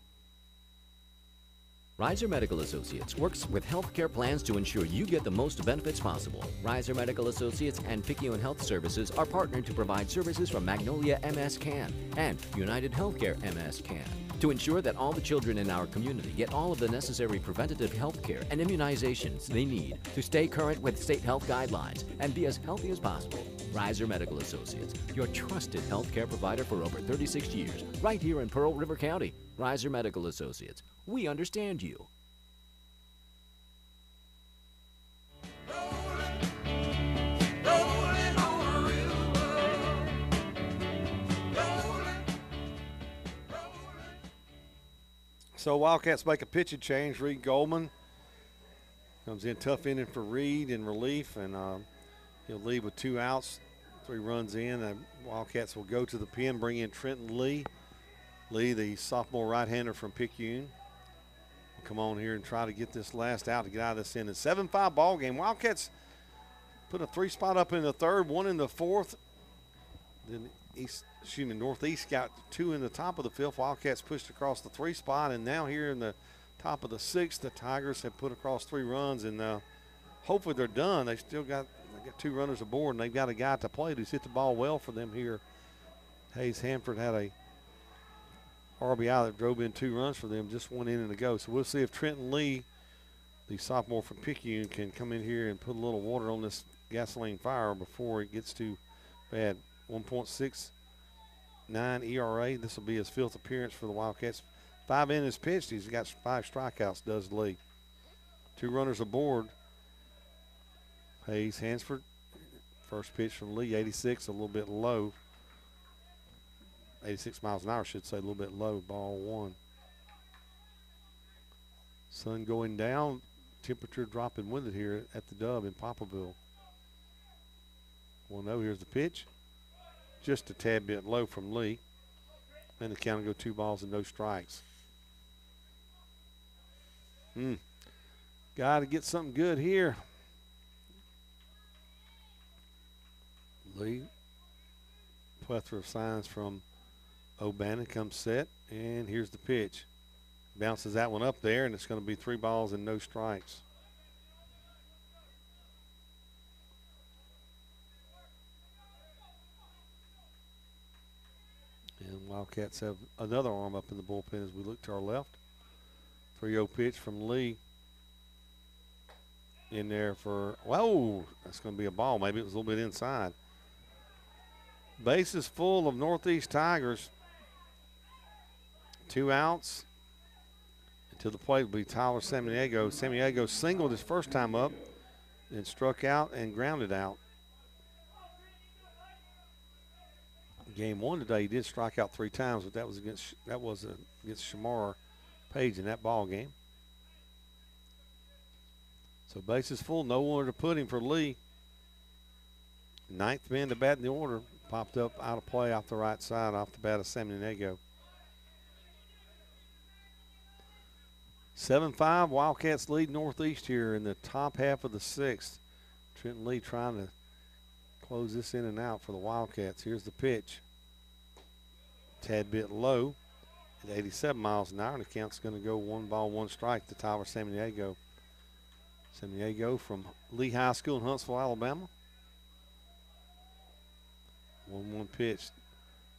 Riser Medical Associates works with healthcare plans to ensure you get the most benefits possible. Riser Medical Associates and Picayune Health Services are partnered to provide services from Magnolia MS Can and United Healthcare MS Can to ensure that all the children in our community get all of the necessary preventative health care and immunizations they need to stay current with state health guidelines and be as healthy as possible. Riser Medical Associates, your trusted healthcare provider for over 36 years, right here in Pearl River County. Riser Medical Associates. We understand you. So Wildcats make a pitching change. Reed Goldman comes in, tough inning for Reed in relief, and he'll leave with 2 outs, 3 runs in. And Wildcats will go to the pen, bring in Trenton Lee. Lee, the sophomore right-hander from Picayune, will come on here and try to get this last out to get out of this inning. 7-5 ball game. Wildcats put a 3 spot up in the 3rd, 1 in the 4th. Then Northeast got 2 in the top of the 5th. Wildcats pushed across the 3 spot, and now here in the top of the 6th, the Tigers have put across 3 runs, and hopefully they're done. They got 2 runners aboard, and they've got a guy at the plate who's hit the ball well for them here. Hayes Hanford had a RBI that drove in 2 runs for them, just 1 inning to go. So we'll see if Trenton Lee, the sophomore from Picayune, can come in here and put a little water on this gasoline fire before it gets too bad. 1.69 ERA. This will be his 5th appearance for the Wildcats. 5 innings pitched. He's got 5 strikeouts, does Lee. 2 runners aboard. Hayes Hansford. First pitch from Lee, 86, a little bit low. 86 miles an hour, I should say, a little bit low. Ball 1. Sun going down. Temperature dropping with it here at the Dub in Poplarville. 1-0. Here's the pitch. Just a tad bit low from Lee. And the count will go 2 balls and no strikes. Got to get something good here. Lee. Plethora of signs from O'Bannon comes set, and here's the pitch. Bounces that one up there, and it's going to be 3 balls and no strikes. And Wildcats have another arm up in the bullpen as we look to our left. 3-0 pitch from Lee. In there for, whoa, that's going to be a ball. Maybe it was a little bit inside. Bases full of Northeast Tigers. 2 outs. And to the plate will be Tyler Samaniego. Samaniego singled his first time up, then struck out and grounded out. Game 1 today, he did strike out 3 times, but that was against Shamar Page in that ball game. So bases full, nowhere to put him for Lee. 9th man to bat in the order, popped up out of play off the right side off the bat of Samaniego. 7-5, Wildcats lead Northeast here in the top half of the 6th. Trenton Lee trying to close this in and out for the Wildcats. Here's the pitch. Tad bit low at 87 miles an hour, and the count's going to go 1 ball, 1 strike to Tyler Samaniego. Samaniego from Lee High School in Huntsville, Alabama. 1-1 pitch.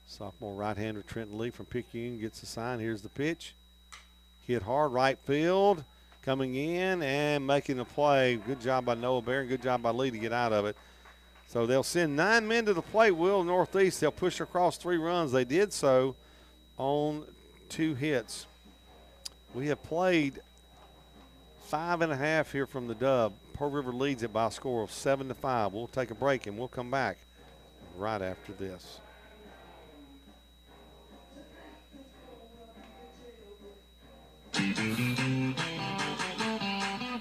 Sophomore right-hander Trenton Lee from Picayune gets the sign. Here's the pitch. Hit hard, right field. Coming in and making the play. Good job by Noah Barron. Good job by Lee to get out of it. So they'll send 9 men to the plate, Will, Northeast. They'll push across 3 runs. They did so on 2 hits. We have played 5.5 here from the dub. Pearl River leads it by a score of 7-5. We'll take a break and we'll come back right after this.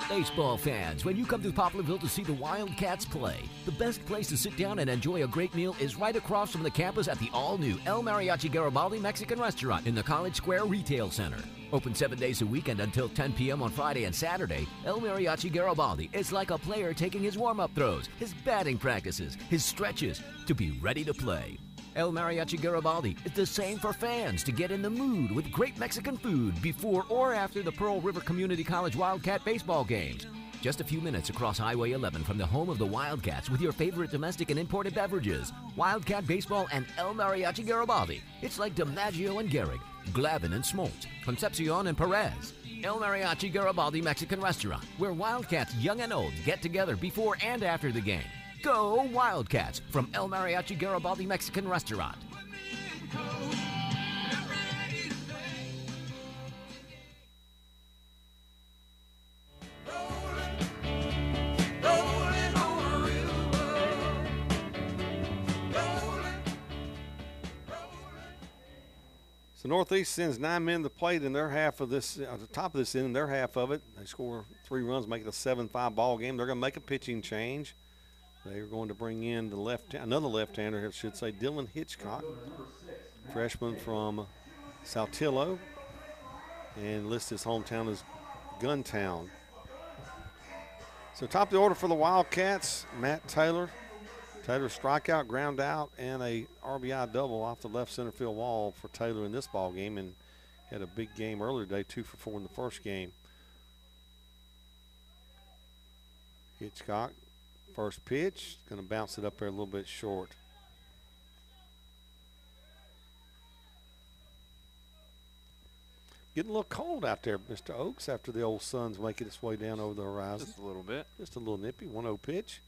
Baseball fans, when you come to Poplarville to see the Wildcats play, the best place to sit down and enjoy a great meal is right across from the campus at the all-new El Mariachi Garibaldi Mexican Restaurant in the College Square Retail Center. Open 7 days a week and until 10 p.m. on Friday and Saturday, El Mariachi Garibaldi is like a player taking his warm-up throws, his batting practices, his stretches, to be ready to play. El Mariachi Garibaldi is the same for fans to get in the mood with great Mexican food before or after the Pearl River Community College Wildcat baseball games. Just a few minutes across Highway 11 from the home of the Wildcats with your favorite domestic and imported beverages, Wildcat Baseball and El Mariachi Garibaldi. It's like DiMaggio and Gehrig, Glavin and Smoltz, Concepcion and Perez. El Mariachi Garibaldi Mexican Restaurant, where Wildcats young and old get together before and after the game. Go Wildcats from El Mariachi Garibaldi Mexican Restaurant. So Northeast sends 9 men to the plate in their half of this, at the top of this inning, their half of it. They score 3 runs, make it a 7-5 ball game. They're going to make a pitching change. They are going to bring in the another left-hander, I should say, Dylan Hitchcock, freshman from Saltillo, and lists his hometown as Guntown. So top of the order for the Wildcats, Matt Taylor. Taylor strikeout, ground out, and a RBI double off the left center field wall for Taylor in this ball game, and had a big game earlier today, 2 for 4 in the first game. Hitchcock. First pitch, going to bounce it up there a little bit short. Getting a little cold out there, Mr. Oaks, after the old sun's making its way down over the horizon. Just a little bit. Just a little nippy. 1-0 pitch.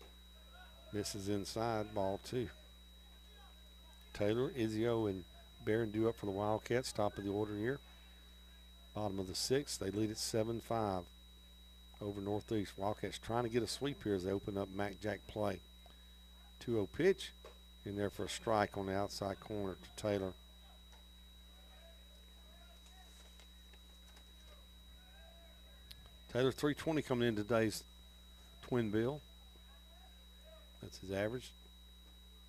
Misses inside, ball 2. Taylor, Izio, and Barron due up for the Wildcats, top of the order here. Bottom of the 6th, they lead at 7-5. Over Northeast. Wildcats trying to get a sweep here as they open up Mac Jack play. 2-0 pitch in there for a strike on the outside corner to Taylor. Taylor 320 coming in today's twin bill. That's his average.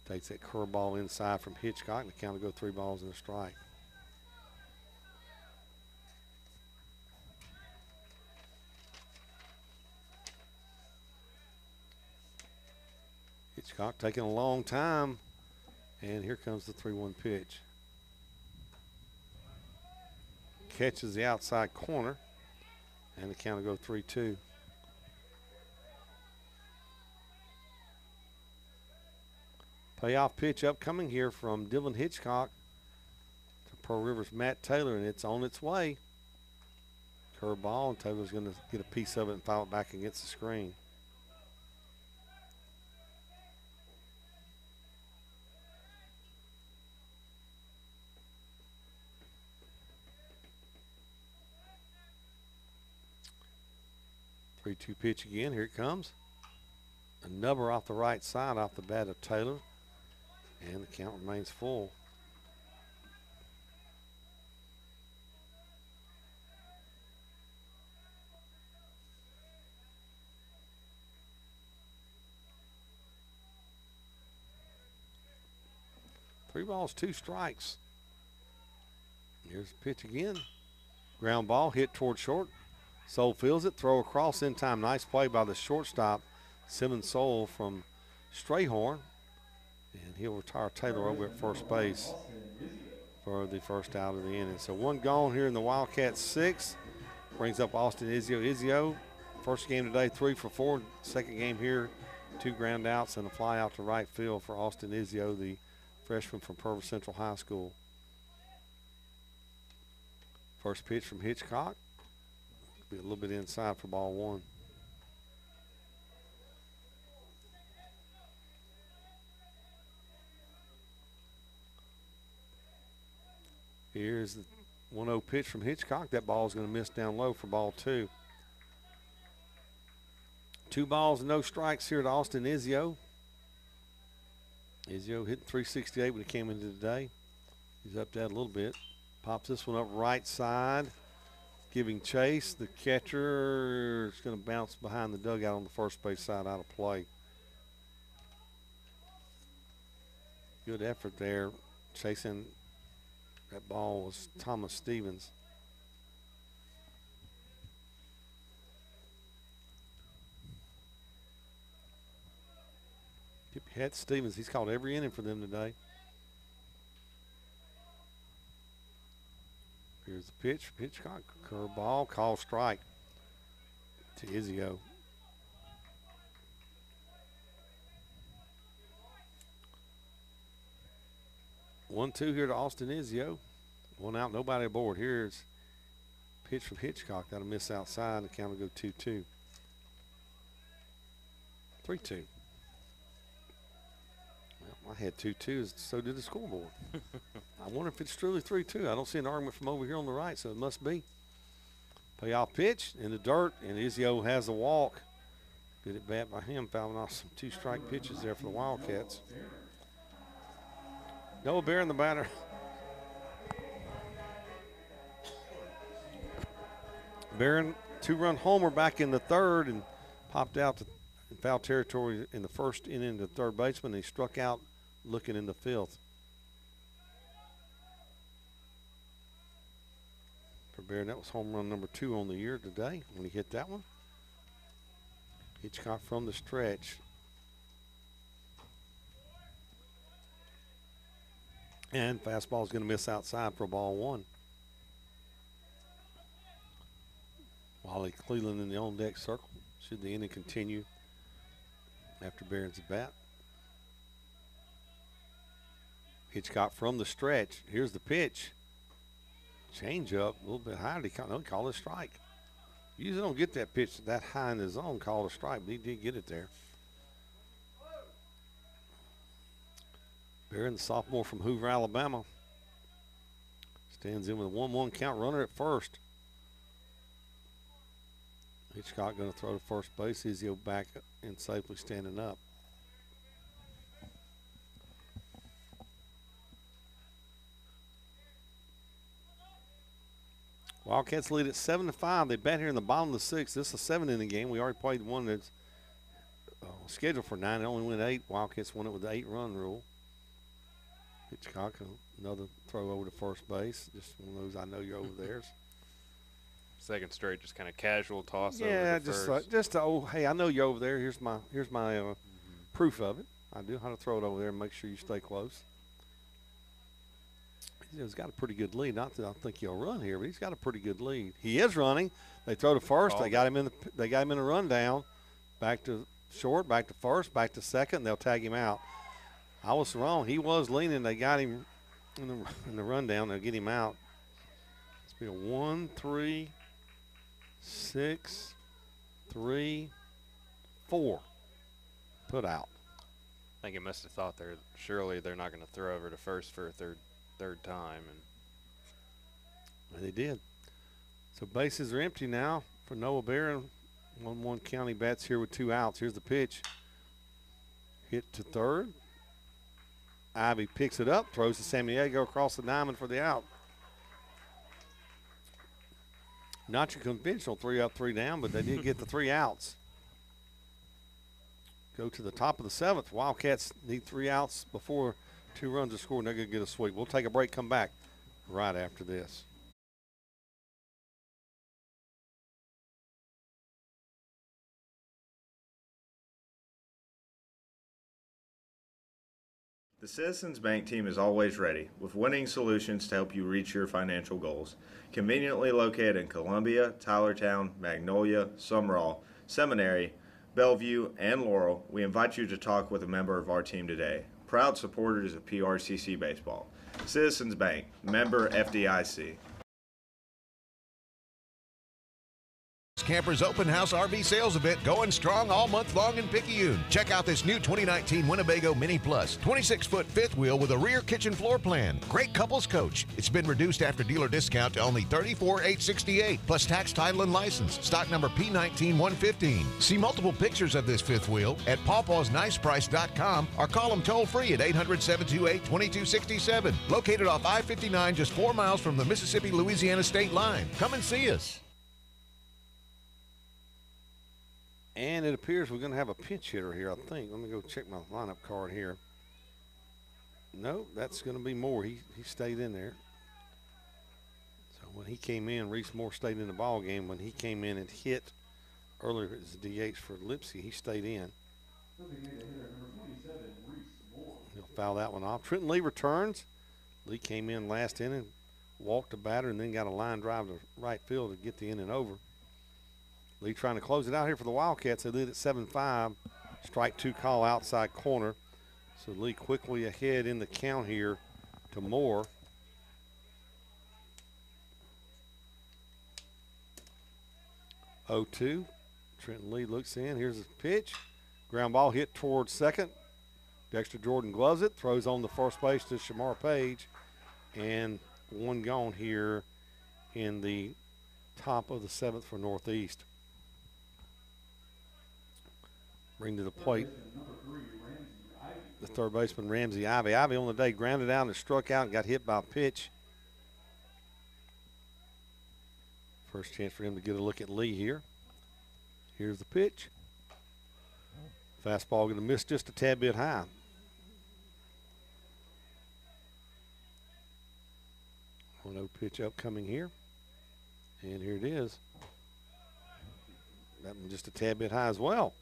Takes that curveball inside from Hitchcock, and the count will go 3 balls and a strike. Hitchcock taking a long time, and here comes the 3-1 pitch. catches the outside corner, and the count will go 3-2. Payoff pitch upcoming here from Dylan Hitchcock to Pearl River's Matt Taylor, and it's on its way. Curve ball, and Taylor's going to get a piece of it and foul it back against the screen. Three-two pitch again. Here it comes. A number off the right side off the bat of Taylor. And the count remains full. Three balls, two strikes. Here's the pitch again. Ground ball hit toward short. Soul fields it, throw across in time. Nice play by the shortstop, Simmons Soul from Strayhorn. And he'll retire Taylor over at first base for the first out of the inning. So one gone here in the Wildcats 6. Brings up Austin Izio. Izio, first game today, 3 for 4. Second game here, 2 ground outs and a fly out to right field for Austin Izio, the freshman from Purvis Central High School. First pitch from Hitchcock. Be a little bit inside for ball 1. Here's the 1-0 pitch from Hitchcock. That ball is going to miss down low for ball 2. 2 balls and no strikes here to Austin Izio. Izio hitting 368 when he came into today. He's up that a little bit. Pops this one up right side, giving chase. The catcher is going to bounce behind the dugout on the first base side out of play. Good effort there. Chasing that ball was Thomas Stevens. Tip your hat, Stevens. He's called every inning for them today. Here's the pitch. Hitchcock, curve ball, call strike to Izio. One-two here to Austin Izio. 1 out, nobody aboard. Here's pitch from Hitchcock. That'll miss outside. The count will go 2-2. 3-2. Well, I had 2-2s, so did the scoreboard. I wonder if it's truly 3-2. I don't see an argument from over here on the right, so it must be. Payoff pitch in the dirt, and Izio has a walk. Good at bat by him, fouling off some 2-strike pitches there for the Wildcats. Noah Barron, the batter. Barron, 2-run homer back in the third and popped out to foul territory in the first inning to third baseman. He struck out looking in the fifth. For Barron, that was home run number 2 on the year today when he hit that one. Hitchcock from the stretch. And fastball is going to miss outside for ball 1. Wally Cleveland in the on-deck circle. Should the inning continue after Barron's at bat. Hitchcock from the stretch. Here's the pitch. Change up a little bit higher. He call it a strike. You usually don't get that pitch that high in the zone called a strike, but he did get it there. Barron, the sophomore from Hoover, Alabama, stands in with a 1-1 count, runner at first. Hitchcock going to throw to first base. Izio back and safely standing up. Wildcats lead at 7-5. They bat here in the bottom of the 6th. This is a 7-inning game. We already played one that's scheduled for 9. It only went 8. Wildcats won it with the 8-run rule. Hitchcock, another throw over to first base. Just one of those I know you're over there. Second straight, just kind of casual toss over Yeah, to just first. hey, I know you're over there. Here's my proof of it. I do how to throw it over there and make sure you stay close. He's got a pretty good lead. Not that I think he'll run here, but he's got a pretty good lead. He is running. They throw to first. They got him in the rundown. Back to short, back to first, back to second. They'll tag him out. I was wrong. He was leaning. They got him in the rundown. They'll get him out. It's be a 1, 3, 6, 3, 4. Put out. I think it must have thought surely they're not going to throw over to first for a third time, and they did. So bases are empty now for Noah Barron. 1-1 County bats here with 2 outs. Here's the pitch. Hit to third. Ivy picks it up, throws to San Diego across the diamond for the out. Not your conventional 3 up, 3 down, but they did get the 3 outs. Go to the top of the 7th. Wildcats need 3 outs before 2 runs are scored, and they're going to get a sweep. We'll take a break, come back right after this. The Citizens Bank team is always ready, with winning solutions to help you reach your financial goals. Conveniently located in Columbia, Tylertown, Magnolia, Sumrall, Seminary, Bellevue, and Laurel, we invite you to talk with a member of our team today. Proud supporters of PRCC Baseball. Citizens Bank, member FDIC. Campers Open House RV Sales Event going strong all month long in Picayune. Check out this new 2019 Winnebago Mini Plus, 26-foot fifth wheel with a rear kitchen floor plan. Great couples coach. It's been reduced after dealer discount to only $34,868 plus tax, title, and license. Stock number P19115. See multiple pictures of this fifth wheel at pawpawsniceprice.com or call them toll free at 800-728-2267. Located off I-59 just 4 miles from the Mississippi-Louisiana state line. Come and see us. And it appears we're going to have a pinch hitter here, I think. Let me go check my lineup card here. No, that's going to be Moore. He stayed in there. So when he came in, Reese Moore stayed in the ball game. When he came in and hit earlier as DH for Lipsy, he stayed in. He'll foul that one off. Trenton Lee returns. Lee came in last inning, walked the batter, and then got a line drive to right field to get the inning over. Lee trying to close it out here for the Wildcats. They lead at 7-5. Strike 2 call outside corner. So Lee quickly ahead in the count here to Moore. (0-2). Trenton Lee looks in. Here's his pitch. Ground ball hit towards second. Dexter Jordan gloves it. Throws on the first base to Shamar Page. And one gone here in the top of the 7th for Northeast. Bring to the plate the third baseman, Ramsey Ivy. Ivy on the day grounded out and struck out and got hit by a pitch. First chance for him to get a look at Lee here. Here's the pitch. Fastball going to miss just a tad bit high. 1-0 pitch upcoming here. And here it is. That one just a tad bit high as well.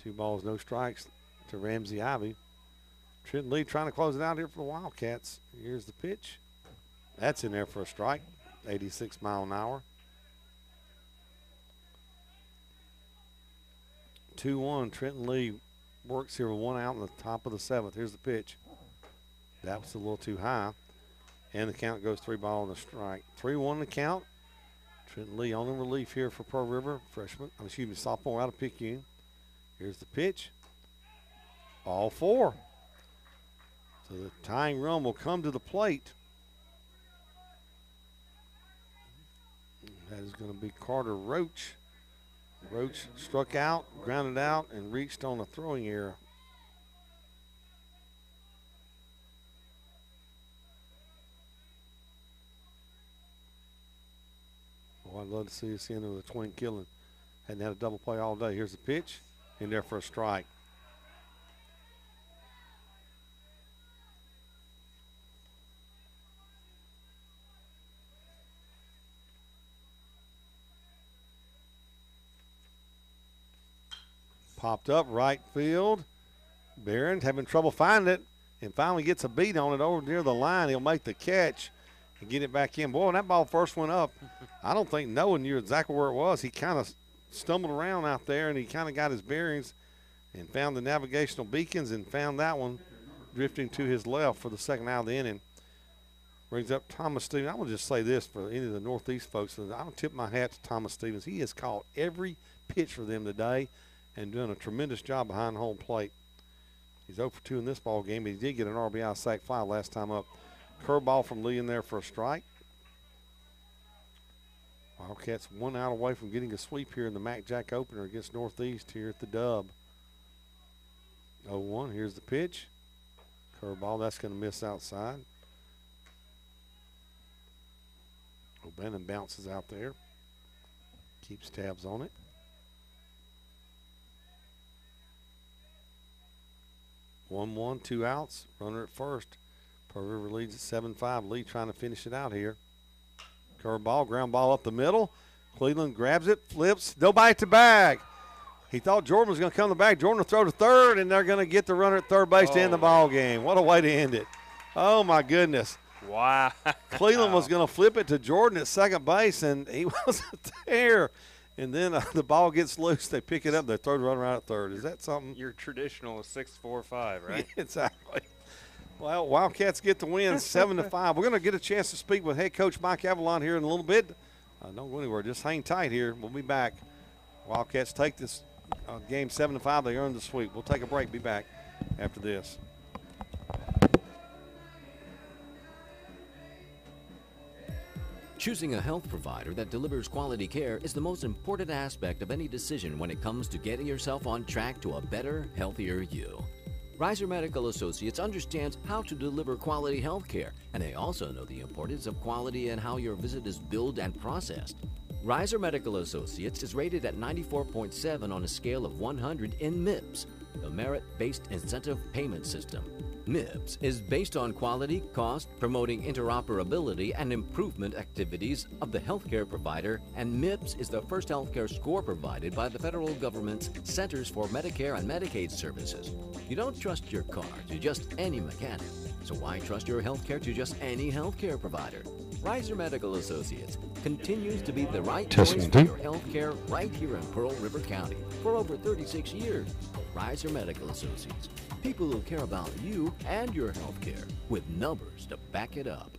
2 balls, no strikes to Ramsey Ivy. Trenton Lee trying to close it out here for the Wildcats. Here's the pitch. That's in there for a strike. 86 mile an hour. 2-1. Trenton Lee works here with 1 out in the top of the 7th. Here's the pitch. That was a little too high. And the count goes 3 ball and a strike. 3-1 the count. Trenton Lee on the relief here for Pearl River. Sophomore out of Picayune. Here's the pitch. Ball 4. So the tying run will come to the plate. That is going to be Carter Roach. Roach struck out, grounded out, and reached on a throwing error. Oh, I'd love to see us in with a twin killing. Hadn't had a double play all day. Here's the pitch. In there for a strike. Popped up right field. Barron having trouble finding it, and finally gets a beat on it over near the line. He'll make the catch and get it back in. Boy, when that ball first went up, I don't think Noah knew exactly where it was. He kind of stumbled around out there, and he kind of got his bearings and found the navigational beacons and found that one drifting to his left for the second out of the inning. Brings up Thomas Stevens. I will just say this for any of the Northeast folks. I'll tip my hat to Thomas Stevens. He has caught every pitch for them today and done a tremendous job behind home plate. He's 0 for 2 in this ball game, but he did get an RBI sac fly last time up. Curveball from Lee in there for a strike. Wildcats 1 out away from getting a sweep here in the Mac Jack opener against Northeast here at the Dub. 0-1, here's the pitch. Curveball, that's going to miss outside. O'Bannon bounces out there. Keeps tabs on it. 1-1, 2 outs. Runner at first. Pearl River leads at 7-5. Lee trying to finish it out here. Curveball, ground ball up the middle. Cleveland grabs it, flips. Nobody at the bag. He thought Jordan was going to come to the bag. Jordan will throw to third, and they're going to get the runner at third base to end the ball game. What a way to end it. Oh, my goodness. Wow. Cleveland was going to flip it to Jordan at second base, and he wasn't there. And then the ball gets loose. They pick it up. They throw the runner out at third. Is that something? Your traditional 6-4-5, right? Exactly. Well, Wildcats get the win 7-5. We're going to get a chance to speak with head coach Mike Avalon here in a little bit. Don't go anywhere. Just hang tight here. We'll be back. Wildcats take this game 7-5. They earned the sweep. We'll take a break. Be back after this. Choosing a health provider that delivers quality care is the most important aspect of any decision when it comes to getting yourself on track to a better, healthier you. Reiser Medical Associates understands how to deliver quality health care, and they also know the importance of quality and how your visit is billed and processed. Reiser Medical Associates is rated at 94.7 on a scale of 100 in MIPS, the Merit-Based Incentive Payment System. MIPS is based on quality, cost, promoting interoperability and improvement activities of the healthcare provider, and MIPS is the first healthcare score provided by the federal government's Centers for Medicare and Medicaid Services. You don't trust your car to just any mechanic, so why trust your healthcare to just any healthcare provider? Reiser Medical Associates continues to be the right choice for your healthcare right here in Pearl River County for over 36 years. Reiser Medical Associates. People who care about you and your health care with numbers to back it up.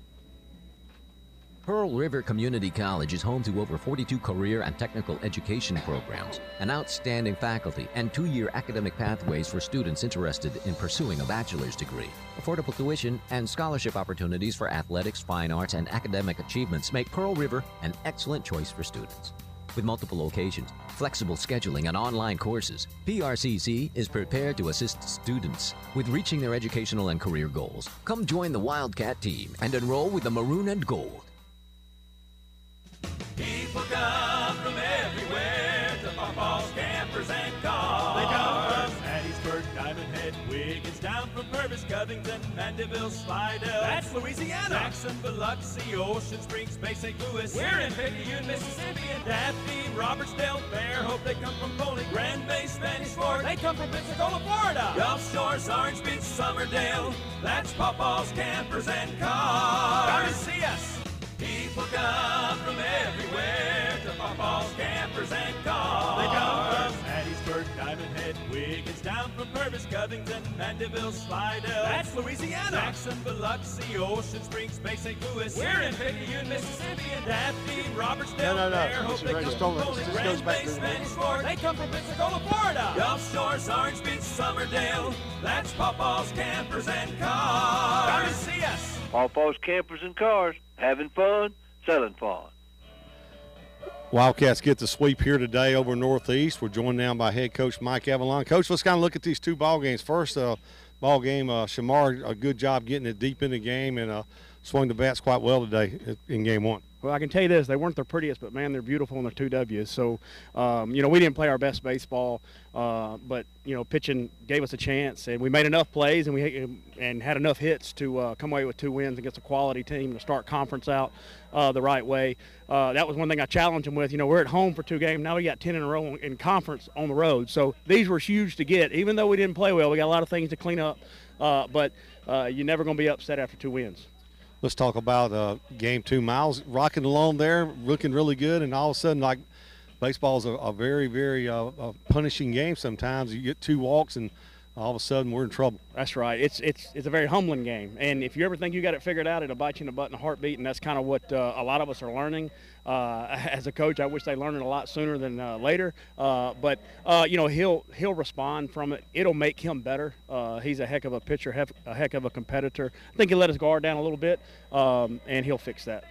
Pearl River Community College is home to over 42 career and technical education programs, an outstanding faculty, and 2-year academic pathways for students interested in pursuing a bachelor's degree. Affordable tuition and scholarship opportunities for athletics, fine arts, and academic achievements make Pearl River an excellent choice for students. With multiple locations, flexible scheduling, and online courses, PRCC is prepared to assist students with reaching their educational and career goals. Come join the Wildcat team and enroll with the Maroon and Gold. People come from everywhere to Pawpaw's Campers and Cars. They come from Hattiesburg, Diamond Head, Wiggins, down from Purvis, Covington, Mandeville, Slidell. That's Louisiana. Jackson, Biloxi, Ocean Springs, Bay St. Louis. We're in Picayune, Mississippi, and Daphne, Robertsdale, Fairhope. They come from Foley, Grand Bay, Spanish Fork. They come from Pensacola, Florida. Gulf Shores, Orange Beach, Somerdale. That's Pawpaw's Campers and Cars. Come and see us. People come from everywhere to Pawpaw's Campers and Cars. They come from Hattiesburg, Diamond Head, Wiggins, down from Purvis, Covington, Mandeville, Slidell. That's Louisiana. Jackson, Biloxi, Ocean Springs, Bay St. Louis. We're in Picayune, Mississippi, and Daphne, Robertsdale, Fairhope. They come from Foley, Grand Bay, Spanish Fork. They come from Pensacola, Florida. Gulf Shores, Orange Beach, Somerdale. That's Pawpaw's Campers and Cars. Come and see us. Pawpaw's Campers and Cars. Having fun, selling fun. Wildcats get the sweep here today over Northeast. We're joined now by head coach Mike Avalon. Coach, let's kind of look at these two ball games. First, ball game, Shamar, a good job getting it deep in the game and swung the bats quite well today in game one. Well, I can tell you this, they weren't their prettiest, but, man, they're beautiful and they're 2 Ws. So, we didn't play our best baseball, but, pitching gave us a chance. And we made enough plays and had enough hits to come away with 2 wins against a quality team to start conference out the right way. That was one thing I challenged them with. We're at home for 2 games. Now we got 10 in a row in conference on the road. So these were huge to get. Even though we didn't play well, we got a lot of things to clean up. But you're never going to be upset after 2 wins. Let's talk about game 2. Miles rocking along there, looking really good, and all of a sudden, like, baseball is a very, very punishing game sometimes. You get 2 walks, and all of a sudden we're in trouble. That's right. It's a very humbling game, and if you ever think you got it figured out, it'll bite you in the butt in a heartbeat, and that's kind of what a lot of us are learning. As a coach, I wish they learned it a lot sooner than later. But you know, he'll respond from it. It'll make him better. He's a heck of a pitcher, a heck of a competitor. I think he let his guard down a little bit, and he'll fix that.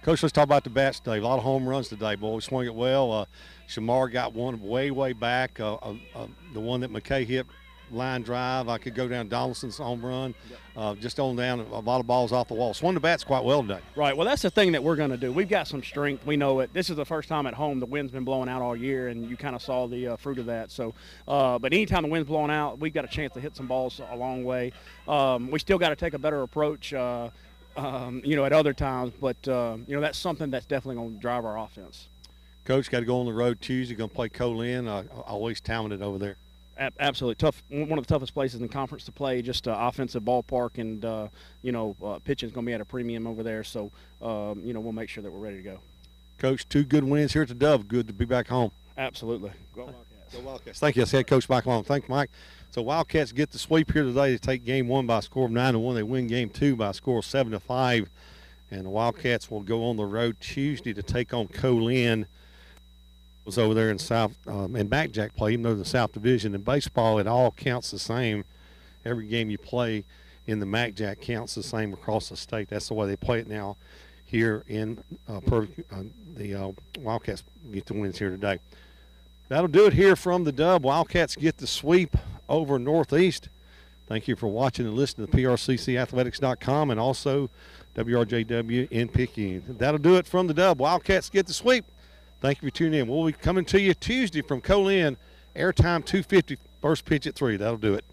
Coach, let's talk about the bats today. A lot of home runs today, boy. We swung it well. Shamar got one way back. The one that McKay hit, line drive. I could go down Donaldson's home run, just on down a lot of balls off the wall. Swung the bats quite well today. Right. Well, that's the thing that we're going to do. We've got some strength. We know it. This is the first time at home the wind's been blowing out all year, and you kind of saw the fruit of that. So, but anytime the wind's blowing out, we've got a chance to hit some balls a long way. We still got to take a better approach, you know, at other times. But, you know, that's something that's definitely going to drive our offense. Coach, got to go on the road Tuesday. Going to play Colin. Always talented over there. Absolutely tough. One of the toughest places in the conference to play. Just offensive ballpark, and you know, pitching is going to be at a premium over there. So you know, we'll make sure that we're ready to go. Coach, 2 good wins here at the Dove. Good to be back home. Absolutely. Go Wildcats. Go Wildcats. Thank you. That's head coach Mike Long. Thank you, Mike. So Wildcats get the sweep here today to take game 1 by a score of 9-1. They win game 2 by a score of 7-5, and the Wildcats will go on the road Tuesday to take on Colin. Was over there in South and MacJack play, even though the South Division in baseball, it all counts the same. Every game you play in the MacJack counts the same across the state. That's the way they play it now here in the Wildcats get the wins here today. That'll do it here from the Dub. Wildcats get the sweep over Northeast. Thank you for watching and listening to PRCCathletics.com and also WRJW in Picayune. That'll do it from the Dub. Wildcats get the sweep. Thank you for tuning in. We'll be coming to you Tuesday from Colin. Airtime 250, first pitch at 3. That'll do it.